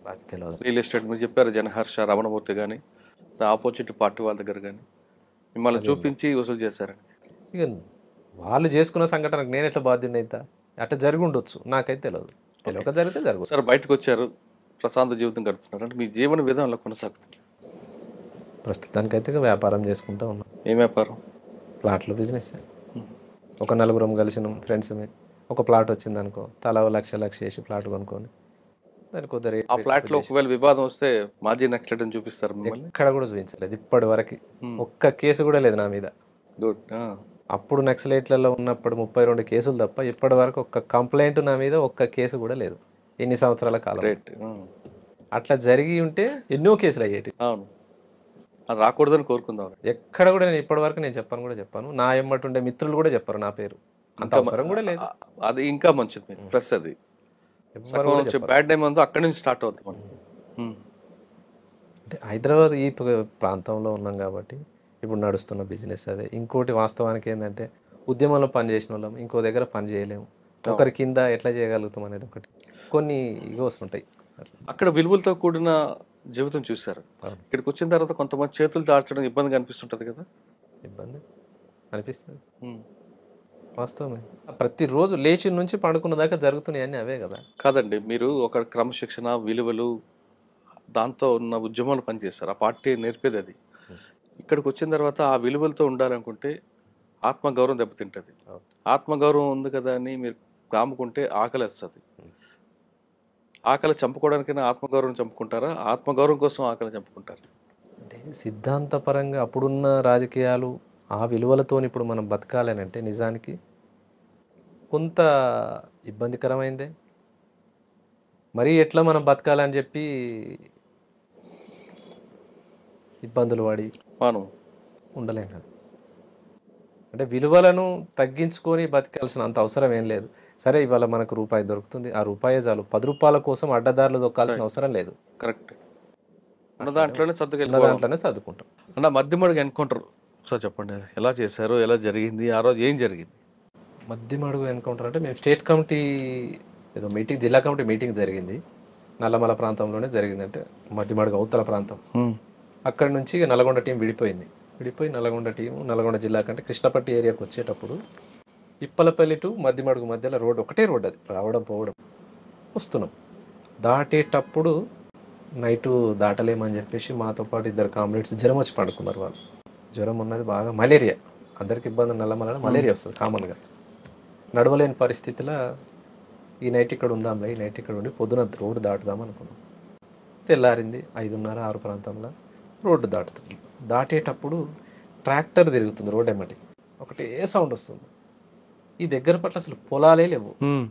[SPEAKER 3] నాకు తెలియదు.
[SPEAKER 2] రియల్ ఎస్టేట్ మీరు చెప్పారు, జనహర్ష, రమణమూర్తి కానీ ఆపోజిట్ పార్టీ వాళ్ళ దగ్గర కానీ మిమ్మల్ని చూపించి వసూలు చేశారని.
[SPEAKER 3] ఇక వాళ్ళు చేసుకున్న సంఘటనకు నేను ఎట్లా బాధ్యుని అయితే అట్లా జరిగి ఉండొచ్చు, నాకైతే తెలియదు. తెలియక జరిగితే జరగదు.
[SPEAKER 2] సార్ బయటకు వచ్చారు, ప్రశాంత జీవితం గడుపుతున్నారు, అంటే మీ జీవన విధానంలో కొనసాగుతుంది?
[SPEAKER 3] ప్రస్తుతానికైతే వ్యాపారం చేసుకుంటూ ఉన్నాం.
[SPEAKER 2] ఏం వ్యాపారం?
[SPEAKER 3] ప్లాట్లు బిజినెస్. ఒక నలుగురం కలిసిన ఫ్రెండ్స్ ఒక ప్లాట్ వచ్చింది అనుకో, తలా లక్ష వేసి ప్లాట్ కొనుక్కొని దానికి కొద్దిగా
[SPEAKER 2] ఆ ప్లాట్ లో ఒకవేళ వివాదం వస్తే మాజీ నక్సలైట్ అని చూపిస్తారు మిమ్మల్ని?
[SPEAKER 3] ఎక్కడ కూడా చూపించలేదు ఇప్పటి వరకు, ఒక్క కేసు కూడా లేదు నా మీద.
[SPEAKER 2] గుడ్.
[SPEAKER 3] అప్పుడు నక్సలైట్లలో ఉన్నప్పుడు 32 కేసులు తప్ప ఇప్పటి వరకు ఒక్క కంప్లైంట్ నా మీద, ఒక్క కేసు కూడా లేదు ఎన్ని సంవత్సరాల కాలం. అట్లా జరిగి ఉంటే ఎన్నో కేసులు అయ్యేటి.
[SPEAKER 2] అవును, అది రాకూడదని కోరుకుందాం.
[SPEAKER 3] ఎక్కడ కూడా నేను ఇప్పటి వరకు నేను చెప్పాను. నా ఎమ్మటి ఉండే మిత్రులు కూడా చెప్పారు నా పేరు, అంత అవసరం కూడా లేదు.
[SPEAKER 2] అది ఇంకా మంచిది. ప్లస్ అది బ్యాడ్ టైం ఉందో అక్కడి నుంచి స్టార్ట్ అవుతుంది మనం.
[SPEAKER 3] అంటే హైదరాబాద్ ఈ ప్రాంతంలో ఉన్నాం కాబట్టి ఇప్పుడు నడుస్తున్న బిజినెస్ అదే. ఇంకోటి వాస్తవానికి ఏంటంటే ఉద్యమంలో పని చేసిన వాళ్ళం ఇంకో దగ్గర పని చేయలేము, ఒకరి కింద ఎట్లా చేయగలుగుతాం అనేది ఒకటి, కొన్ని ఈగోస్ ఉంటాయి.
[SPEAKER 2] అక్కడ విలువలతో కూడిన జీవితం చూశారు, ఇక్కడికి వచ్చిన తర్వాత కొంతమంది చేతులు దాల్చడం ఇబ్బందిగా అనిపిస్తుంటది కదా?
[SPEAKER 3] ఇబ్బంది అనిపిస్తుంది, వాస్తవమే. ప్రతిరోజు లేచి నుంచి పండుకున్న దాకా జరుగుతున్నాయని అవే కదా.
[SPEAKER 2] కాదండి, మీరు ఒక క్రమశిక్షణ, విలువలు, దాంతో ఉన్న ఉద్యమాలు పనిచేస్తారు, ఆ పార్టీ నేర్పేది అది. ఇక్కడికి వచ్చిన తర్వాత ఆ విలువలతో ఉండాలనుకుంటే ఆత్మగౌరవం దెబ్బతింటుంది. ఆత్మగౌరవం ఉంది కదా అని మీరు కాముకుంటే ఆకలి వస్తుంది. ఆకలి చంపుకోవడానికైనా ఆత్మగౌరవం చంపుకుంటారా, ఆత్మగౌరవం కోసం ఆకలి చంపుకుంటారా?
[SPEAKER 3] అంటే సిద్ధాంతపరంగా అప్పుడున్న రాజకీయాలు ఆ విలువలతో ఇప్పుడు మనం బతకాలని అంటే నిజానికి కొంత ఇబ్బందికరమైందే. మరి ఎట్లా మనం బతకాలని చెప్పి ఇబ్బందులు పడి
[SPEAKER 2] మనం
[SPEAKER 3] ఉండలేం కదా. అంటే విలువలను తగ్గించుకొని బతకాల్సిన అంత అవసరం ఏం లేదు. సరే ఇవాళ మనకు రూపాయి దొరుకుతుంది, ఆ రూపాయే చాలు, 10 రూపాయల కోసం అడ్డదారులు దొక్కాల్సిన అవసరం లేదు.
[SPEAKER 2] కరెక్ట్, ఉన్న దాంట్లోనే
[SPEAKER 3] సర్దుకుంటాం.
[SPEAKER 2] అన్న మధ్యమడుగు ఎన్కౌంటర్ సార్ చెప్పండి, ఎలా చేశారు, ఎలా జరిగింది, ఆ రోజు ఏం జరిగింది?
[SPEAKER 3] మధ్యమడుగు ఎన్కౌంటర్ అంటే మేము స్టేట్ కమిటీ ఏదో మీటింగ్, జిల్లా కమిటీ మీటింగ్ జరిగింది నల్లమల ప్రాంతంలోనే జరిగింది. అంటే మధ్యమడుగు అవతల ప్రాంతం. అక్కడి నుంచి నల్గొండ టీం విడిపోయి నల్గొండ టీము నల్గొండ జిల్లా కంటే కృష్ణపట్టి ఏరియాకి వచ్చేటప్పుడు ఇప్పలపల్లి టు మధ్యమడుగు మధ్యలో రోడ్, ఒకటే రోడ్, అది రావడం పోవడం. వస్తున్నాం, దాటేటప్పుడు నైటు దాటలేమని చెప్పేసి మాతో పాటు 2 కామ్రేడ్స్ జ్వరం వచ్చి పడుకున్నారు. వాళ్ళు జ్వరం ఉన్నది బాగా, మలేరియా, అందరికి ఇబ్బంది, నల్లమల మలేరియా వస్తుంది కామన్గా. నడవలేని పరిస్థితిలో ఈ నైట్ ఇక్కడ ఉందాంలే, ఈ నైట్ ఇక్కడ ఉండి పొద్దున రోడ్డు దాటుదాం అనుకున్నాం. తెల్లారింది 5:30, 6 ప్రాంతంలో రోడ్డు దాటుతుంది. దాటేటప్పుడు ట్రాక్టర్ తిరుగుతుంది రోడ్ ఎమ్మటి, ఒకటే సౌండ్ వస్తుంది. ఈ దగ్గర పట్ల అసలు పొలాలే లేవు,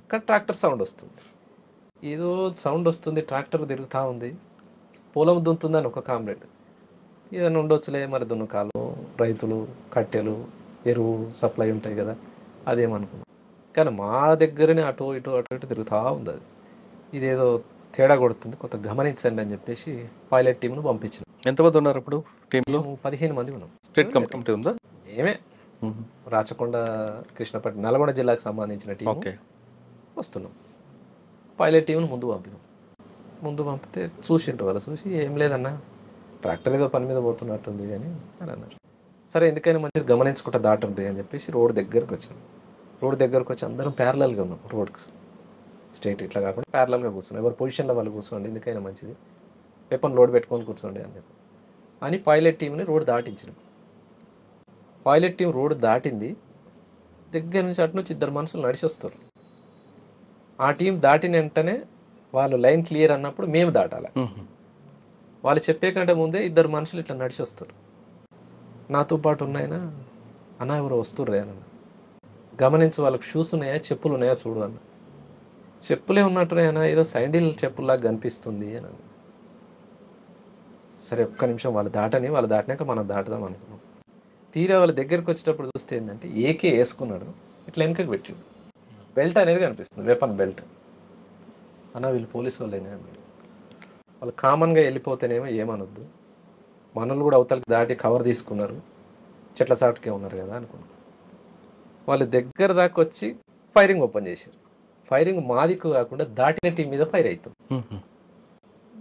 [SPEAKER 3] కానీ ట్రాక్టర్ సౌండ్ వస్తుంది. ఏదో సౌండ్ వస్తుంది, ట్రాక్టర్ తిరుగుతూ ఉంది, పొలం దున్నుతుందని ఒక కామ్రేడ్. ఏదైనా ఉండొచ్చులే మరి దున్నకాలు, రైతులు, కట్టెలు, ఎరువు సప్లై ఉంటాయి కదా, అదేమనుకున్నాం. కానీ మా దగ్గరనే అటు ఇటు తిరుగుతూ ఉంది. అది ఇదేదో తేడా కొడుతుంది, కొంత గమనించండి అని చెప్పేసి పైలట్ టీంను పంపించాం.
[SPEAKER 2] ఎంతమంది ఉన్నారు ఇప్పుడు టీంలో?
[SPEAKER 3] 15 మంది ఉన్నాం.
[SPEAKER 2] స్టేట్ కమిటీ ఉందా?
[SPEAKER 3] మేమే రాచకొండ, కృష్ణపట్నం, నల్గొండ జిల్లాకు సంబంధించిన టీం
[SPEAKER 2] ఓకే.
[SPEAKER 3] వస్తున్నాం. పైలట్ టీంను ముందు పంపినాం. ముందు పంపితే చూసిండ్రు వాళ్ళు. చూసి ఏం లేదన్నా, ట్రాక్టర్ ఏదో పని మీద పోతున్నట్టుంది అని అన్నారు. సరే ఎందుకైనా మంచిది గమనించుకుంటా దాటండి అని చెప్పేసి రోడ్ దగ్గరకు వచ్చాం. రోడ్ దగ్గరకు వచ్చి అందరం ప్యారలల్గా ఉన్నాం రోడ్కి. స్ట్రైట్ ఇట్లా కాకుండా ప్యారలల్గా కూర్చున్నాం. ఎవరు పొజిషన్లో వాళ్ళు కూర్చోండి, ఎందుకైనా మంచిది, వెపన్ లోడ్ పెట్టుకొని కూర్చోండి అని చెప్పి అని పైలట్ టీంని రోడ్ దాటించినాం. పైలట్ టీం రోడ్ దాటింది. దగ్గర నుంచి అటు నుంచి 2 మనుషులు నడిచి వస్తారు. ఆ టీం దాటిన వెంటనే వాళ్ళు లైన్ క్లియర్ అన్నప్పుడు మేము దాటాలి. వాళ్ళు చెప్పే కంటే ముందే 2 మనుషులు ఇట్లా నడిచి వస్తారు. నాతో పాటు ఉన్నాయన, అన్న ఎవరో వస్తుర్రే అన్న, గమనించు వాళ్ళకి షూస్ ఉన్నాయా, చెప్పులు ఉన్నాయా చూడు అన్న. చెప్పులే ఉన్నట్టున్నాయన, ఏదో సైండిల్ చెప్పుల్లాగా కనిపిస్తుంది అని. సరే ఒక్క నిమిషం వాళ్ళు దాటినాక మనం దాటుదాం అనుకున్నాం. తీరా వాళ్ళ దగ్గరికి వచ్చేటప్పుడు చూస్తే ఏంటంటే ఏకే వేసుకున్నాడు, ఇట్లా వెనకకి పెట్టాడు. బెల్ట్ అనేది కనిపిస్తుంది, వెపన్ బెల్ట్. అన్న వీళ్ళు పోలీసు వాళ్ళేనే అన్నాడు. వాళ్ళు కామన్గా వెళ్ళిపోతేనేమో ఏమనొద్దు, మనల్ని కూడా అవతలకి దాటి కవర్ తీసుకున్నారు, చెట్ల సాటుకే ఉన్నారు కదా అనుకున్నాం. వాళ్ళు దగ్గర దాకా వచ్చి ఫైరింగ్ ఓపెన్ చేశారు. ఫైరింగ్ మాదికు కాకుండా దాటిన టీం మీద ఫైర్ అవుతాం.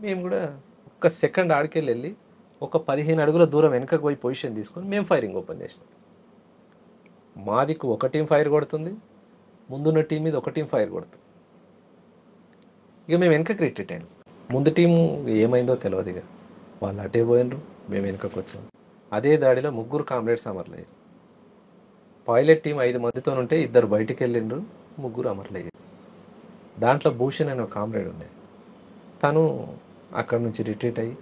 [SPEAKER 3] మేము కూడా ఒక్క సెకండ్ ఆడికెళ్ళి ఒక 15 అడుగుల దూరం వెనకకు పోయి పొజిషన్ తీసుకొని మేము ఫైరింగ్ ఓపెన్ చేసినాం. మాదికు ఒక టీం ఫైర్ కొడుతుంది, ముందున్న టీం మీద ఒక టీం ఫైర్ కొడుతుంది. ఇక మేము వెనకకి రిట్రీట్ అయినాం. ముందు టీము ఏమైందో తెలియదు. ఇక వాళ్ళు అటే పోయినరు, మేము వెనకకు వచ్చాం. అదే దాడిలో 3 కామ్రేడ్స్ అమరులయ్యారు. పైలట్ టీం 5 మందితో ఉంటే 2 బయటికి వెళ్ళిండ్రు, 3 అమరులయ్యారు. దాంట్లో భూషణ్ అనే ఒక కామ్రేడ్ ఉండే, తను అక్కడ నుంచి రిట్రీట్ అయ్యి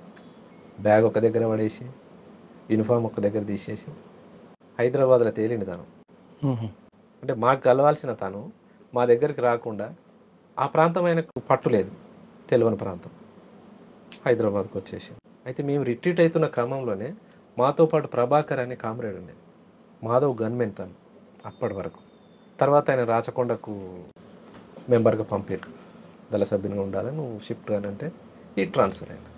[SPEAKER 3] బ్యాగ్ ఒక దగ్గర పడేసి యూనిఫామ్ ఒక దగ్గర తీసేసి హైదరాబాద్లో తేలిండు. తను అంటే మాకు కలవాల్సిన తను మా దగ్గరికి రాకుండా, ఆ ప్రాంతం ఆయనకు పట్టులేదు, తెలియని ప్రాంతం, హైదరాబాద్కి వచ్చేసి. అయితే మేము రిట్రీట్ అవుతున్న క్రమంలోనే మాతో పాటు ప్రభాకర్ అనే కామ్రేడ్ ఉండే, మాధవ్ గన్మెన్ తను అప్పటి వరకు. తర్వాత ఆయన రాచకొండకు మెంబర్గా పంపారు, దళ సభ్యునిగా ఉండాలని, నువ్వు షిఫ్ట్ అని అంటే ఈ ట్రాన్స్ఫర్ అయింది.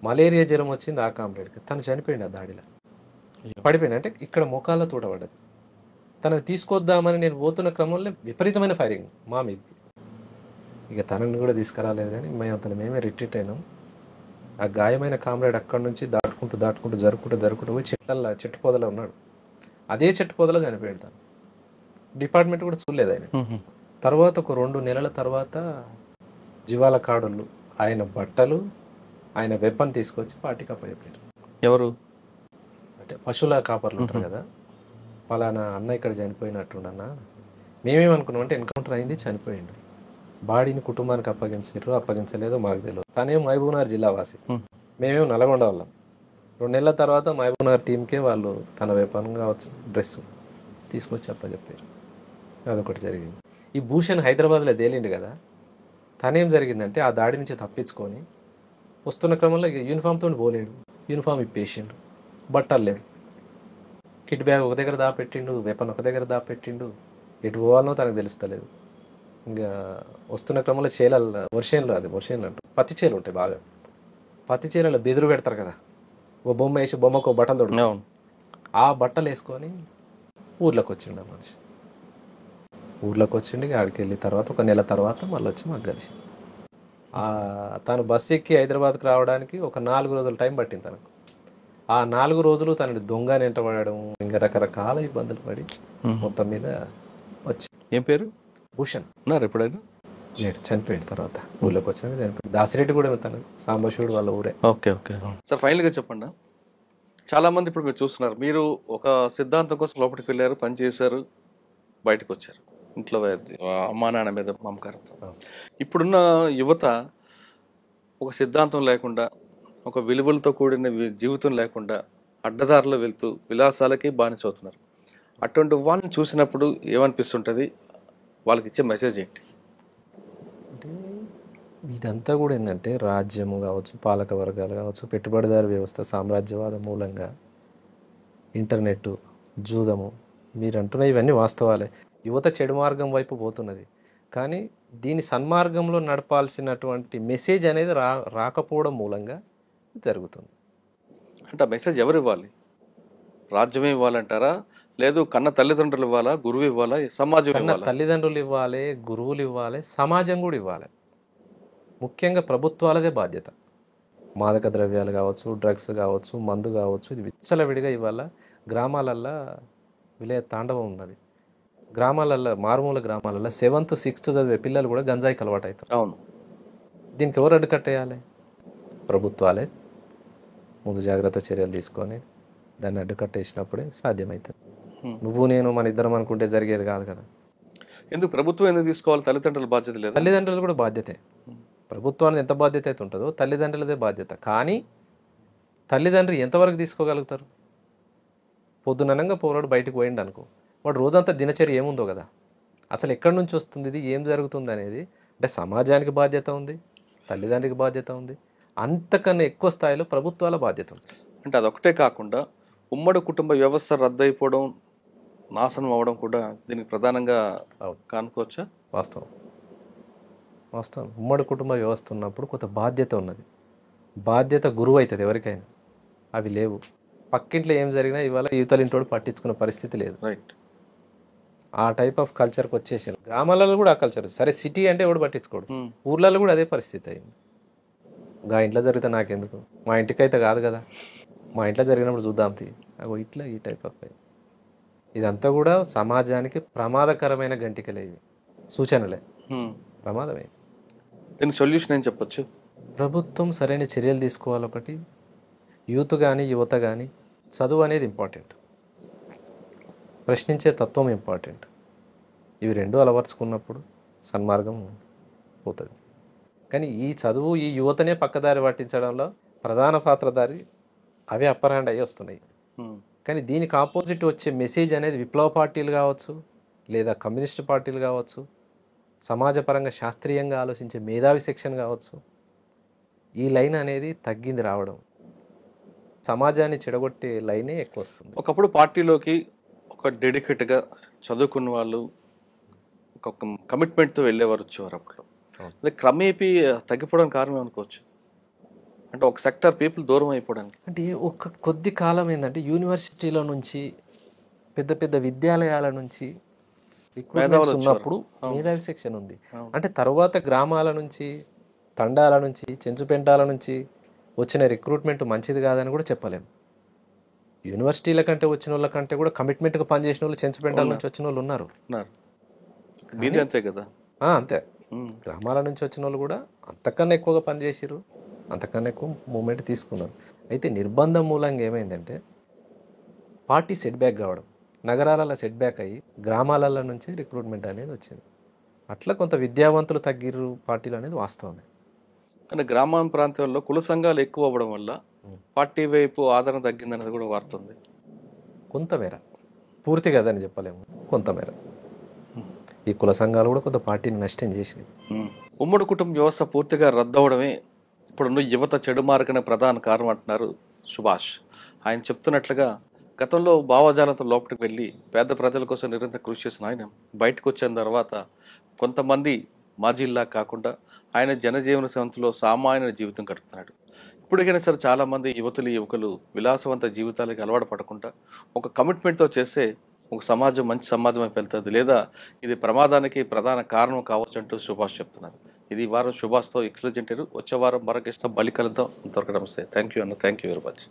[SPEAKER 3] మలేరియా జ్వరం వచ్చింది ఆ కామ్రేడ్కి, తను చనిపోయింది ఆ దాడిలో. పడిపోయింది అంటే ఇక్కడ మోకాళ్ళ తూడబడ్డది. తనని తీసుకొద్దామని నేను పోతున్న క్రమంలో విపరీతమైన ఫైరింగ్ మా మీదకి. ఇక తనని కూడా తీసుకురాలేదు, కానీ మేమే రిట్రీట్ అయినాం. ఆ గాయమైన కామ్రేడ్ అక్కడి నుంచి జరుపుకుంటూ పోయి చెట్టు పొదలో ఉన్నాడు. అదే చెట్టు పొదలో చనిపోయాడు. తను డిపార్ట్మెంట్ కూడా చూడలేదు ఆయన. తర్వాత ఒక 2 నెలల తర్వాత జీవాల కాడుళ్ళు ఆయన బట్టలు, ఆయన వెపన్ తీసుకొచ్చి పార్టీకి అప్పచెప్పారు.
[SPEAKER 2] ఎవరు
[SPEAKER 3] అంటే పశువుల కాపర్లు ఉంటారు కదా, పలానా అన్న ఇక్కడ చనిపోయినట్టుండన్న. మేమేమనుకున్నాం అంటే ఎన్కౌంటర్ అయింది, చనిపోయిండు, బాడీని కుటుంబానికి అప్పగించలేదో మాకు తెలియదు. తనేం మహబూబ్నగర్ జిల్లా వాసి, మేమేమో నల్గొండ వాళ్ళం. 2 నెలల తర్వాత మహబూబ్నగర్ టీంకే వాళ్ళు తన వెపన్ కావచ్చు, డ్రెస్ తీసుకొచ్చి అప్పచెప్పారు. అదొకటి జరిగింది. ఈ భూషణ్ హైదరాబాద్లో తేలిండు కదా, తనేం జరిగిందంటే ఆ దాడి నుంచి తప్పించుకొని వస్తున్న క్రమంలో యూనిఫామ్తో పోలేడు, యూనిఫామ్ ఇప్పేసిండు, బట్టలు లేవు, కిట్ బ్యాగ్ ఒక దగ్గర దాపెట్టిండు, వెపన్ ఒక దగ్గర దాపెట్టిండు, ఎటు పోవాలనో తనకు తెలుస్తలేదు. ఇంకా వస్తున్న క్రమంలో వర్షేన్లు అంటారు, పత్తి చేలు ఉంటాయి బాగా, పత్తి చేలలో బెదురు పెడతారు కదా, ఓ బొమ్మ వేసి బొమ్మకు బట్టలు తొడు, ఆ బట్టలు వేసుకొని ఊర్లోకి వచ్చిండు ఆ మనిషి. ఊర్లోకి వచ్చిండి, ఆడికి వెళ్ళిన తర్వాత 1 నెల తర్వాత మళ్ళీ వచ్చి మాకు కలిసి, తను బస్సు ఎక్కి హైదరాబాద్కి రావడానికి ఒక 4 రోజులు టైం పట్టింది తనకు. ఆ 4 రోజులు తనని దొంగని వెంటబడడం, ఇంకా రకరకాల ఇబ్బందులు పడి మొత్తం మీద వచ్చి.
[SPEAKER 2] ఏం పేరు?
[SPEAKER 3] భూషణ్.
[SPEAKER 2] ఉన్నారు ఎప్పుడైనా?
[SPEAKER 3] లేడు, చనిపోయింది. తర్వాత ఊళ్ళోకి వచ్చాక చనిపోయింది. దాసిరెడ్డి కూడా తను సాంబశివుడు వాళ్ళ ఊరే.
[SPEAKER 2] ఓకే. సార్ ఫైనల్గా చెప్పండి, చాలా మంది ఇప్పుడు మీరు చూస్తున్నారు, మీరు ఒక సిద్ధాంతం కోసం లోపలికి వెళ్ళారు, పని చేశారు, బయటకు వచ్చారు, ఇంట్లో అమ్మా నాన్న మీద మమకారంతో. ఇప్పుడున్న యువత ఒక సిద్ధాంతం లేకుండా, ఒక విలువలతో కూడిన జీవితం లేకుండా అడ్డదారిలో వెళ్తూ విలాసాలకి బానిస అవుతున్నారు. అటువంటి వాళ్ళని చూసినప్పుడు ఏమనిపిస్తుంటుంది, వాళ్ళకి ఇచ్చే మెసేజ్ ఏంటి?
[SPEAKER 3] అంటే ఇదంతా కూడా ఏంటంటే రాజ్యము కావచ్చు, పాలక వర్గాలు కావచ్చు, పెట్టుబడిదారు వ్యవస్థ, సామ్రాజ్యవాదం మూలంగా ఇంటర్నెట్, జూదము, మీరు అంటున్న ఇవన్నీ వాస్తవాలే. యువత చెడు మార్గం వైపు పోతున్నది. కానీ దీని సన్మార్గంలో నడపాల్సినటువంటి మెసేజ్ అనేది రాకపోవడం మూలంగా జరుగుతుంది.
[SPEAKER 2] అంటే ఆ మెసేజ్ ఎవరు ఇవ్వాలి? రాజ్యమే ఇవ్వాలంటారా? లేదు కన్న తల్లిదండ్రులు ఇవ్వాలా? గురువు ఇవ్వాలా? సమాజం
[SPEAKER 3] కన్నా
[SPEAKER 2] ఇవ్వాలా?
[SPEAKER 3] తల్లిదండ్రులు ఇవ్వాలి, గురువులు ఇవ్వాలి, సమాజం కూడా ఇవ్వాలి. ముఖ్యంగా ప్రభుత్వాలదే బాధ్యత. మాదక ద్రవ్యాలు కావచ్చు, డ్రగ్స్ కావచ్చు, మందు కావచ్చు, ఇది విచ్చలవిడిగా ఇవాళ గ్రామాలల్లో విలయ తాండవం ఉన్నది. గ్రామాలల్లో, మారుమూల గ్రామాలల్లో 7th 6th చదివే పిల్లలు కూడా గంజాయికి అలవాటు అవుతారు.
[SPEAKER 2] అవును.
[SPEAKER 3] దీనికి ఎవరు అడ్డుకట్టేయాలి? ప్రభుత్వాలే ముందు జాగ్రత్త చర్యలు తీసుకొని దాన్ని అడ్డుకట్టేసినప్పుడే సాధ్యమవుతుంది. నువ్వు నేను మన ఇద్దరం అనుకుంటే జరిగేది కాదు కదా.
[SPEAKER 2] ఎందుకు ప్రభుత్వం ఎందుకు తీసుకోవాలి? తల్లిదండ్రుల బాధ్యత లేదా?
[SPEAKER 3] తల్లిదండ్రులు కూడా బాధ్యతే. ప్రభుత్వానికి ఎంత బాధ్యత అయితే ఉంటుందో తల్లిదండ్రులదే బాధ్యత. కానీ తల్లిదండ్రులు ఎంతవరకు తీసుకోగలుగుతారు? పొద్దుననంగా పోరాడు బయటకు పోయిండు అనుకో, వాడు రోజంతా దినచర్య ఏముందో కదా, అసలు ఎక్కడి నుంచి వస్తుంది, ఇది ఏం జరుగుతుంది అనేది. అంటే సమాజానికి బాధ్యత ఉంది, తల్లిదండ్రికి బాధ్యత ఉంది, అంతకన్నా ఎక్కువ స్థాయిలో ప్రభుత్వాల బాధ్యత ఉంది.
[SPEAKER 2] అంటే అదొకటే కాకుండా ఉమ్మడి కుటుంబ వ్యవస్థ రద్దయిపోవడం, నాశనం అవ్వడం కూడా దీనికి ప్రధానంగా కానుకోవచ్చా?
[SPEAKER 3] వాస్తవం. వాస్తవం. ఉమ్మడి కుటుంబ వ్యవస్థ ఉన్నప్పుడు కొంత బాధ్యత ఉన్నది. బాధ్యత గురువు అవుతుంది ఎవరికైనా. అవి లేవు. పక్కింట్లో ఏం జరిగినా ఇవాళ యువతలింటోడు పట్టించుకున్న పరిస్థితి లేదు.
[SPEAKER 2] రైట్.
[SPEAKER 3] ఆ టైప్ ఆఫ్ కల్చర్కి వచ్చేసారు. గ్రామాలలో కూడా ఆ కల్చర్. సరే సిటీ అంటే ఎవడు పట్టించుకోడు, ఊర్లలో కూడా అదే పరిస్థితి అయింది. గా ఇంట్లో జరిగితే నాకెందుకు, మా ఇంటికైతే కాదు కదా, మా ఇంట్లో జరిగినప్పుడు చూద్దాం తీ, అగో ఇట్లా ఈ టైప్ ఆఫ్. ఇదంతా కూడా సమాజానికి ప్రమాదకరమైన గంటికలే, ఇవి సూచనలే, ప్రమాదమే.
[SPEAKER 2] దీనికి సొల్యూషన్ ఏం చెప్పొచ్చు?
[SPEAKER 3] ప్రభుత్వం సరైన చర్యలు తీసుకోవాలి. ఒకటి, యూత్ కానీ యువత కానీ చదువు అనేది ఇంపార్టెంట్, ప్రశ్నించే తత్వం ఇంపార్టెంట్. ఇవి రెండు అలవర్చుకున్నప్పుడు సన్మార్గం పోతుంది. కానీ ఈ చదువు ఈ యువతనే పక్కదారి పట్టించడంలో ప్రధాన పాత్రధారి అవే అప్పర్ హ్యాండ్ అయ్యి వస్తున్నాయి. కానీ దీనికి ఆపోజిట్ వచ్చే మెసేజ్ అనేది విప్లవ పార్టీలు కావచ్చు, లేదా కమ్యూనిస్ట్ పార్టీలు కావచ్చు, సమాజపరంగా శాస్త్రీయంగా ఆలోచించే మేధావి సెక్షన్ కావచ్చు, ఈ లైన్ అనేది తగ్గింది రావడం. సమాజాన్ని చెడగొట్టే లైనే ఎక్కువ వస్తుంది.
[SPEAKER 2] ఒకప్పుడు పార్టీలోకి ఒక డెడికేట్గా చదువుకున్న వాళ్ళు ఒక కమిట్మెంట్తో వెళ్ళేవారు, వచ్చేవారు. అప్పుడు అది క్రమేపీ తగ్గిపోవడం కారణం అనుకోవచ్చు. అంటే ఒక సెక్టర్ పీపుల్ దూరం అయిపోవడానికి.
[SPEAKER 3] అంటే ఒక కొద్ది కాలం ఏంటంటే యూనివర్సిటీల నుంచి, పెద్ద పెద్ద విద్యాలయాల నుంచి రిక్రూట్మెంట్స్ ఉన్నప్పుడు మేధావి సెక్షన్ ఉంది. అంటే తర్వాత గ్రామాల నుంచి, తండాల నుంచి, చెంచుపెంటాల నుంచి వచ్చిన రిక్రూట్మెంట్ మంచిది కాదని కూడా చెప్పలేము. యూనివర్సిటీల కంటే వచ్చిన వాళ్ళ కంటే కూడా కమిట్మెంట్గా పనిచేసిన వాళ్ళు చెంచుపెంటాల నుంచి వచ్చిన వాళ్ళు ఉన్నారు.
[SPEAKER 2] అంతే కదా.
[SPEAKER 3] అంతే. గ్రామాల నుంచి వచ్చిన వాళ్ళు కూడా అంతకన్నా ఎక్కువగా పనిచేసారు, అంతకన్నా ఎక్కువ మూమెంట్ తీసుకున్నారు. అయితే నిర్బంధం మూలంగా ఏమైందంటే పార్టీ సెట్ బ్యాక్ కావడం, నగరాలలో సెట్ బ్యాక్ అయ్యి గ్రామాలలో నుంచి రిక్రూట్మెంట్ అనేది వచ్చింది. అట్లా కొంత విద్యావంతులు తగ్గిర్రు పార్టీలు అనేది వాస్తవమే.
[SPEAKER 2] కానీ గ్రామీణ ప్రాంతాల్లో కుల సంఘాలు ఎక్కువ అవ్వడం వల్ల పార్టీ వైపు ఆదరణ తగ్గిందనేది కూడా వార్తుంది.
[SPEAKER 3] కొంతమేర, పూర్తి కదని చెప్పలేము, కొంతమేర ఈ కుల సంఘాలు కూడా కొంత పార్టీని నష్టం చేసినాయి.
[SPEAKER 2] ఉమ్మడి కుటుంబ వ్యవస్థ పూర్తిగా రద్దవడమే ఇప్పుడున్న యువత చెడు మార్గనే ప్రధాన కారణం అంటున్నారు సుభాష్. ఆయన చెప్తున్నట్లుగా గతంలో భావజాలంతో లోపలికి వెళ్ళి పేద ప్రజల కోసం నిరంతరం కృషి చేసిన ఆయన బయటకు వచ్చిన తర్వాత కొంతమంది మాజీల్లా కాకుండా ఆయన జనజీవన సంస్థలో సామాన్య జీవితం గడుపుతున్నాడు. ఇప్పటికైనా సరే చాలామంది యువకులు విలాసవంత జీవితాలకి అలవాటు పడకుండా ఒక కమిట్మెంట్తో చేస్తే ఒక సమాజం మంచి సమాజం అయిపోయి వెళ్తుంది, లేదా ఇది ప్రమాదానికి ప్రధాన కారణం కావచ్చు అంటూ సుభాష్ చెప్తున్నారు. ఇది ఈ వారం సుభాష్తో ఎక్స్క్లూజివ్ ఇంటర్వ్యూ. వచ్చే వారం మరొక బలి కలుద్దాం. అంతవరకు నమస్తే. థ్యాంక్ యూ అన్న. Thank you very much.